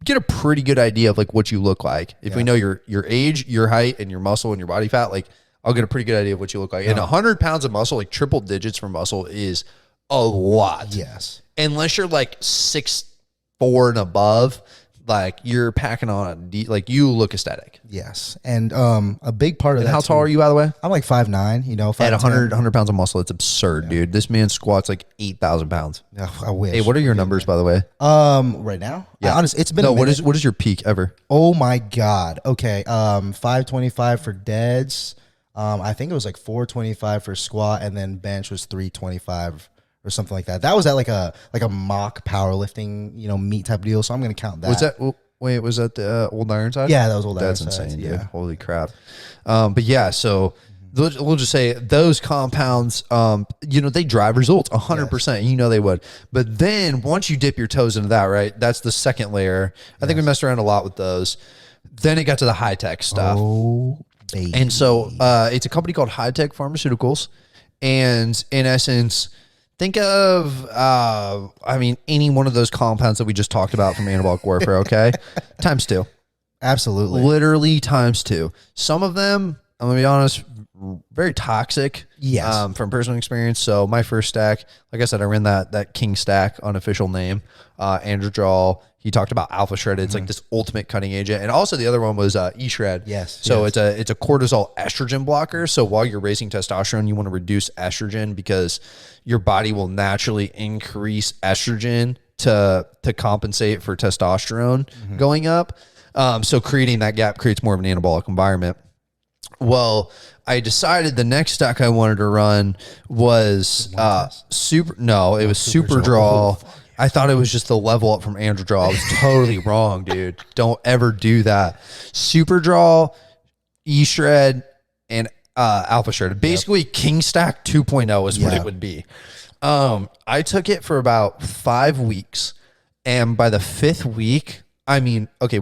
get a pretty good idea of like what you look like. If we know your age, your height, and your muscle and your body fat, like I'll get a pretty good idea of what you look like. And 100 pounds of muscle, like triple digits for muscle, is a lot. Yes. Unless you're like 6'4" and above, like you're packing on like you look aesthetic. Yes. And a big part of that. How tall are you, by the way? I'm like 5'9", 5'10". At 100 pounds of muscle, it's absurd, dude. This man squats like 8,000 pounds. I wish. Hey, what are your numbers, by the way? Right now? Yeah. Honestly, it's been what is your peak ever? Oh my God. Okay. 525 for deads. I think it was like 425 for squat, and then bench was 325 or something like that. That was at like a mock powerlifting, meet type deal. So I'm going to count that. Was that the old Ironside? Yeah, that was old Ironside. Ironside. That's insane, dude. Holy crap. But yeah, so we'll just say those compounds, they drive results 100%. You know they would. But then once you dip your toes into that, right, that's the second layer. I think we messed around a lot with those. Then it got to the high tech stuff. Oh, baby. And so it's a company called High Tech Pharmaceuticals. And in essence, think of, any one of those compounds that we just talked about from anabolic warfare, okay? times 2. Absolutely. Literally times 2. Some of them, I'm going to be honest, very toxic. Yes. From personal experience. So my first stack, like I said, I ran that king stack, unofficial name. Androdrawl. He talked about alpha shredded. It's like this ultimate cutting agent. And also the other one was E-Shred. Yes. So it's a cortisol estrogen blocker. So while you're raising testosterone, you want to reduce estrogen because your body will naturally increase estrogen to compensate for testosterone going up. So creating that gap creates more of an anabolic environment. Well, I decided the next stack I wanted to run was Super Draw. I thought it was just the level up from Androdraw. I was totally wrong, dude. Don't ever do that. Super Draw, E-Shred, and Alpha Shred. Basically, King Stack 2.0 is what it would be. I took it for about 5 weeks, and by the 5th week, I mean, okay,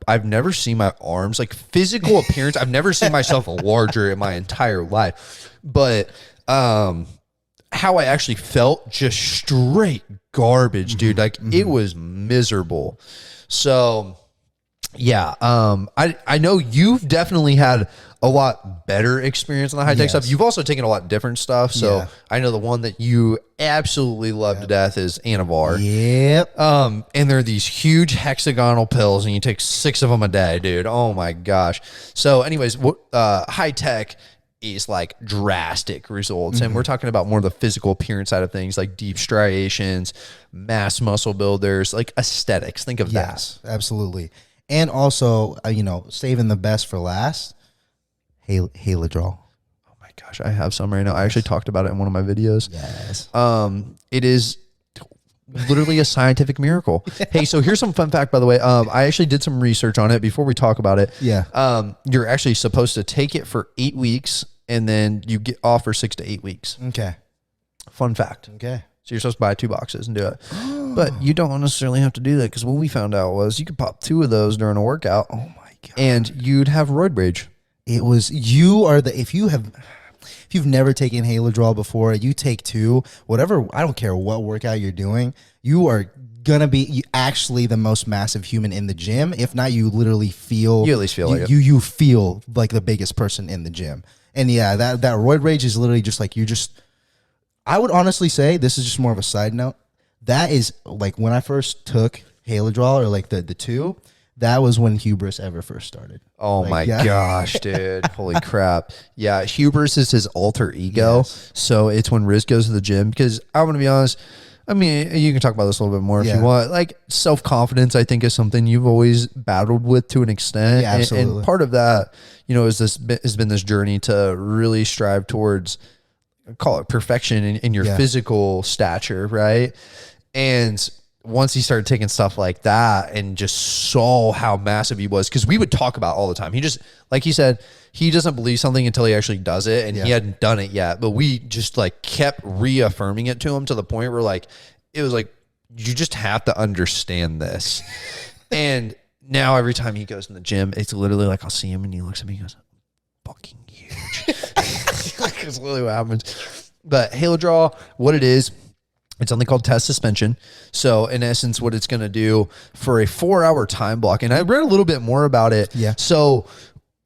I've never seen my arms, like physical appearance. I've never seen myself larger in my entire life, but how I actually felt, just straight garbage, dude. Like it was miserable. So yeah, I know you've definitely had a lot better experience on the high tech stuff. You've also taken a lot different stuff. So I know the one that you absolutely love to death is Anavar. Yep. And they're these huge hexagonal pills and you take 6 of them a day, dude. Oh my gosh. So anyways, high tech is like drastic results. And we're talking about more of the physical appearance side of things, like deep striations, mass muscle builders, like aesthetics. Think of that. Absolutely. And also, saving the best for last, Haladrol. Oh my gosh, I have some right now. I actually talked about it in one of my videos. Yes. It is literally a scientific miracle. Hey, so here's some fun fact, by the way. I actually did some research on it before we talk about it. Yeah. You're actually supposed to take it for 8 weeks and then you get off for 6 to 8 weeks. Okay. Fun fact. Okay. So you're supposed to buy 2 boxes and do it. But you don't necessarily have to do that because what we found out was you could pop 2 of those during a workout. Oh my God. And you'd have roid rage. If you've never taken Haladrol before, you take 2, whatever, I don't care what workout you're doing, you are going to be actually the most massive human in the gym. If not, you literally feel... You at least feel like it. You feel like the biggest person in the gym. And yeah, that roid rage is literally just like, I would honestly say, this is just more of a side note, that is like when I first took Haladrol or like the 2, that was when hubris ever first started. Oh my gosh, dude. Holy crap. Yeah, hubris is his alter ego. Yes. So it's when Riz goes to the gym because I'm going to be honest, I mean, you can talk about this a little bit more if you want. Like self-confidence, I think is something you've always battled with to an extent. Yeah, absolutely. And part of that, has been this journey to really strive towards, call it perfection in your physical stature, right? And once he started taking stuff like that and just saw how massive he was, because we would talk about all the time. He just, like he said, he doesn't believe something until he actually does it, and he hadn't done it yet. But we just like kept reaffirming it to him to the point where like it was like, you just have to understand this. And now every time he goes in the gym, it's literally like I'll see him and he looks at me and goes, fucking huge. That's literally what happens. But Haladrol, what it is, it's something called test suspension. So in essence, what it's going to do for a 4-hour time block, and I read a little bit more about it. Yeah. So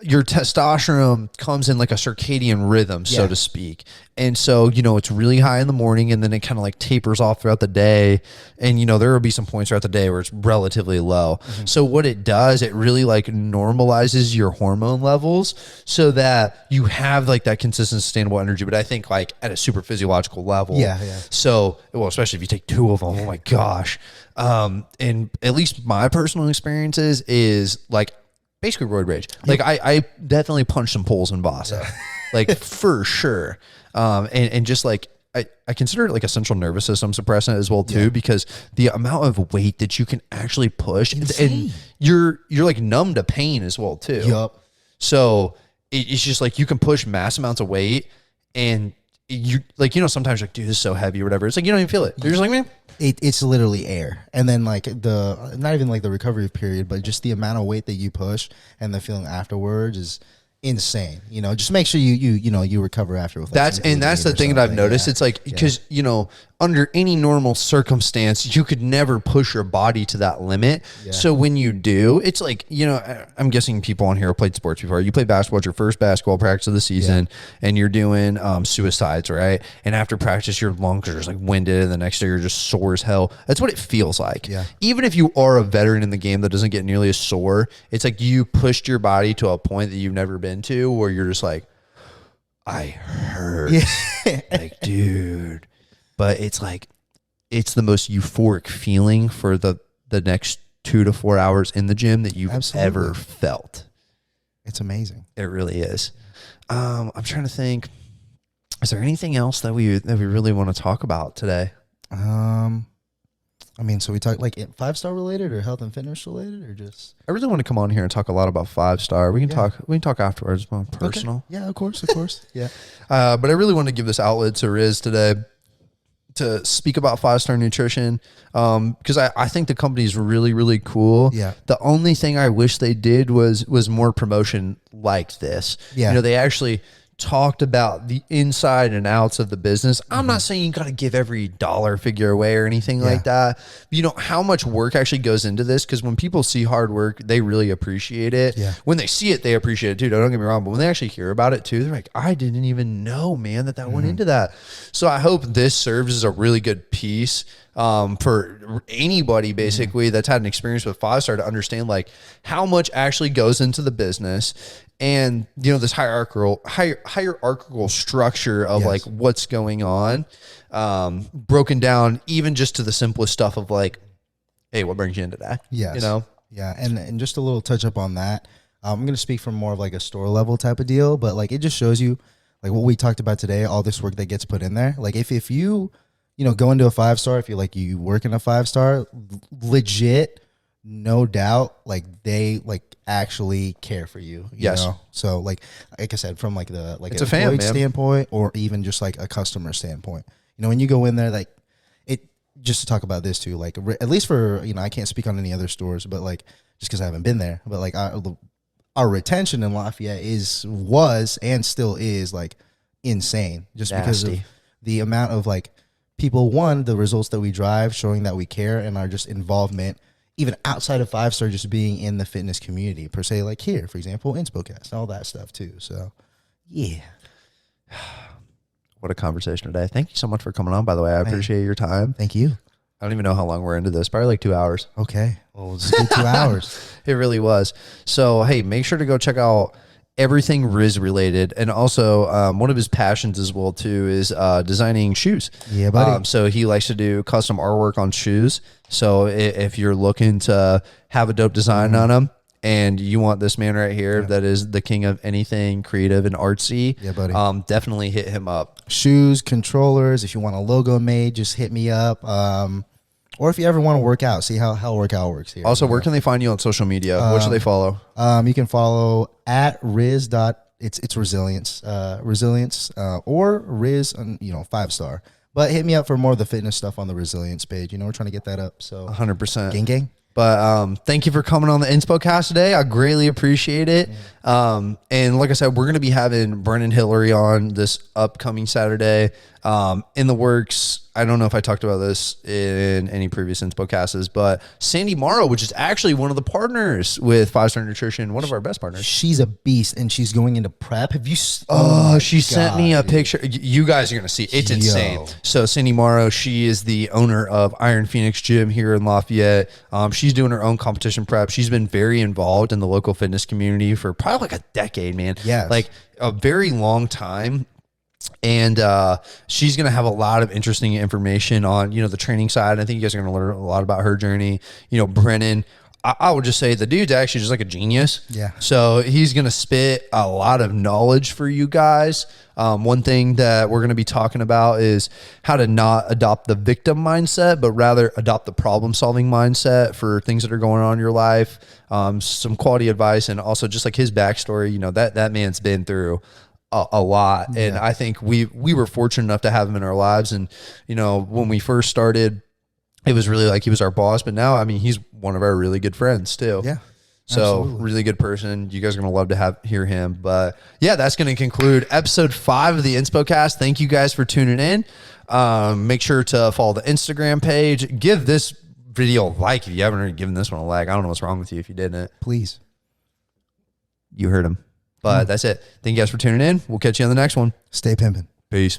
your testosterone comes in like a circadian rhythm, so to speak. And so, it's really high in the morning and then it kind of like tapers off throughout the day. And, there will be some points throughout the day where it's relatively low. So what it does, it really like normalizes your hormone levels so that you have like that consistent sustainable energy. But I think like at a super physiological level. Yeah. So, well, especially if you take 2 of them, oh my gosh. And at least my personal experiences is like, basically roid rage. Like I definitely punched some poles in Vasa, like for sure. And just like, I consider it like a central nervous system suppressant as well too, because the amount of weight that you can actually push and you're like numb to pain as well too. Yup. So it's just like, you can push mass amounts of weight and you like, sometimes you're like, dude, this is so heavy or whatever. It's like, you don't even feel it. You're just like, man. It's literally air. And then like not even like the recovery period, but just the amount of weight that you push and the feeling afterwards is insane. Just make sure you recover after with that's the thing that I've noticed. It's like, because under any normal circumstance, you could never push your body to that limit. Yeah. So when you do, it's like, you know, I'm guessing people on here have played sports before. You play basketball, it's your first basketball practice of the season, and you're doing suicides, right? And after practice, your lungs are just like winded, and the next day you're just sore as hell. That's what it feels like. Yeah. Even if you are a veteran in the game that doesn't get nearly as sore, it's like you pushed your body to a point that you've never been to where you're just like, I hurt. Yeah. Like, dude. But it's like, it's the most euphoric feeling for the next 2 to 4 hours in the gym that you've ever felt. It's amazing. It really is. I'm trying to think, is there anything else that we really want to talk about today? I mean, so we talk like 5-star related or health and fitness related, or just? I really want to come on here and talk a lot about 5-star. We can talk afterwards, more personal. Okay. Yeah, of course. Yeah. But I really want to give this outlet to Riz today to speak about 5-star nutrition, because I think the company is really, really cool. Yeah. The only thing I wish they did was more promotion like this. Yeah. You know, they actually talked about the inside and outs of the business. I'm not saying you got to give every dollar figure away or anything like that. You know, how much work actually goes into this, because when people see hard work, they really appreciate it. Yeah. When they see it, they appreciate it too. Don't get me wrong. But when they actually hear about it too, they're like, I didn't even know, man, that went into that. So I hope this serves as a really good piece for anybody basically that's had an experience with 5-star to understand like how much actually goes into the business. And, you know, this hierarchical structure of like what's going on, broken down even just to the simplest stuff of like, hey, what brings you in today? Yes. You know? Yeah. And just a little touch up on that. I'm going to speak from more of like a store level type of deal, but like it just shows you like what we talked about today, all this work that gets put in there. Like if you know, go into a 5-star, if you work in a 5-star, legit, no doubt, like they like actually care for you. You know? So like I said, from like the like it's a employee standpoint, or even just like a customer standpoint. You know, when you go in there, like it. Just to talk about this too, like at least for, you know, I can't speak on any other stores, but like just because I haven't been there, but like our retention in Lafayette was and still is like insane, just because of the amount of like people, the results that we drive, showing that we care, and our just involvement even outside of 5-star, just being in the fitness community per se, like here, for example, InspoCast and all that stuff too. So yeah. What a conversation today. Thank you so much for coming on, by the way. I appreciate your time. Thank you. I don't even know how long we're into this. Probably like 2 hours. Okay. Well, we'll just do 2 hours. It really was. So, hey, make sure to go check out everything Riz related. And also one of his passions as well too is designing shoes. Yeah, buddy. So he likes to do custom artwork on shoes. So if you're looking to have a dope design on them, and you want this man right here that is the king of anything creative and artsy, buddy. Definitely hit him up. Shoes, controllers, if you want a logo made, just hit me up. Or if you ever want to work out, see how workout works here. Also, where can they find you on social media? What should they follow? You can follow at Riz. It's Resilience, or Riz, 5-star. But hit me up for more of the fitness stuff on the Resilience page. You know, we're trying to get that up. So 100%. Gang. But thank you for coming on the InspoCast today. I greatly appreciate it. And like I said, we're going to be having Brennan Hillary on this upcoming Saturday. In the works, I don't know if I talked about this in any previous InspoCasts, but Sandy Morrow, which is actually one of the partners with 5-Star Nutrition, one of our best partners. She's a beast, and she's going into prep. Have you? She sent me a picture. You guys are going to see. It's insane. So Sandy Morrow, she is the owner of Iron Phoenix Gym here in Lafayette. She's doing her own competition prep. She's been very involved in the local fitness community for probably like a decade, man. Yeah, like a very long time. And she's going to have a lot of interesting information on, the training side. I think you guys are going to learn a lot about her journey. Brennan, I would just say the dude's actually just like a genius. Yeah. So he's going to spit a lot of knowledge for you guys. One thing that we're going to be talking about is how to not adopt the victim mindset, but rather adopt the problem-solving mindset for things that are going on in your life. Some quality advice, and also just like his backstory. That man's been through a lot. And I think we were fortunate enough to have him in our lives. And, when we first started, it was really like he was our boss, but now, he's one of our really good friends too. Yeah. So Absolutely. really good person. You guys are going to love to hear him. But yeah, that's going to conclude episode 5 of the InspoCast. Thank you guys for tuning in. Make sure to follow the Instagram page. Give this video a like if you haven't already given this one a like. I don't know what's wrong with you if you didn't. Please. You heard him. But that's it. Thank you guys for tuning in. We'll catch you on the next one. Stay pimping. Peace.